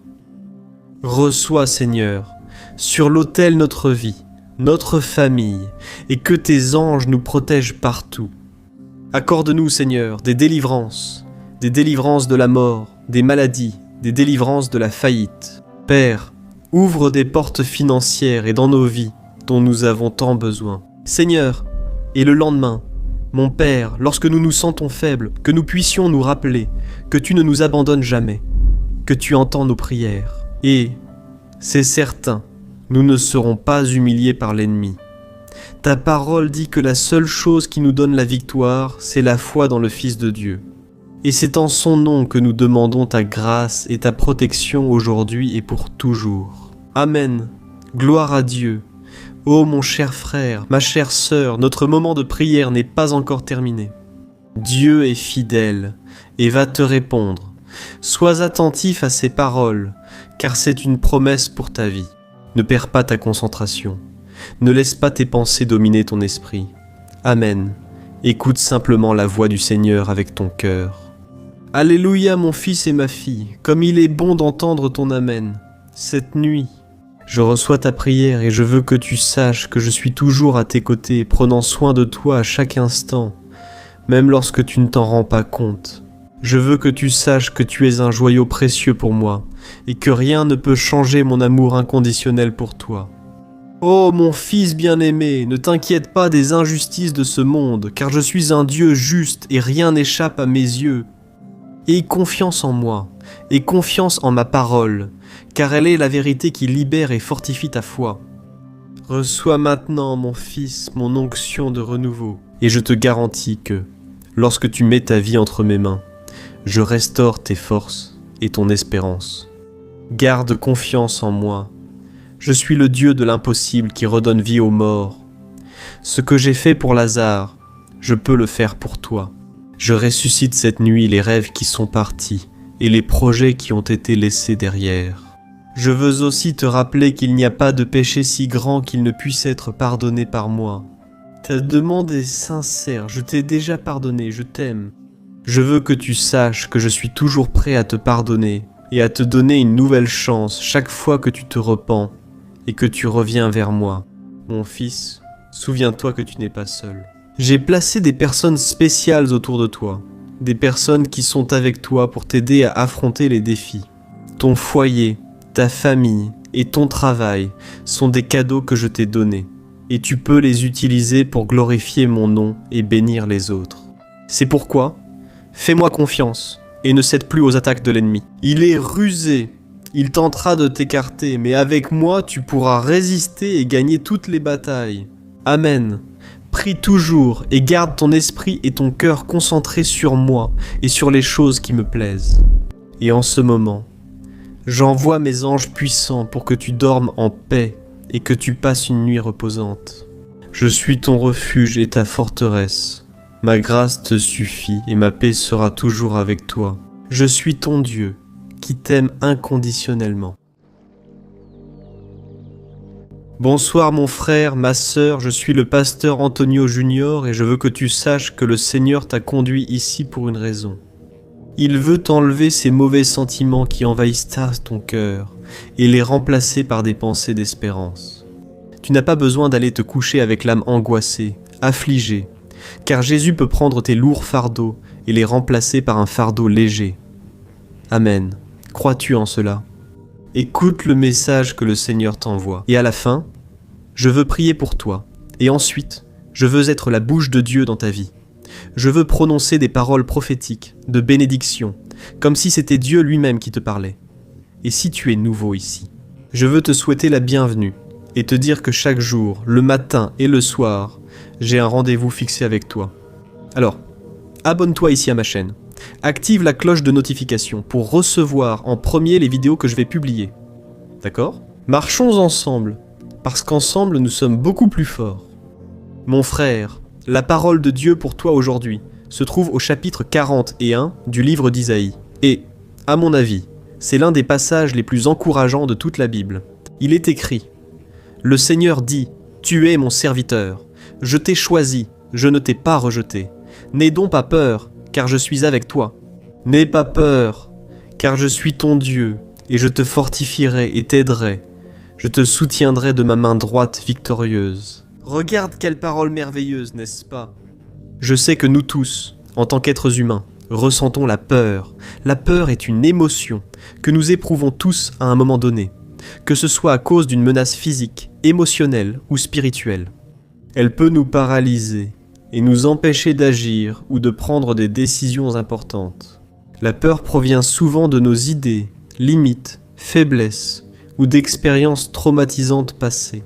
Reçois, Seigneur, sur l'autel notre vie, notre famille, et que tes anges nous protègent partout. Accorde-nous, Seigneur, des délivrances de la mort, des maladies, des délivrances de la faillite. Père, ouvre des portes financières et dans nos vies dont nous avons tant besoin. Seigneur, et le lendemain, mon Père, lorsque nous nous sentons faibles, que nous puissions nous rappeler que tu ne nous abandonnes jamais, que tu entends nos prières. Et, c'est certain, nous ne serons pas humiliés par l'ennemi. Ta parole dit que la seule chose qui nous donne la victoire, c'est la foi dans le Fils de Dieu. Et c'est en son nom que nous demandons ta grâce et ta protection aujourd'hui et pour toujours. Amen. Gloire à Dieu. Ô mon cher frère, ma chère sœur, notre moment de prière n'est pas encore terminé. Dieu est fidèle et va te répondre. Sois attentif à ses paroles, car c'est une promesse pour ta vie. Ne perds pas ta concentration. Ne laisse pas tes pensées dominer ton esprit. Amen. Écoute simplement la voix du Seigneur avec ton cœur. Alléluia mon fils et ma fille, comme il est bon d'entendre ton Amen. Cette nuit, je reçois ta prière et je veux que tu saches que je suis toujours à tes côtés, prenant soin de toi à chaque instant, même lorsque tu ne t'en rends pas compte. Je veux que tu saches que tu es un joyau précieux pour moi, et que rien ne peut changer mon amour inconditionnel pour toi. Oh mon fils bien-aimé, ne t'inquiète pas des injustices de ce monde, car je suis un Dieu juste et rien n'échappe à mes yeux. Aie confiance en moi, et confiance en ma parole, car elle est la vérité qui libère et fortifie ta foi. Reçois maintenant, mon fils, mon onction de renouveau, et je te garantis que, lorsque tu mets ta vie entre mes mains, je restaure tes forces et ton espérance. Garde confiance en moi. Je suis le Dieu de l'impossible qui redonne vie aux morts. Ce que j'ai fait pour Lazare, je peux le faire pour toi. Je ressuscite cette nuit les rêves qui sont partis et les projets qui ont été laissés derrière. Je veux aussi te rappeler qu'il n'y a pas de péché si grand qu'il ne puisse être pardonné par moi. Ta demande est sincère, je t'ai déjà pardonné, je t'aime. Je veux que tu saches que je suis toujours prêt à te pardonner et à te donner une nouvelle chance chaque fois que tu te repens et que tu reviens vers moi. Mon fils, souviens-toi que tu n'es pas seul. J'ai placé des personnes spéciales autour de toi, des personnes qui sont avec toi pour t'aider à affronter les défis. Ton foyer, ta famille et ton travail sont des cadeaux que je t'ai donnés, et tu peux les utiliser pour glorifier mon nom et bénir les autres. C'est pourquoi, fais-moi confiance et ne cède plus aux attaques de l'ennemi. Il est rusé, il tentera de t'écarter, mais avec moi tu pourras résister et gagner toutes les batailles. Amen. Prie toujours et garde ton esprit et ton cœur concentrés sur moi et sur les choses qui me plaisent. Et en ce moment, j'envoie mes anges puissants pour que tu dormes en paix et que tu passes une nuit reposante. Je suis ton refuge et ta forteresse. Ma grâce te suffit et ma paix sera toujours avec toi. Je suis ton Dieu qui t'aime inconditionnellement. Bonsoir mon frère, ma sœur, je suis le pasteur Antonio Junior et je veux que tu saches que le Seigneur t'a conduit ici pour une raison. Il veut t'enlever ces mauvais sentiments qui envahissent ton cœur et les remplacer par des pensées d'espérance. Tu n'as pas besoin d'aller te coucher avec l'âme angoissée, affligée, car Jésus peut prendre tes lourds fardeaux et les remplacer par un fardeau léger. Amen. Crois-tu en cela ? Écoute le message que le Seigneur t'envoie. Et à la fin, je veux prier pour toi. Et ensuite, Je veux être la bouche de Dieu dans ta vie. Je veux prononcer des paroles prophétiques, de bénédiction, comme si c'était Dieu lui-même qui te parlait. Et si tu es nouveau ici, je veux te souhaiter la bienvenue et te dire que chaque jour, le matin et le soir, j'ai un rendez-vous fixé avec toi. Alors, abonne-toi ici à ma chaîne. Active la cloche de notification pour recevoir en premier les vidéos que je vais publier. D'accord ? Marchons ensemble, parce qu'ensemble nous sommes beaucoup plus forts. Mon frère, la parole de Dieu pour toi aujourd'hui se trouve au chapitre 41 du livre d'Isaïe. Et, à mon avis, c'est l'un des passages les plus encourageants de toute la Bible. Il est écrit « Le Seigneur dit, tu es mon serviteur, je t'ai choisi, je ne t'ai pas rejeté. N'aie donc pas peur, car je suis avec toi. N'aie pas peur, car je suis ton Dieu, et je te fortifierai et t'aiderai. Je te soutiendrai de ma main droite victorieuse. » Regarde quelle parole merveilleuse, n'est-ce pas ? Je sais que nous tous, en tant qu'êtres humains, ressentons la peur. La peur est une émotion que nous éprouvons tous à un moment donné, que ce soit à cause d'une menace physique, émotionnelle ou spirituelle. Elle peut nous paralyser et nous empêcher d'agir ou de prendre des décisions importantes. La peur provient souvent de nos idées, limites, faiblesses ou d'expériences traumatisantes passées.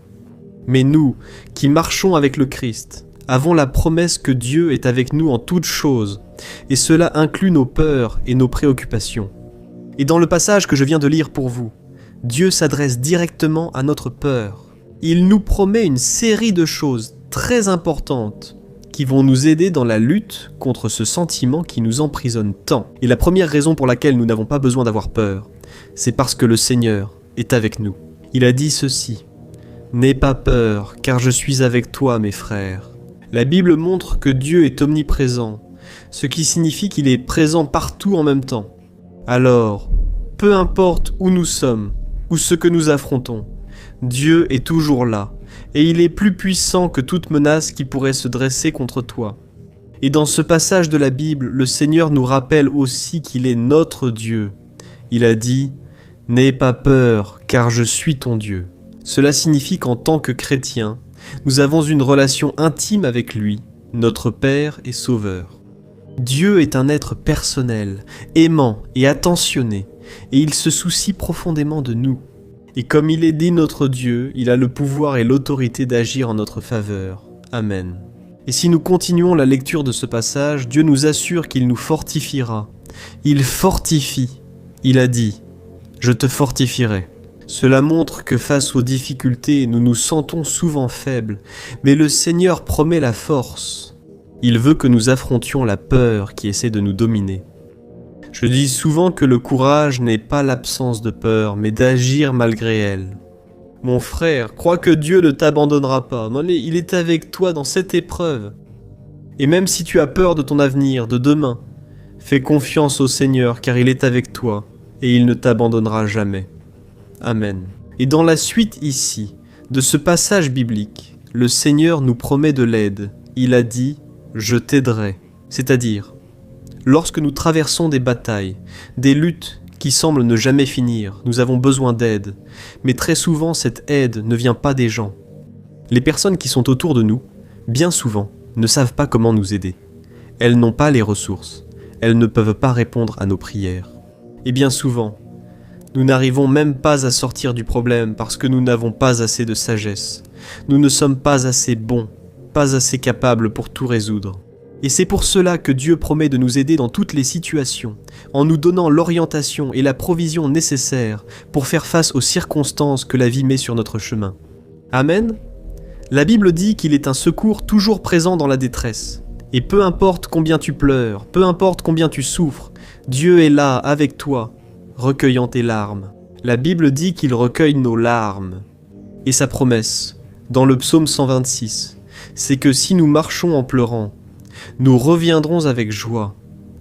Mais nous, qui marchons avec le Christ, avons la promesse que Dieu est avec nous en toutes choses, et cela inclut nos peurs et nos préoccupations. Et dans le passage que je viens de lire pour vous, Dieu s'adresse directement à notre peur. Il nous promet une série de choses très importantes qui vont nous aider dans la lutte contre ce sentiment qui nous emprisonne tant. Et la première raison pour laquelle nous n'avons pas besoin d'avoir peur, c'est parce que le Seigneur est avec nous. Il a dit ceci. N'aie pas peur, car je suis avec toi, mes frères. La Bible montre que Dieu est omniprésent, ce qui signifie qu'il est présent partout en même temps. Alors, peu importe où nous sommes, ou ce que nous affrontons, Dieu est toujours là, et il est plus puissant que toute menace qui pourrait se dresser contre toi. Et dans ce passage de la Bible, le Seigneur nous rappelle aussi qu'il est notre Dieu. Il a dit « N'aie pas peur, car je suis ton Dieu ». Cela signifie qu'en tant que chrétiens, nous avons une relation intime avec lui, notre Père et Sauveur. Dieu est un être personnel, aimant et attentionné, et il se soucie profondément de nous. Et comme il est dit notre Dieu, il a le pouvoir et l'autorité d'agir en notre faveur. Amen. Et si nous continuons la lecture de ce passage, Dieu nous assure qu'il nous fortifiera. Il fortifie. Il a dit « Je te fortifierai ». Cela montre que face aux difficultés, nous nous sentons souvent faibles, mais le Seigneur promet la force. Il veut que nous affrontions la peur qui essaie de nous dominer. Je dis souvent que le courage n'est pas l'absence de peur, mais d'agir malgré elle. Mon frère, crois que Dieu ne t'abandonnera pas. Non, il est avec toi dans cette épreuve. Et même si tu as peur de ton avenir, de demain, fais confiance au Seigneur car il est avec toi et il ne t'abandonnera jamais. Amen. Et dans la suite ici, de ce passage biblique, le Seigneur nous promet de l'aide. Il a dit « Je t'aiderai ». C'est-à-dire, lorsque nous traversons des batailles, des luttes qui semblent ne jamais finir, nous avons besoin d'aide. Mais très souvent, cette aide ne vient pas des gens. Les personnes qui sont autour de nous, bien souvent, ne savent pas comment nous aider. Elles n'ont pas les ressources. Elles ne peuvent pas répondre à nos prières. Et bien souvent, nous n'arrivons même pas à sortir du problème parce que nous n'avons pas assez de sagesse. Nous ne sommes pas assez bons, pas assez capables pour tout résoudre. Et c'est pour cela que Dieu promet de nous aider dans toutes les situations, en nous donnant l'orientation et la provision nécessaires pour faire face aux circonstances que la vie met sur notre chemin. Amen. La Bible dit qu'il est un secours toujours présent dans la détresse. Et peu importe combien tu pleures, peu importe combien tu souffres, Dieu est là avec toi, recueillant tes larmes. La Bible dit qu'il recueille nos larmes. Et sa promesse, dans le psaume 126, c'est que si nous marchons en pleurant, nous reviendrons avec joie,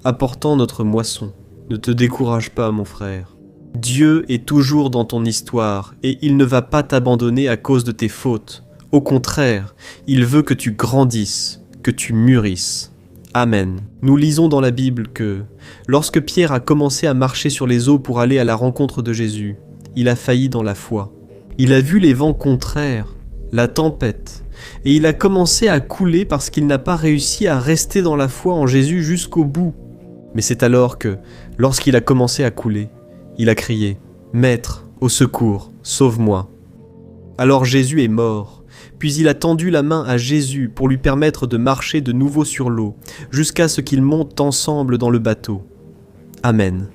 apportant notre moisson. Ne te décourage pas, mon frère. Dieu est toujours dans ton histoire et il ne va pas t'abandonner à cause de tes fautes. Au contraire, il veut que tu grandisses, que tu mûrisses. Amen. Nous lisons dans la Bible que, lorsque Pierre a commencé à marcher sur les eaux pour aller à la rencontre de Jésus, il a failli dans la foi. Il a vu les vents contraires, la tempête, et il a commencé à couler parce qu'il n'a pas réussi à rester dans la foi en Jésus jusqu'au bout. Mais c'est alors que, lorsqu'il a commencé à couler, il a crié « Maître, au secours, sauve-moi ». Alors Jésus est mort, puis il a tendu la main à Jésus pour lui permettre de marcher de nouveau sur l'eau, jusqu'à ce qu'ils montent ensemble dans le bateau. Amen.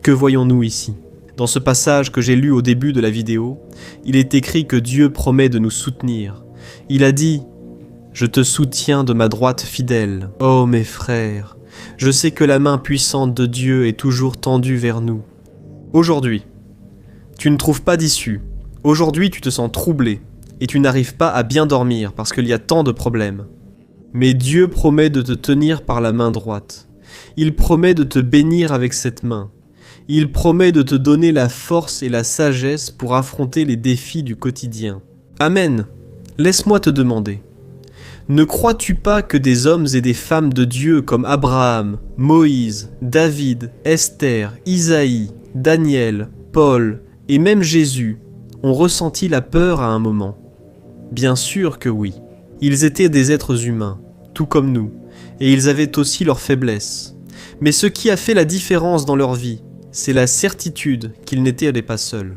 Que voyons-nous ici ? Dans ce passage que j'ai lu au début de la vidéo, il est écrit que Dieu promet de nous soutenir. Il a dit « Je te soutiens de ma droite fidèle, ô mes frères. Je sais que la main puissante de Dieu est toujours tendue vers nous. » Aujourd'hui, tu ne trouves pas d'issue. Aujourd'hui, tu te sens troublé et tu n'arrives pas à bien dormir parce qu'il y a tant de problèmes. Mais Dieu promet de te tenir par la main droite. Il promet de te bénir avec cette main. Il promet de te donner la force et la sagesse pour affronter les défis du quotidien. Amen. Laisse-moi te demander. Ne crois-tu pas que des hommes et des femmes de Dieu comme Abraham, Moïse, David, Esther, Isaïe, Daniel, Paul et même Jésus ont ressenti la peur à un moment? Bien sûr que oui. Ils étaient des êtres humains, tout comme nous, et ils avaient aussi leurs faiblesses. Mais ce qui a fait la différence dans leur vie, c'est la certitude qu'ils n'étaient pas seuls.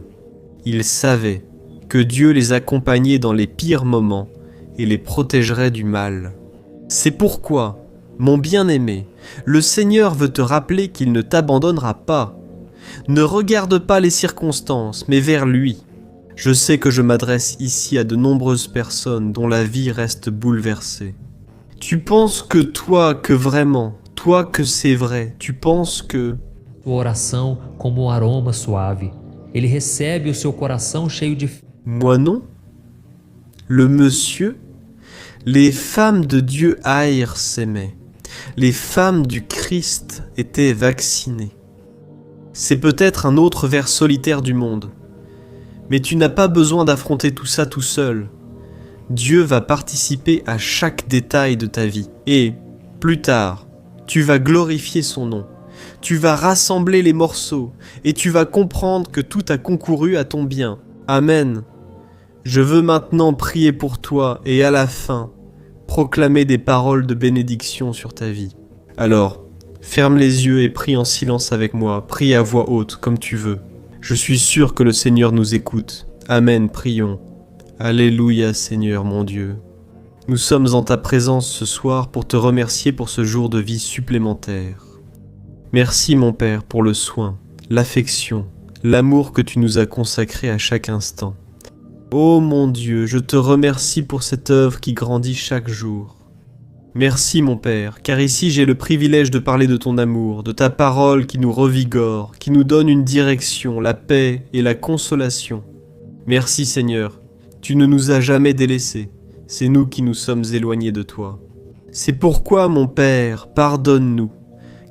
Ils savaient que Dieu les accompagnait dans les pires moments et les protégerait du mal. C'est pourquoi, mon bien-aimé, le Seigneur veut te rappeler qu'il ne t'abandonnera pas. Ne regarde pas les circonstances, mais vers lui. Je sais que je m'adresse ici à de nombreuses personnes dont la vie reste bouleversée. Tu penses que toi que c'est vrai, tu penses que... Sua oração como um aroma suave. Ele recebe o seu coração cheio de... Moi non. Le monsieur, les femmes de Dieu haïr s'aimaient. Les femmes du Christ étaient vaccinées. C'est peut-être un autre vers solitaire du monde. Mais tu n'as pas besoin d'affronter tout ça tout seul. Dieu va participer à chaque détail de ta vie. Et, plus tard, tu vas glorifier son nom. Tu vas rassembler les morceaux et tu vas comprendre que tout a concouru à ton bien. Amen. Je veux maintenant prier pour toi et à la fin, proclamer des paroles de bénédiction sur ta vie. Alors, ferme les yeux et prie en silence avec moi. Prie à voix haute, comme tu veux. Je suis sûr que le Seigneur nous écoute. Amen, prions. Alléluia, Seigneur mon Dieu. Nous sommes en ta présence ce soir pour te remercier pour ce jour de vie supplémentaire. Merci mon Père pour le soin, l'affection, l'amour que tu nous as consacré à chaque instant. Ô mon Dieu, je te remercie pour cette œuvre qui grandit chaque jour. Merci mon Père, car ici j'ai le privilège de parler de ton amour, de ta parole qui nous revigore, qui nous donne une direction, la paix et la consolation. Merci Seigneur, tu ne nous as jamais délaissés, c'est nous qui nous sommes éloignés de toi. C'est pourquoi mon Père, pardonne-nous,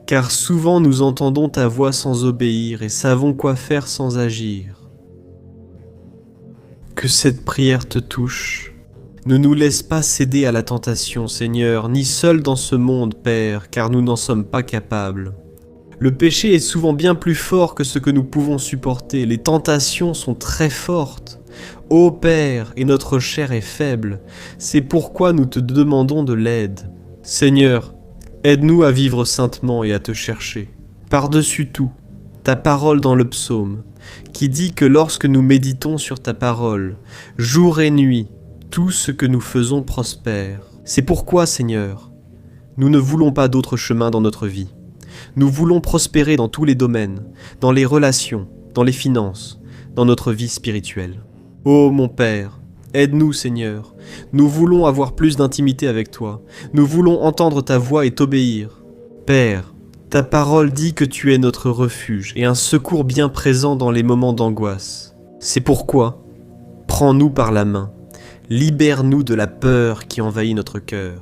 car souvent nous entendons ta voix sans obéir et savons quoi faire sans agir. Que cette prière te touche. Ne nous laisse pas céder à la tentation, Seigneur, ni seul dans ce monde, Père, car nous n'en sommes pas capables. Le péché est souvent bien plus fort que ce que nous pouvons supporter. Les tentations sont très fortes. Ô Père, et notre chair est faible. C'est pourquoi nous te demandons de l'aide. Seigneur, aide-nous à vivre saintement et à te chercher. Par-dessus tout, ta parole dans le psaume, qui dit que lorsque nous méditons sur ta parole, jour et nuit, tout ce que nous faisons prospère. C'est pourquoi, Seigneur, nous ne voulons pas d'autre chemin dans notre vie. Nous voulons prospérer dans tous les domaines, dans les relations, dans les finances, dans notre vie spirituelle. Ô mon Père, aide-nous, Seigneur. Nous voulons avoir plus d'intimité avec toi. Nous voulons entendre ta voix et t'obéir. Père, ta parole dit que tu es notre refuge et un secours bien présent dans les moments d'angoisse. C'est pourquoi, prends-nous par la main. Libère-nous de la peur qui envahit notre cœur.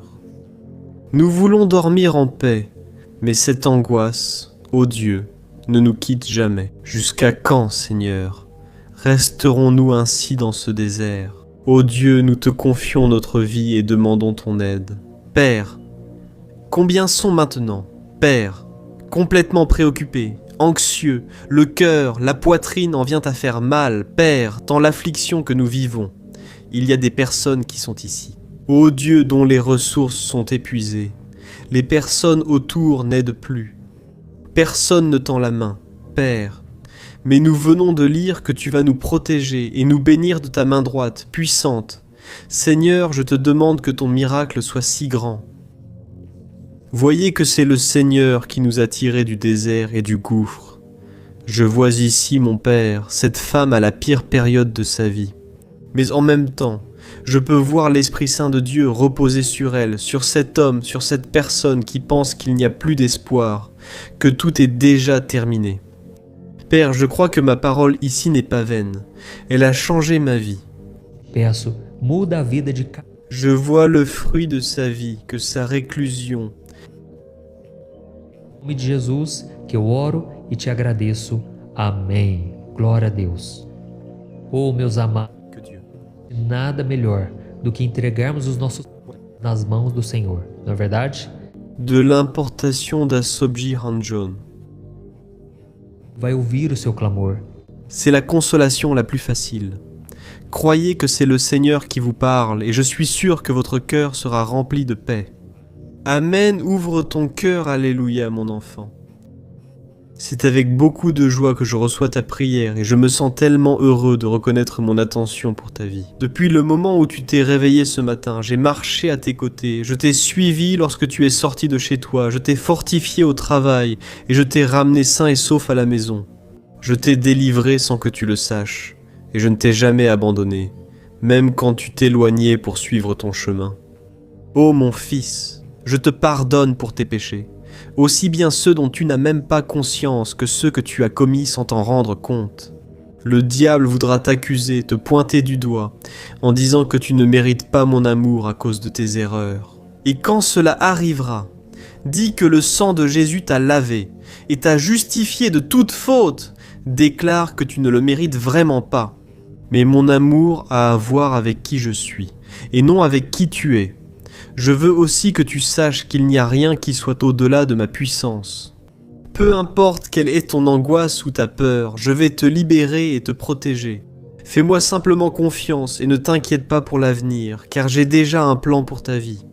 Nous voulons dormir en paix, mais cette angoisse, ô Dieu, ne nous quitte jamais. Jusqu'à quand, Seigneur, resterons-nous ainsi dans ce désert? Ô Dieu, nous te confions notre vie et demandons ton aide. Père, combien sont maintenant, Père, complètement préoccupés, anxieux, le cœur, la poitrine en vient à faire mal, Père, tant l'affliction que nous vivons. il y a des personnes qui sont ici. Ô Dieu dont les ressources sont épuisées, les personnes autour n'aident plus. Personne ne tend la main, Père. Mais nous venons de lire que tu vas nous protéger et nous bénir de ta main droite, puissante. Seigneur, je te demande que ton miracle soit si grand. Voyez que c'est le Seigneur qui nous a tirés du désert et du gouffre. Je vois ici, mon Père, cette femme à la pire période de sa vie. Mais en même temps, je peux voir l'Esprit Saint de Dieu reposer sur elle, sur cet homme, sur cette personne qui pense qu'il n'y a plus d'espoir, que tout est déjà terminé. Père, je crois que ma parole ici n'est pas vaine. Elle a changé ma vie. Peço, muda a vida de cada Je vois le fruit de sa vie, que sa réclusion. Em nome de Jesus que eu oro e te agradeço. Amém. Glória a Deus. Oh, meus amados, Que Dieu. nada melhor do que entregarmos os nossos nas mãos do Senhor, não é verdade? De l'importation d'Assobji Hanjon. Vai ouvir o seu clamor. C'est la consolation la plus facile. Croyez que c'est le Seigneur qui vous parle et je suis sûr que votre cœur sera rempli de paix. Amen, ouvre ton cœur, alléluia mon enfant. C'est avec beaucoup de joie que je reçois ta prière et je me sens tellement heureux de reconnaître mon attention pour ta vie. Depuis le moment où tu t'es réveillé ce matin, j'ai marché à tes côtés, je t'ai suivi lorsque tu es sorti de chez toi, je t'ai fortifié au travail et je t'ai ramené sain et sauf à la maison. Je t'ai délivré sans que tu le saches et je ne t'ai jamais abandonné, même quand tu t'éloignais pour suivre ton chemin. Ô mon fils, je te pardonne pour tes péchés. Aussi bien ceux dont tu n'as même pas conscience que ceux que tu as commis sans t'en rendre compte. Le diable voudra t'accuser, te pointer du doigt, en disant que tu ne mérites pas mon amour à cause de tes erreurs. Et quand cela arrivera, dis que le sang de Jésus t'a lavé et t'a justifié de toute faute. Déclare que tu ne le mérites vraiment pas. Mais mon amour a à voir avec qui je suis, et non avec qui tu es. Je veux aussi que tu saches qu'il n'y a rien qui soit au-delà de ma puissance. Peu importe quelle est ton angoisse ou ta peur, je vais te libérer et te protéger. Fais-moi simplement confiance et ne t'inquiète pas pour l'avenir, car j'ai déjà un plan pour ta vie.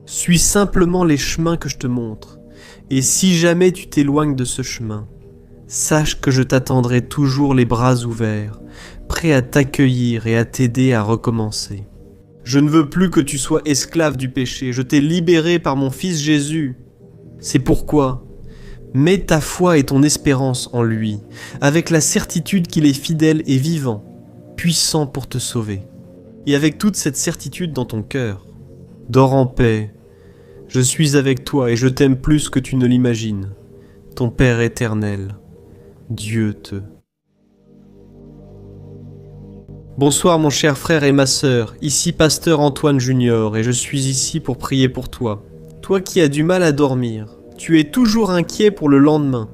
Suis simplement les chemins que je te montre, et si jamais tu t'éloignes de ce chemin, sache que je t'attendrai toujours les bras ouverts, prêt à t'accueillir et à t'aider à recommencer. Je ne veux plus que tu sois esclave du péché, je t'ai libéré par mon Fils Jésus. C'est pourquoi, mets ta foi et ton espérance en lui, avec la certitude qu'il est fidèle et vivant, puissant pour te sauver. Et avec toute cette certitude dans ton cœur, dors en paix. Je suis avec toi et je t'aime plus que tu ne l'imagines. Ton Père éternel, Dieu te... Bonsoir mon cher frère et ma sœur, ici Pasteur Antoine Junior et je suis ici pour prier pour toi. Toi qui as du mal à dormir, tu es toujours inquiet pour le lendemain.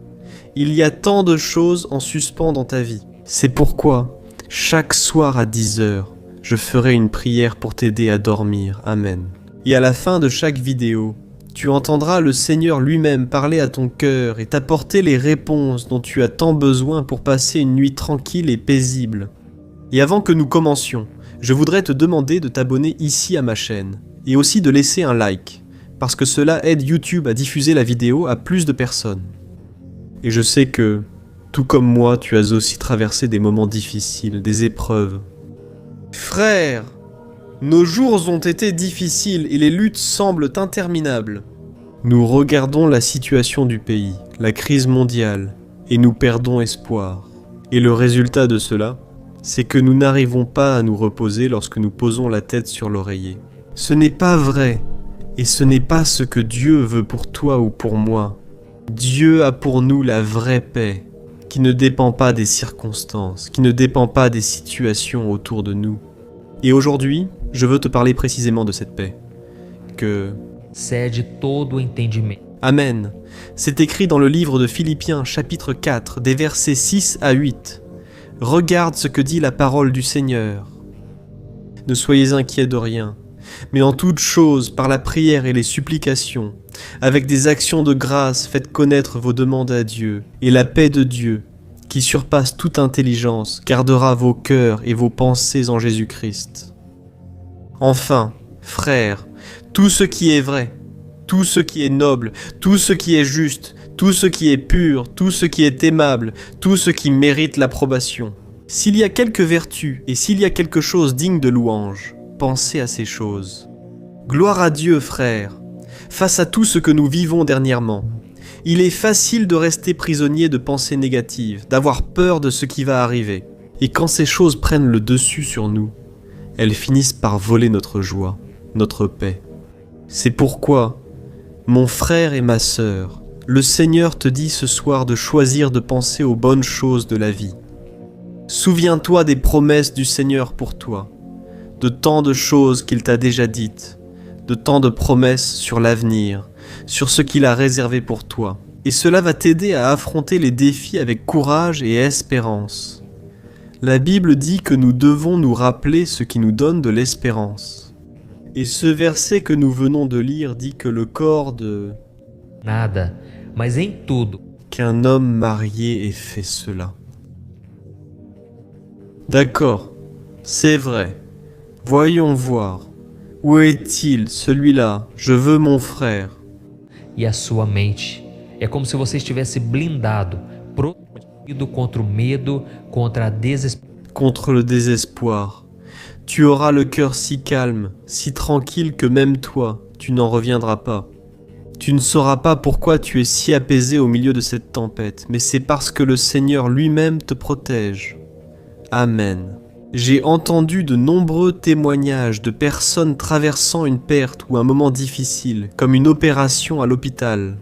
Il y a tant de choses en suspens dans ta vie. C'est pourquoi, chaque soir à 10h, je ferai une prière pour t'aider à dormir. Amen. Et à la fin de chaque vidéo, tu entendras le Seigneur lui-même parler à ton cœur et t'apporter les réponses dont tu as tant besoin pour passer une nuit tranquille et paisible. Et avant que nous commencions, je voudrais te demander de t'abonner ici à ma chaîne, et aussi de laisser un like, parce que cela aide YouTube à diffuser la vidéo à plus de personnes. Et je sais que, tout comme moi, tu as aussi traversé des moments difficiles, des épreuves. Frère, nos jours ont été difficiles et les luttes semblent interminables. Nous regardons la situation du pays, la crise mondiale, et nous perdons espoir. Et le résultat de cela, c'est que nous n'arrivons pas à nous reposer lorsque nous posons la tête sur l'oreiller. Ce n'est pas vrai, et ce n'est pas ce que Dieu veut pour toi ou pour moi. Dieu a pour nous la vraie paix, qui ne dépend pas des circonstances, qui ne dépend pas des situations autour de nous. Et aujourd'hui, je veux te parler précisément de cette paix. Que... Cede todo o entendimento. Amen. C'est écrit dans le livre de Philippiens chapitre 4, des versets 6 à 8. Regarde ce que dit la parole du Seigneur. Ne soyez inquiets de rien, mais en toute chose, par la prière et les supplications, avec des actions de grâce, faites connaître vos demandes à Dieu, et la paix de Dieu, qui surpasse toute intelligence, gardera vos cœurs et vos pensées en Jésus-Christ. Enfin, frères, tout ce qui est vrai, tout ce qui est noble, tout ce qui est juste, tout ce qui est pur, tout ce qui est aimable, tout ce qui mérite l'approbation. S'il y a quelque vertu et s'il y a quelque chose digne de louange, pensez à ces choses. Gloire à Dieu, frères, face à tout ce que nous vivons dernièrement. Il est facile de rester prisonnier de pensées négatives, d'avoir peur de ce qui va arriver. Et quand ces choses prennent le dessus sur nous, elles finissent par voler notre joie, notre paix. C'est pourquoi, mon frère et ma sœur, le Seigneur te dit ce soir de choisir de penser aux bonnes choses de la vie. Souviens-toi des promesses du Seigneur pour toi, de tant de choses qu'il t'a déjà dites, de tant de promesses sur l'avenir, sur ce qu'il a réservé pour toi. Et cela va t'aider à affronter les défis avec courage et espérance. La Bible dit que nous devons nous rappeler ce qui nous donne de l'espérance. Et ce verset que nous venons de lire dit que le corps de... Nada, mas em tudo. Qu'un homme marié ait fait cela. D'accord, c'est vrai. Voyons voir. Où est-il, celui-là? Je veux mon frère. E a sua mente é como se você estivesse blindado, protegido contra o medo, contra a desesperação. Contre le désespoir. Tu auras le cœur si calme, si tranquille que même toi, tu n'en reviendras pas. Tu ne sauras pas pourquoi tu es si apaisé au milieu de cette tempête, mais c'est parce que le Seigneur lui-même te protège. Amen. J'ai entendu de nombreux témoignages de personnes traversant une perte ou un moment difficile, comme une opération à l'hôpital.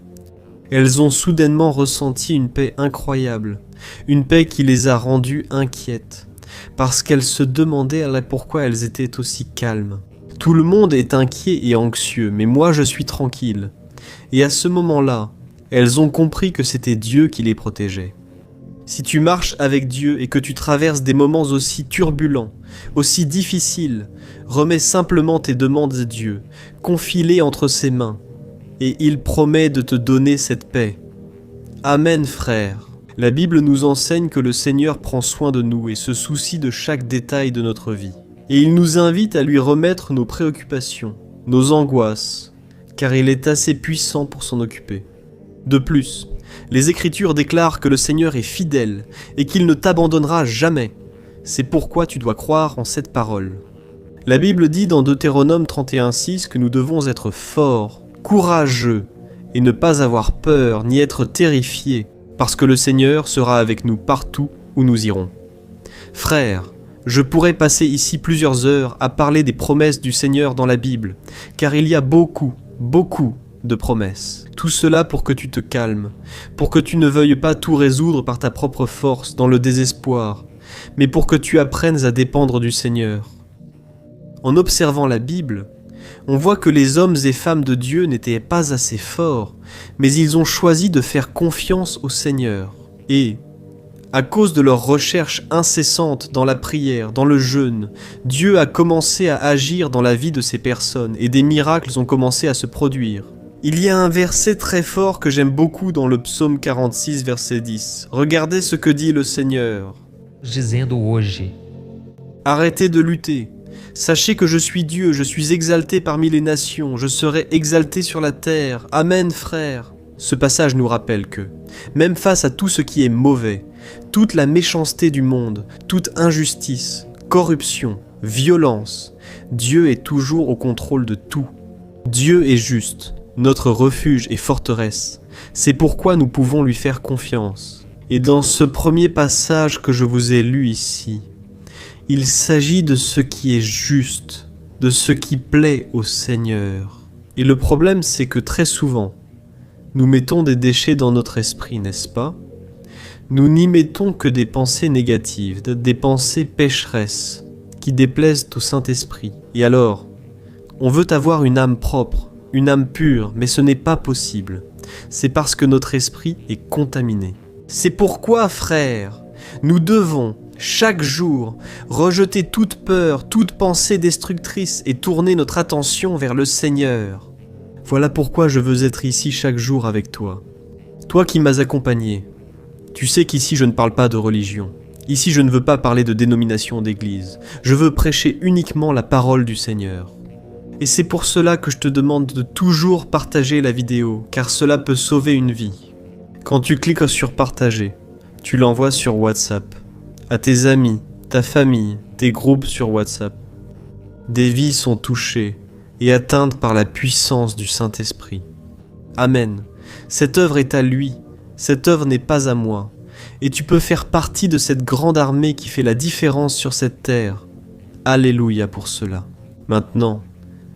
Elles ont soudainement ressenti une paix incroyable, une paix qui les a rendues inquiètes, parce qu'elles se demandaient pourquoi elles étaient aussi calmes. Tout le monde est inquiet et anxieux, mais moi je suis tranquille. Et à ce moment-là, elles ont compris que c'était Dieu qui les protégeait. Si tu marches avec Dieu et que tu traverses des moments aussi turbulents, aussi difficiles, remets simplement tes demandes à Dieu, confie-les entre ses mains, et il promet de te donner cette paix. Amen, frère. La Bible nous enseigne que le Seigneur prend soin de nous et se soucie de chaque détail de notre vie. Et il nous invite à lui remettre nos préoccupations, nos angoisses, car il est assez puissant pour s'en occuper. De plus, les Écritures déclarent que le Seigneur est fidèle et qu'il ne t'abandonnera jamais. C'est pourquoi tu dois croire en cette parole. La Bible dit dans Deutéronome 31:6 que nous devons être forts, courageux et ne pas avoir peur ni être terrifiés, parce que le Seigneur sera avec nous partout où nous irons. Frères, je pourrais passer ici plusieurs heures à parler des promesses du Seigneur dans la Bible, car il y a beaucoup de promesses. Tout cela pour que tu te calmes, pour que tu ne veuilles pas tout résoudre par ta propre force dans le désespoir, mais pour que tu apprennes à dépendre du Seigneur. En observant la Bible, on voit que les hommes et femmes de Dieu n'étaient pas assez forts, mais ils ont choisi de faire confiance au Seigneur. Et, à cause de leur recherche incessante dans la prière, dans le jeûne, Dieu a commencé à agir dans la vie de ces personnes et des miracles ont commencé à se produire. Il y a un verset très fort que j'aime beaucoup dans le psaume 46, verset 10. Regardez ce que dit le Seigneur. Dizendo hoje: Arrêtez de lutter. Sachez que je suis Dieu, je suis exalté parmi les nations, je serai exalté sur la terre. Amen, frères. Ce passage nous rappelle que, même face à tout ce qui est mauvais, toute la méchanceté du monde, toute injustice, corruption, violence, Dieu est toujours au contrôle de tout. Dieu est juste, notre refuge et forteresse. C'est pourquoi nous pouvons lui faire confiance. Et dans ce premier passage que je vous ai lu ici, il s'agit de ce qui est juste, de ce qui plaît au Seigneur. Et le problème, c'est que très souvent, nous mettons des déchets dans notre esprit, n'est-ce pas? Nous n'y mettons que des pensées négatives, des pensées pécheresses, qui déplaisent au Saint-Esprit. Et alors, on veut avoir une âme propre, une âme pure, mais ce n'est pas possible. C'est parce que notre esprit est contaminé. C'est pourquoi, frères, nous devons, chaque jour, rejeter toute peur, toute pensée destructrice et tourner notre attention vers le Seigneur. Voilà pourquoi je veux être ici chaque jour avec toi. Toi qui m'as accompagné. Tu sais qu'ici je ne parle pas de religion. Ici je ne veux pas parler de dénomination d'église. Je veux prêcher uniquement la parole du Seigneur. Et c'est pour cela que je te demande de toujours partager la vidéo, car cela peut sauver une vie. Quand tu cliques sur partager, tu l'envoies sur WhatsApp, à tes amis, ta famille, tes groupes sur WhatsApp. Des vies sont touchées et atteintes par la puissance du Saint-Esprit. Amen. Cette œuvre est à lui, cette œuvre n'est pas à moi. Et tu peux faire partie de cette grande armée qui fait la différence sur cette terre. Alléluia pour cela. Maintenant,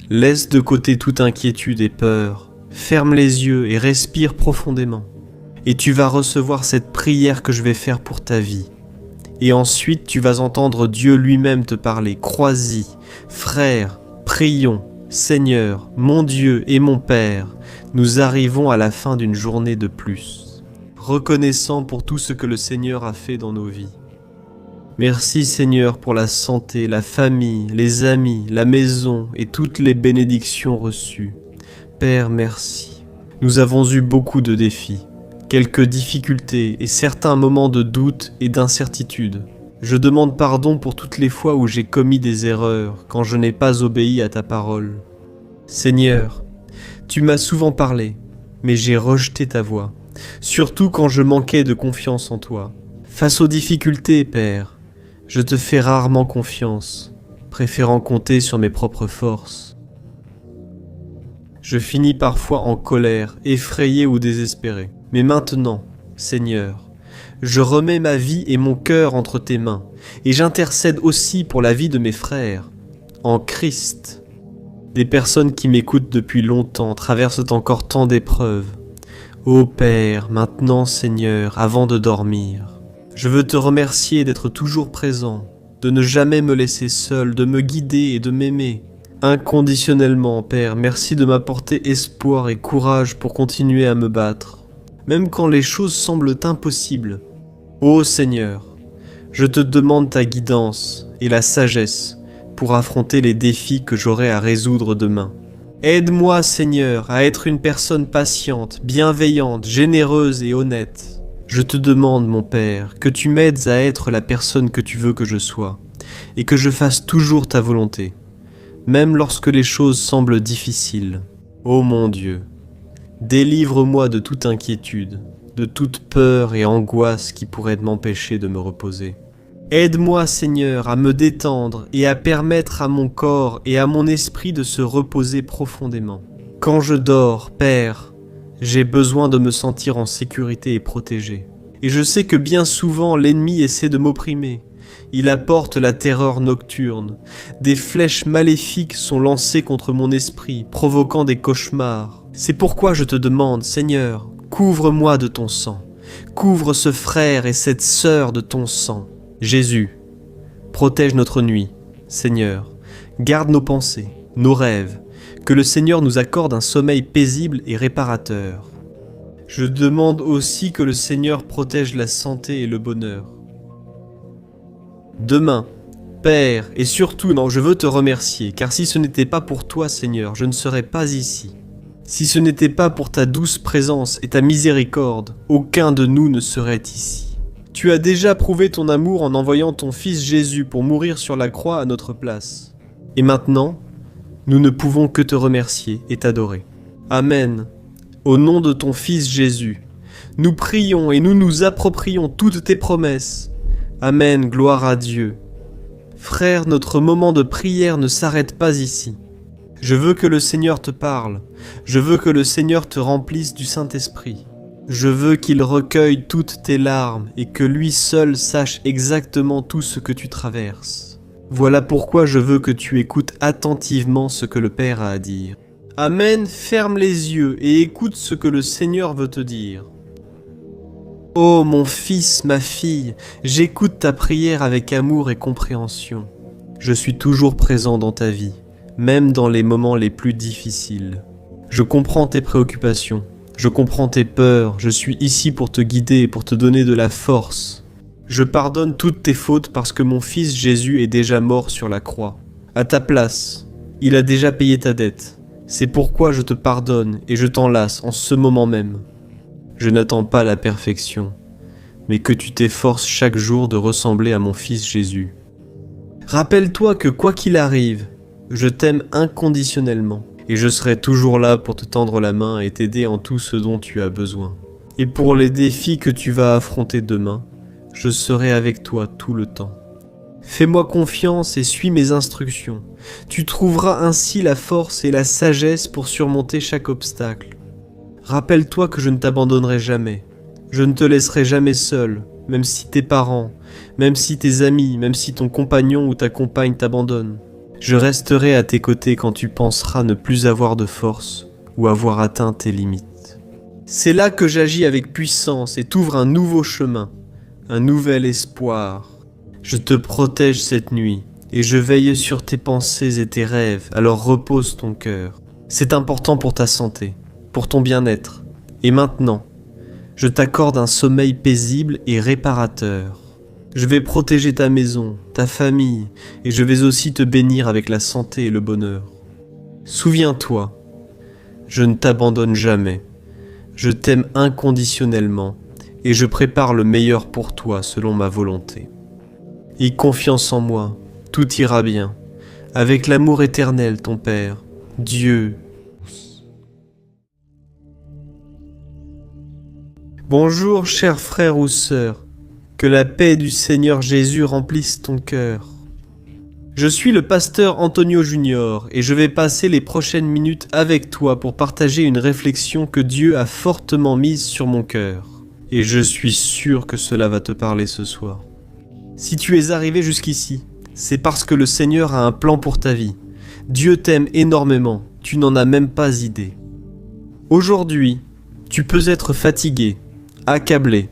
laisse de côté toute inquiétude et peur. Ferme les yeux et respire profondément. Et tu vas recevoir cette prière que je vais faire pour ta vie. Et ensuite, tu vas entendre Dieu lui-même te parler. Crois-y, frère, prions, Seigneur, mon Dieu et mon Père, nous arrivons à la fin d'une journée de plus, reconnaissant pour tout ce que le Seigneur a fait dans nos vies. Merci Seigneur pour la santé, la famille, les amis, la maison et toutes les bénédictions reçues. Père, merci. Nous avons eu beaucoup de défis, quelques difficultés et certains moments de doute et d'incertitude. Je demande pardon pour toutes les fois où j'ai commis des erreurs, quand je n'ai pas obéi à ta parole. Seigneur, tu m'as souvent parlé, mais j'ai rejeté ta voix, surtout quand je manquais de confiance en toi. Face aux difficultés, Père, je te fais rarement confiance, préférant compter sur mes propres forces. Je finis parfois en colère, effrayé ou désespéré. Mais maintenant, Seigneur, je remets ma vie et mon cœur entre tes mains, et j'intercède aussi pour la vie de mes frères, en Christ. Des personnes qui m'écoutent depuis longtemps traversent encore tant d'épreuves. Ô Père, maintenant Seigneur, avant de dormir, je veux te remercier d'être toujours présent, de ne jamais me laisser seul, de me guider et de m'aimer. Inconditionnellement, Père, merci de m'apporter espoir et courage pour continuer à me battre, même quand les choses semblent impossibles. Ô Seigneur, je te demande ta guidance et la sagesse pour affronter les défis que j'aurai à résoudre demain. Aide-moi, Seigneur, à être une personne patiente, bienveillante, généreuse et honnête. Je te demande, mon Père, que tu m'aides à être la personne que tu veux que je sois, et que je fasse toujours ta volonté, même lorsque les choses semblent difficiles. Ô mon Dieu, délivre-moi de toute inquiétude, de toute peur et angoisse qui pourrait m'empêcher de me reposer. Aide-moi, Seigneur, à me détendre et à permettre à mon corps et à mon esprit de se reposer profondément. Quand je dors, Père, j'ai besoin de me sentir en sécurité et protégé. Et je sais que bien souvent l'ennemi essaie de m'opprimer. Il apporte la terreur nocturne. Des flèches maléfiques sont lancées contre mon esprit, provoquant des cauchemars. C'est pourquoi je te demande, Seigneur, couvre-moi de ton sang. Couvre ce frère et cette sœur de ton sang. Jésus, protège notre nuit, Seigneur, garde nos pensées, nos rêves, que le Seigneur nous accorde un sommeil paisible et réparateur. Je demande aussi que le Seigneur protège la santé et le bonheur. Demain, Père, et surtout, je veux te remercier, car si ce n'était pas pour toi, Seigneur, je ne serais pas ici. Si ce n'était pas pour ta douce présence et ta miséricorde, aucun de nous ne serait ici. Tu as déjà prouvé ton amour en envoyant ton Fils Jésus pour mourir sur la croix à notre place. Et maintenant, nous ne pouvons que te remercier et t'adorer. Amen. Au nom de ton Fils Jésus, nous prions et nous nous approprions toutes tes promesses. Amen, gloire à Dieu. Frère, notre moment de prière ne s'arrête pas ici. Je veux que le Seigneur te parle. Je veux que le Seigneur te remplisse du Saint-Esprit. Je veux qu'il recueille toutes tes larmes et que lui seul sache exactement tout ce que tu traverses. Voilà pourquoi je veux que tu écoutes attentivement ce que le Père a à dire. Amen, ferme les yeux et écoute ce que le Seigneur veut te dire. Ô mon fils, ma fille, j'écoute ta prière avec amour et compréhension. Je suis toujours présent dans ta vie, même dans les moments les plus difficiles. Je comprends tes préoccupations. Je comprends tes peurs, je suis ici pour te guider et pour te donner de la force. Je pardonne toutes tes fautes parce que mon Fils Jésus est déjà mort sur la croix. À ta place, il a déjà payé ta dette. C'est pourquoi je te pardonne et je t'enlace en ce moment même. Je n'attends pas la perfection, mais que tu t'efforces chaque jour de ressembler à mon Fils Jésus. Rappelle-toi que quoi qu'il arrive, je t'aime inconditionnellement, et je serai toujours là pour te tendre la main et t'aider en tout ce dont tu as besoin. Et pour les défis que tu vas affronter demain, je serai avec toi tout le temps. Fais-moi confiance et suis mes instructions. Tu trouveras ainsi la force et la sagesse pour surmonter chaque obstacle. Rappelle-toi que je ne t'abandonnerai jamais. Je ne te laisserai jamais seul, même si tes parents, même si tes amis, même si ton compagnon ou ta compagne t'abandonnent. Je resterai à tes côtés quand tu penseras ne plus avoir de force ou avoir atteint tes limites. C'est là que j'agis avec puissance et t'ouvre un nouveau chemin, un nouvel espoir. Je te protège cette nuit et je veille sur tes pensées et tes rêves, alors repose ton cœur. C'est important pour ta santé, pour ton bien-être. Et maintenant, je t'accorde un sommeil paisible et réparateur. Je vais protéger ta maison, ta famille, et je vais aussi te bénir avec la santé et le bonheur. Souviens-toi, je ne t'abandonne jamais. Je t'aime inconditionnellement, et je prépare le meilleur pour toi selon ma volonté. Aie confiance en moi, tout ira bien. Avec l'amour éternel, ton Père, Dieu. Bonjour, chers frères ou sœurs. Que la paix du Seigneur Jésus remplisse ton cœur. Je suis le pasteur Antonio Junior et je vais passer les prochaines minutes avec toi pour partager une réflexion que Dieu a fortement mise sur mon cœur. Et je suis sûr que cela va te parler ce soir. Si tu es arrivé jusqu'ici, c'est parce que le Seigneur a un plan pour ta vie. Dieu t'aime énormément, tu n'en as même pas idée. Aujourd'hui, tu peux être fatigué, accablé.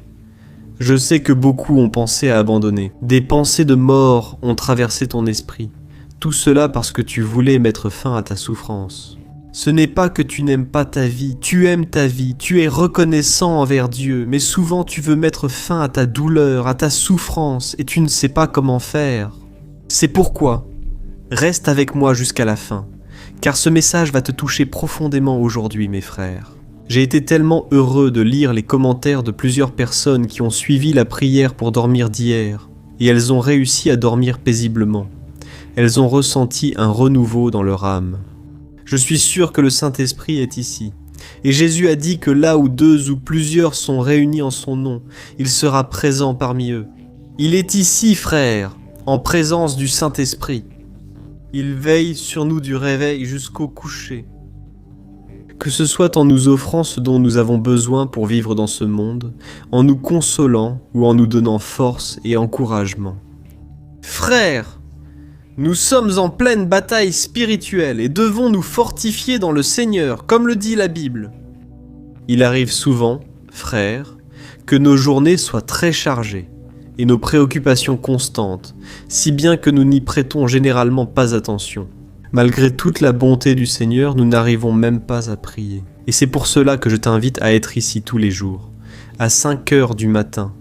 Je sais que beaucoup ont pensé à abandonner. Des pensées de mort ont traversé ton esprit. Tout cela parce que tu voulais mettre fin à ta souffrance. Ce n'est pas que tu n'aimes pas ta vie, tu aimes ta vie, tu es reconnaissant envers Dieu, mais souvent tu veux mettre fin à ta douleur, à ta souffrance, et tu ne sais pas comment faire. C'est pourquoi, reste avec moi jusqu'à la fin, car ce message va te toucher profondément aujourd'hui, mes frères. J'ai été tellement heureux de lire les commentaires de plusieurs personnes qui ont suivi la prière pour dormir d'hier, et elles ont réussi à dormir paisiblement. Elles ont ressenti un renouveau dans leur âme. Je suis sûr que le Saint-Esprit est ici, et Jésus a dit que là où 2 ou plusieurs sont réunis en son nom, il sera présent parmi eux. Il est ici, frères, en présence du Saint-Esprit. Il veille sur nous du réveil jusqu'au coucher. Que ce soit en nous offrant ce dont nous avons besoin pour vivre dans ce monde, en nous consolant ou en nous donnant force et encouragement. Frères, nous sommes en pleine bataille spirituelle et devons nous fortifier dans le Seigneur, comme le dit la Bible. Il arrive souvent, frères, que nos journées soient très chargées et nos préoccupations constantes, si bien que nous n'y prêtons généralement pas attention. Malgré toute la bonté du Seigneur, nous n'arrivons même pas à prier. Et c'est pour cela que je t'invite à être ici tous les jours, à 5 heures du matin,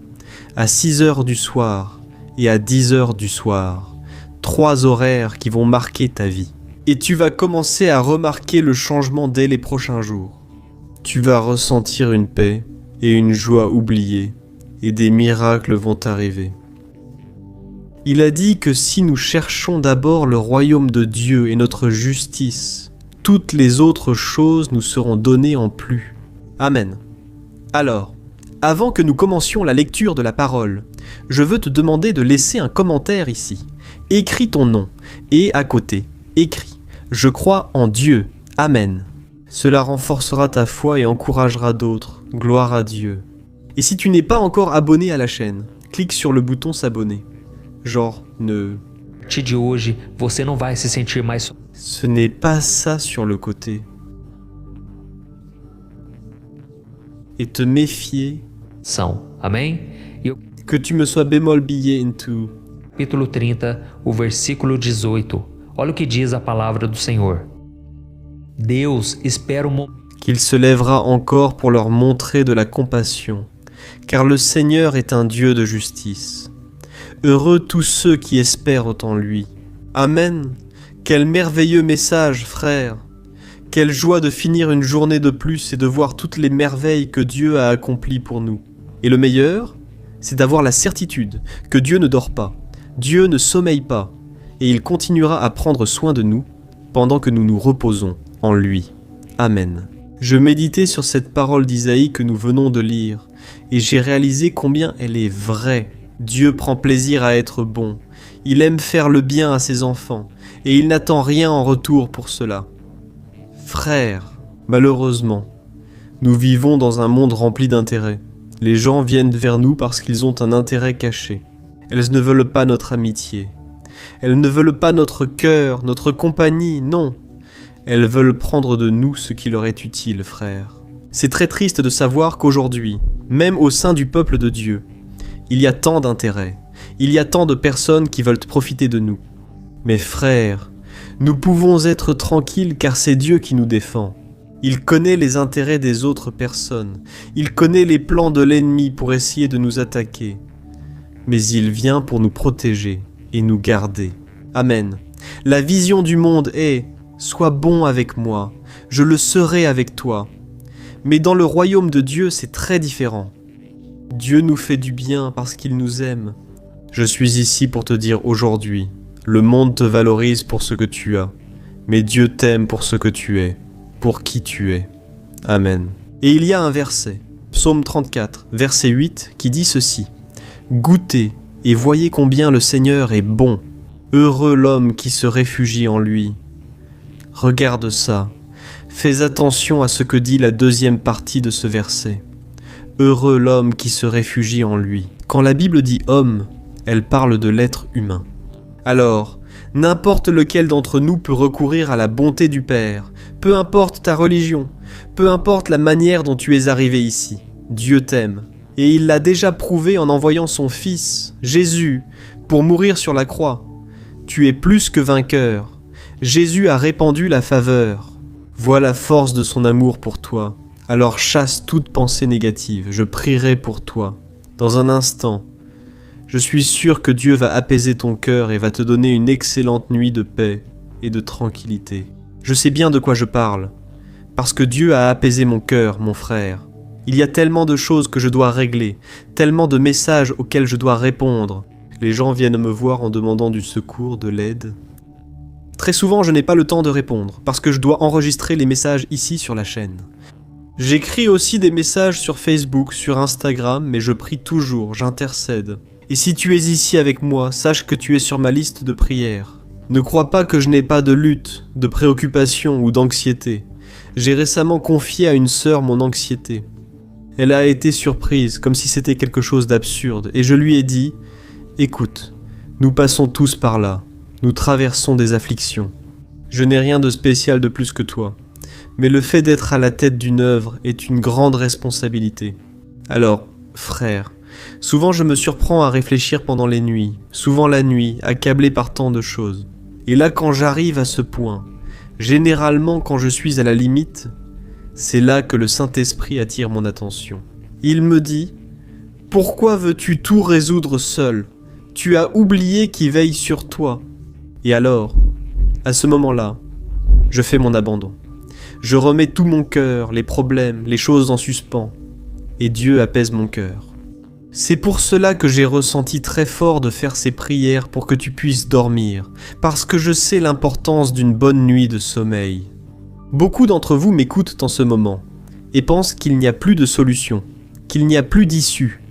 à 6 heures du soir et à 10 heures du soir. 3 horaires qui vont marquer ta vie. Et tu vas commencer à remarquer le changement dès les prochains jours. Tu vas ressentir une paix et une joie oubliée, et des miracles vont arriver. Il a dit que si nous cherchons d'abord le royaume de Dieu et notre justice, toutes les autres choses nous seront données en plus. Amen. Alors, avant que nous commencions la lecture de la parole, je veux te demander de laisser un commentaire ici. Écris ton nom et à côté, écris « Je crois en Dieu. Amen ». Cela renforcera ta foi et encouragera d'autres. Gloire à Dieu. Et si tu n'es pas encore abonné à la chaîne, clique sur le bouton s'abonner. Genre, A partir de hoje, você não vai se sentir mais Ce n'est pas ça sur le côté. Et te méfier são. Amém? E o que tu me sois bémol billet into. capítulo 30, o versículo 18. Olha o que diz a palavra do Senhor. Deus espera um momento Qu'il se lèvera encore pour leur montrer de la compassion, car le Seigneur est un Dieu de justice. Heureux tous ceux qui espèrent en lui. Amen. Quel merveilleux message, frères. Quelle joie de finir une journée de plus et de voir toutes les merveilles que Dieu a accomplies pour nous. Et le meilleur, c'est d'avoir la certitude que Dieu ne dort pas, Dieu ne sommeille pas, et il continuera à prendre soin de nous pendant que nous nous reposons en lui. Amen. Je méditais sur cette parole d'Isaïe que nous venons de lire, et j'ai réalisé combien elle est vraie. Dieu prend plaisir à être bon, il aime faire le bien à ses enfants, et il n'attend rien en retour pour cela. Frères, malheureusement, nous vivons dans un monde rempli d'intérêts. Les gens viennent vers nous parce qu'ils ont un intérêt caché. Elles ne veulent pas notre amitié. Elles ne veulent pas notre cœur, notre compagnie, non. Elles veulent prendre de nous ce qui leur est utile, frères. C'est très triste de savoir qu'aujourd'hui, même au sein du peuple de Dieu, il y a tant d'intérêts, il y a tant de personnes qui veulent profiter de nous. Mais frères, nous pouvons être tranquilles car c'est Dieu qui nous défend. Il connaît les intérêts des autres personnes, il connaît les plans de l'ennemi pour essayer de nous attaquer. Mais il vient pour nous protéger et nous garder. Amen. La vision du monde est « Sois bon avec moi, je le serai avec toi ». Mais dans le royaume de Dieu, c'est très différent. Dieu nous fait du bien parce qu'il nous aime. Je suis ici pour te dire aujourd'hui, le monde te valorise pour ce que tu as, mais Dieu t'aime pour ce que tu es, pour qui tu es. Amen. Et il y a un verset, Psaume 34, verset 8, qui dit ceci. « Goûtez et voyez combien le Seigneur est bon. Heureux l'homme qui se réfugie en lui. » Regarde ça. Fais attention à ce que dit la deuxième partie de ce verset. Heureux l'homme qui se réfugie en lui. Quand la Bible dit homme, elle parle de l'être humain. Alors, n'importe lequel d'entre nous peut recourir à la bonté du Père, peu importe ta religion, peu importe la manière dont tu es arrivé ici. Dieu t'aime. Et il l'a déjà prouvé en envoyant son Fils, Jésus, pour mourir sur la croix. Tu es plus que vainqueur. Jésus a répandu la faveur. Vois la force de son amour pour toi. Alors chasse toute pensée négative. Je prierai pour toi. Dans un instant, je suis sûr que Dieu va apaiser ton cœur et va te donner une excellente nuit de paix et de tranquillité. Je sais bien de quoi je parle, parce que Dieu a apaisé mon cœur, mon frère. Il y a tellement de choses que je dois régler, tellement de messages auxquels je dois répondre. Les gens viennent me voir en demandant du secours, de l'aide. Très souvent, je n'ai pas le temps de répondre, parce que je dois enregistrer les messages ici sur la chaîne. J'écris aussi des messages sur Facebook, sur Instagram, mais je prie toujours, j'intercède. Et si tu es ici avec moi, sache que tu es sur ma liste de prières. Ne crois pas que je n'ai pas de lutte, de préoccupation ou d'anxiété. J'ai récemment confié à une sœur mon anxiété. Elle a été surprise, comme si c'était quelque chose d'absurde, et je lui ai dit « Écoute, nous passons tous par là. Nous traversons des afflictions. Je n'ai rien de spécial de plus que toi, mais le fait d'être à la tête d'une œuvre est une grande responsabilité. Alors, frère, souvent je me surprends à réfléchir pendant les nuits, souvent la nuit, accablé par tant de choses. Et là, quand j'arrive à ce point, généralement quand je suis à la limite, c'est là que le Saint-Esprit attire mon attention. Il me dit « Pourquoi veux-tu tout résoudre seul ? Tu as oublié qui veille sur toi. » Et alors, à ce moment-là, je fais mon abandon. Je remets tout mon cœur, les problèmes, les choses en suspens, et Dieu apaise mon cœur. C'est pour cela que j'ai ressenti très fort de faire ces prières pour que tu puisses dormir, parce que je sais l'importance d'une bonne nuit de sommeil. Beaucoup d'entre vous m'écoutent en ce moment, et pensent qu'il n'y a plus de solution, qu'il n'y a plus d'issue.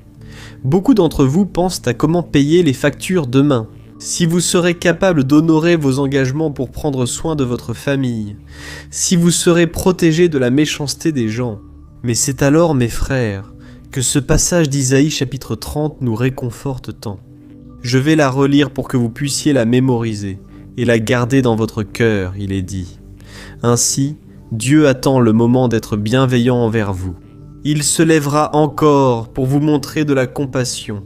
Beaucoup d'entre vous pensent à comment payer les factures demain. Si vous serez capable d'honorer vos engagements pour prendre soin de votre famille, si vous serez protégé de la méchanceté des gens. Mais c'est alors, mes frères, que ce passage d'Isaïe chapitre 30 nous réconforte tant. Je vais la relire pour que vous puissiez la mémoriser et la garder dans votre cœur, il est dit. Ainsi, Dieu attend le moment d'être bienveillant envers vous. Il se lèvera encore pour vous montrer de la compassion,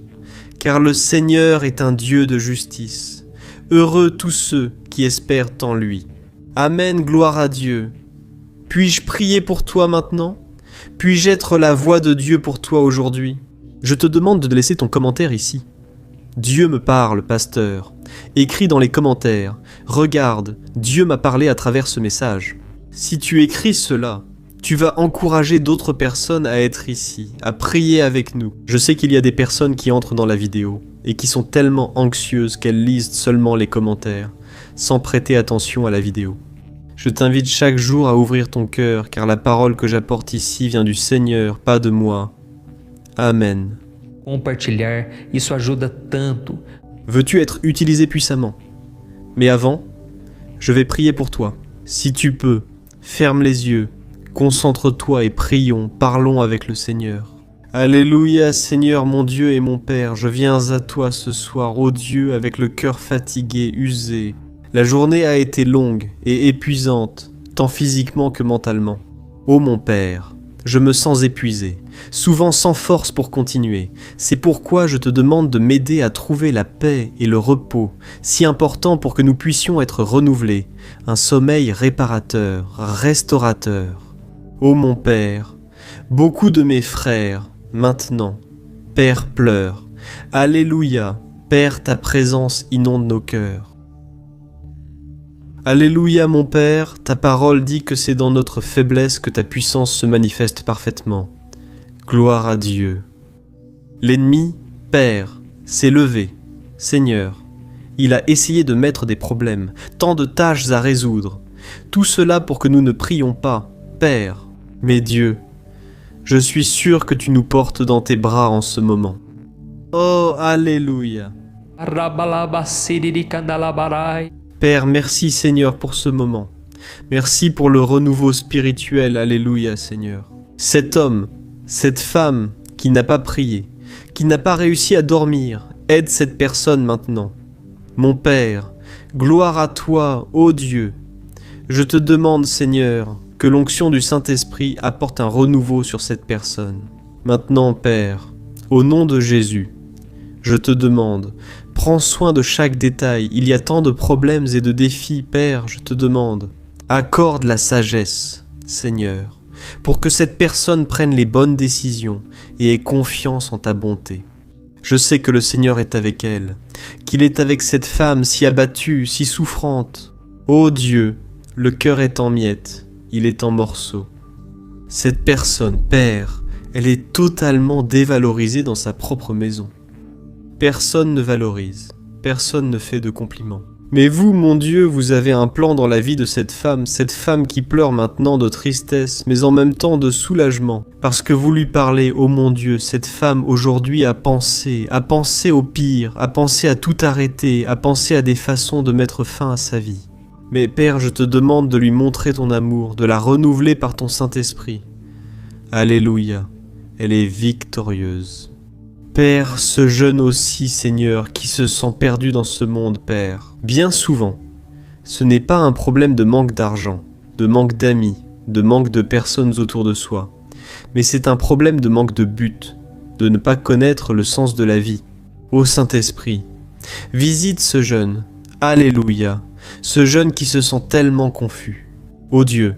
car le Seigneur est un Dieu de justice. Heureux tous ceux qui espèrent en lui. Amen, gloire à Dieu. Puis-je prier pour toi maintenant ? Puis-je être la voix de Dieu pour toi aujourd'hui ? Je te demande de laisser ton commentaire ici. Dieu me parle, pasteur. Écris dans les commentaires. Regarde, Dieu m'a parlé à travers ce message. Si tu écris cela, Tu vas encourager d'autres personnes à être ici, à prier avec nous. Je sais qu'il y a des personnes qui entrent dans la vidéo et qui sont tellement anxieuses qu'elles lisent seulement les commentaires, sans prêter attention à la vidéo. Je t'invite chaque jour à ouvrir ton cœur, car la parole que j'apporte ici vient du Seigneur, pas de moi. Amen. Compartilhar, isso ajuda tanto. Veux-tu être utilisé puissamment? Mais avant, je vais prier pour toi. Si tu peux, ferme les yeux, concentre-toi et prions, parlons avec le Seigneur. Alléluia, Seigneur mon Dieu et mon Père, je viens à toi ce soir, ô Dieu, avec le cœur fatigué, usé. La journée a été longue et épuisante, tant physiquement que mentalement. Ô mon Père, je me sens épuisé, souvent sans force pour continuer. C'est pourquoi je te demande de m'aider à trouver la paix et le repos, si important pour que nous puissions être renouvelés, un sommeil réparateur, restaurateur. Ô mon Père, beaucoup de mes frères, maintenant, Père pleure. Alléluia, Père, ta présence inonde nos cœurs. Alléluia mon Père, ta parole dit que c'est dans notre faiblesse que ta puissance se manifeste parfaitement. Gloire à Dieu. L'ennemi, Père, s'est levé. Seigneur, il a essayé de mettre des problèmes, tant de tâches à résoudre. Tout cela pour que nous ne prions pas, Père. Mais Dieu, je suis sûr que tu nous portes dans tes bras en ce moment. Oh, Alléluia. Père, merci Seigneur pour ce moment. Merci pour le renouveau spirituel, Alléluia Seigneur. Cet homme, cette femme qui n'a pas prié, qui n'a pas réussi à dormir, aide cette personne maintenant. Mon Père, gloire à toi, ô Dieu. Je te demande Seigneur, que l'onction du Saint-Esprit apporte un renouveau sur cette personne. Maintenant Père, au nom de Jésus, je te demande, prends soin de chaque détail, il y a tant de problèmes et de défis, Père, je te demande. Accorde la sagesse, Seigneur, pour que cette personne prenne les bonnes décisions et ait confiance en ta bonté. Je sais que le Seigneur est avec elle, qu'il est avec cette femme si abattue, si souffrante. Ô Dieu, le cœur est en miettes, il est en morceaux. Cette personne, Père, elle est totalement dévalorisée dans sa propre maison. Personne ne valorise, personne ne fait de compliments. Mais vous, mon Dieu, vous avez un plan dans la vie de cette femme qui pleure maintenant de tristesse, mais en même temps de soulagement. Parce que vous lui parlez, oh mon Dieu, cette femme aujourd'hui a pensé au pire, a pensé à tout arrêter, a pensé à des façons de mettre fin à sa vie. Mais Père, je te demande de lui montrer ton amour, de la renouveler par ton Saint-Esprit. Alléluia, elle est victorieuse. Père, ce jeune aussi, Seigneur, qui se sent perdu dans ce monde, Père. Bien souvent, ce n'est pas un problème de manque d'argent, de manque d'amis, de manque de personnes autour de soi, mais c'est un problème de manque de but, de ne pas connaître le sens de la vie. Ô Saint-Esprit, visite ce jeune, Alléluia, ce jeune qui se sent tellement confus. Ô Dieu,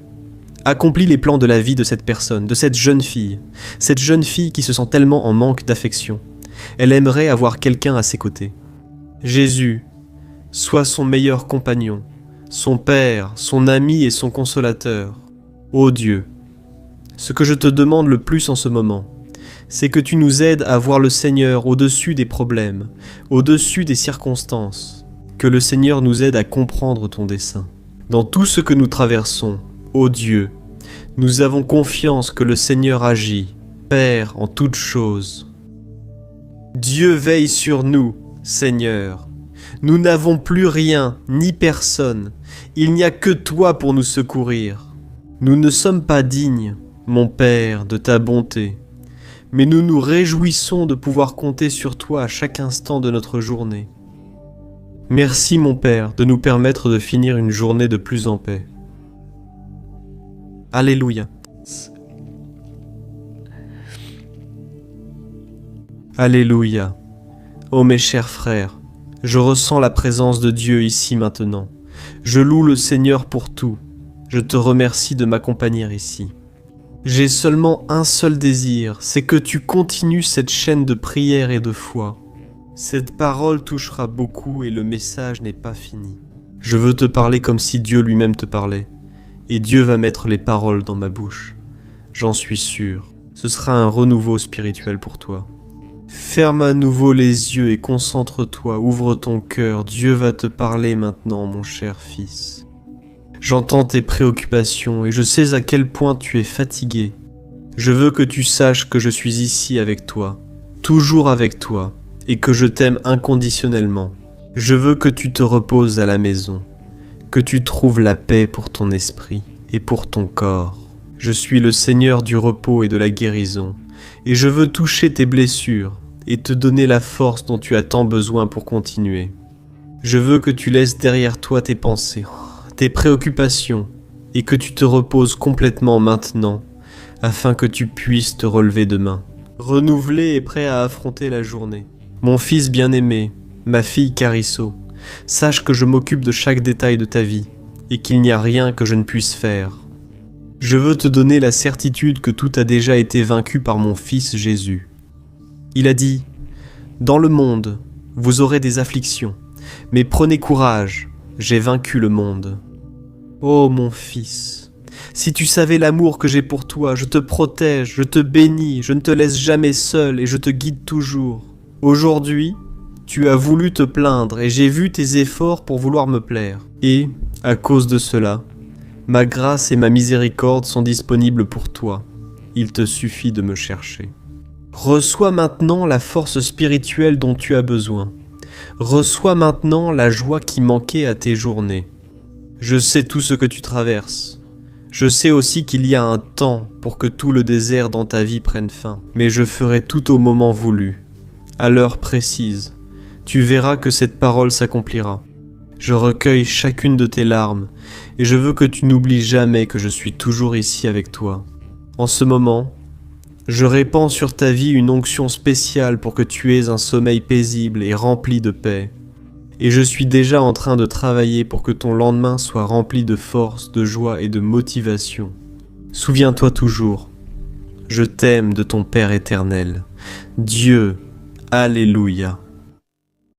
accomplis les plans de la vie de cette personne, de cette jeune fille qui se sent tellement en manque d'affection. Elle aimerait avoir quelqu'un à ses côtés. Jésus, sois son meilleur compagnon, son père, son ami et son consolateur. Ô Dieu, ce que je te demande le plus en ce moment, c'est que tu nous aides à voir le Seigneur au-dessus des problèmes, au-dessus des circonstances, que le Seigneur nous aide à comprendre ton dessein. Dans tout ce que nous traversons, ô Dieu, nous avons confiance que le Seigneur agit, Père, en toutes choses. Dieu veille sur nous, Seigneur. Nous n'avons plus rien, ni personne. Il n'y a que toi pour nous secourir. Nous ne sommes pas dignes, mon Père, de ta bonté, mais nous nous réjouissons de pouvoir compter sur toi à chaque instant de notre journée. Merci, mon Père, de nous permettre de finir une journée de plus en paix. Alléluia. Alléluia. Ô mes chers frères, je ressens la présence de Dieu ici maintenant. Je loue le Seigneur pour tout. Je te remercie de m'accompagner ici. J'ai seulement un seul désir, c'est que tu continues cette chaîne de prière et de foi. Cette parole touchera beaucoup et le message n'est pas fini. Je veux te parler comme si Dieu lui-même te parlait. Et Dieu va mettre les paroles dans ma bouche. j'en suis sûr. Ce sera un renouveau spirituel pour toi. Ferme à nouveau les yeux et concentre-toi, ouvre ton cœur, Dieu va te parler maintenant, mon cher fils. J'entends tes préoccupations et je sais à quel point tu es fatigué. Je veux que tu saches que je suis ici avec toi, toujours avec toi, et que je t'aime inconditionnellement. Je veux que tu te reposes à la maison, que tu trouves la paix pour ton esprit et pour ton corps. Je suis le Seigneur du repos et de la guérison, et je veux toucher tes blessures et te donner la force dont tu as tant besoin pour continuer. Je veux que tu laisses derrière toi tes pensées, tes préoccupations, et que tu te reposes complètement maintenant, afin que tu puisses te relever demain, renouvelé et prêt à affronter la journée. Mon fils bien-aimé, ma fille Carisso, sache que je m'occupe de chaque détail de ta vie, et qu'il n'y a rien que je ne puisse faire. Je veux te donner la certitude que tout a déjà été vaincu par mon Fils Jésus. Il a dit « Dans le monde, vous aurez des afflictions, mais prenez courage, j'ai vaincu le monde. » Oh mon fils, si tu savais l'amour que j'ai pour toi, je te protège, je te bénis, je ne te laisse jamais seul et je te guide toujours. Aujourd'hui, tu as voulu te plaindre et j'ai vu tes efforts pour vouloir me plaire. Et, à cause de cela, ma grâce et ma miséricorde sont disponibles pour toi. Il te suffit de me chercher. Reçois maintenant la force spirituelle dont tu as besoin. Reçois maintenant la joie qui manquait à tes journées. Je sais tout ce que tu traverses. Je sais aussi qu'il y a un temps pour que tout le désert dans ta vie prenne fin. Mais je ferai tout au moment voulu, à l'heure précise. Tu verras que cette parole s'accomplira. Je recueille chacune de tes larmes, et je veux que tu n'oublies jamais que je suis toujours ici avec toi. En ce moment, je répands sur ta vie une onction spéciale pour que tu aies un sommeil paisible et rempli de paix. Et je suis déjà en train de travailler pour que ton lendemain soit rempli de force, de joie et de motivation. Souviens-toi toujours, je t'aime de ton Père éternel. Dieu, Alléluia.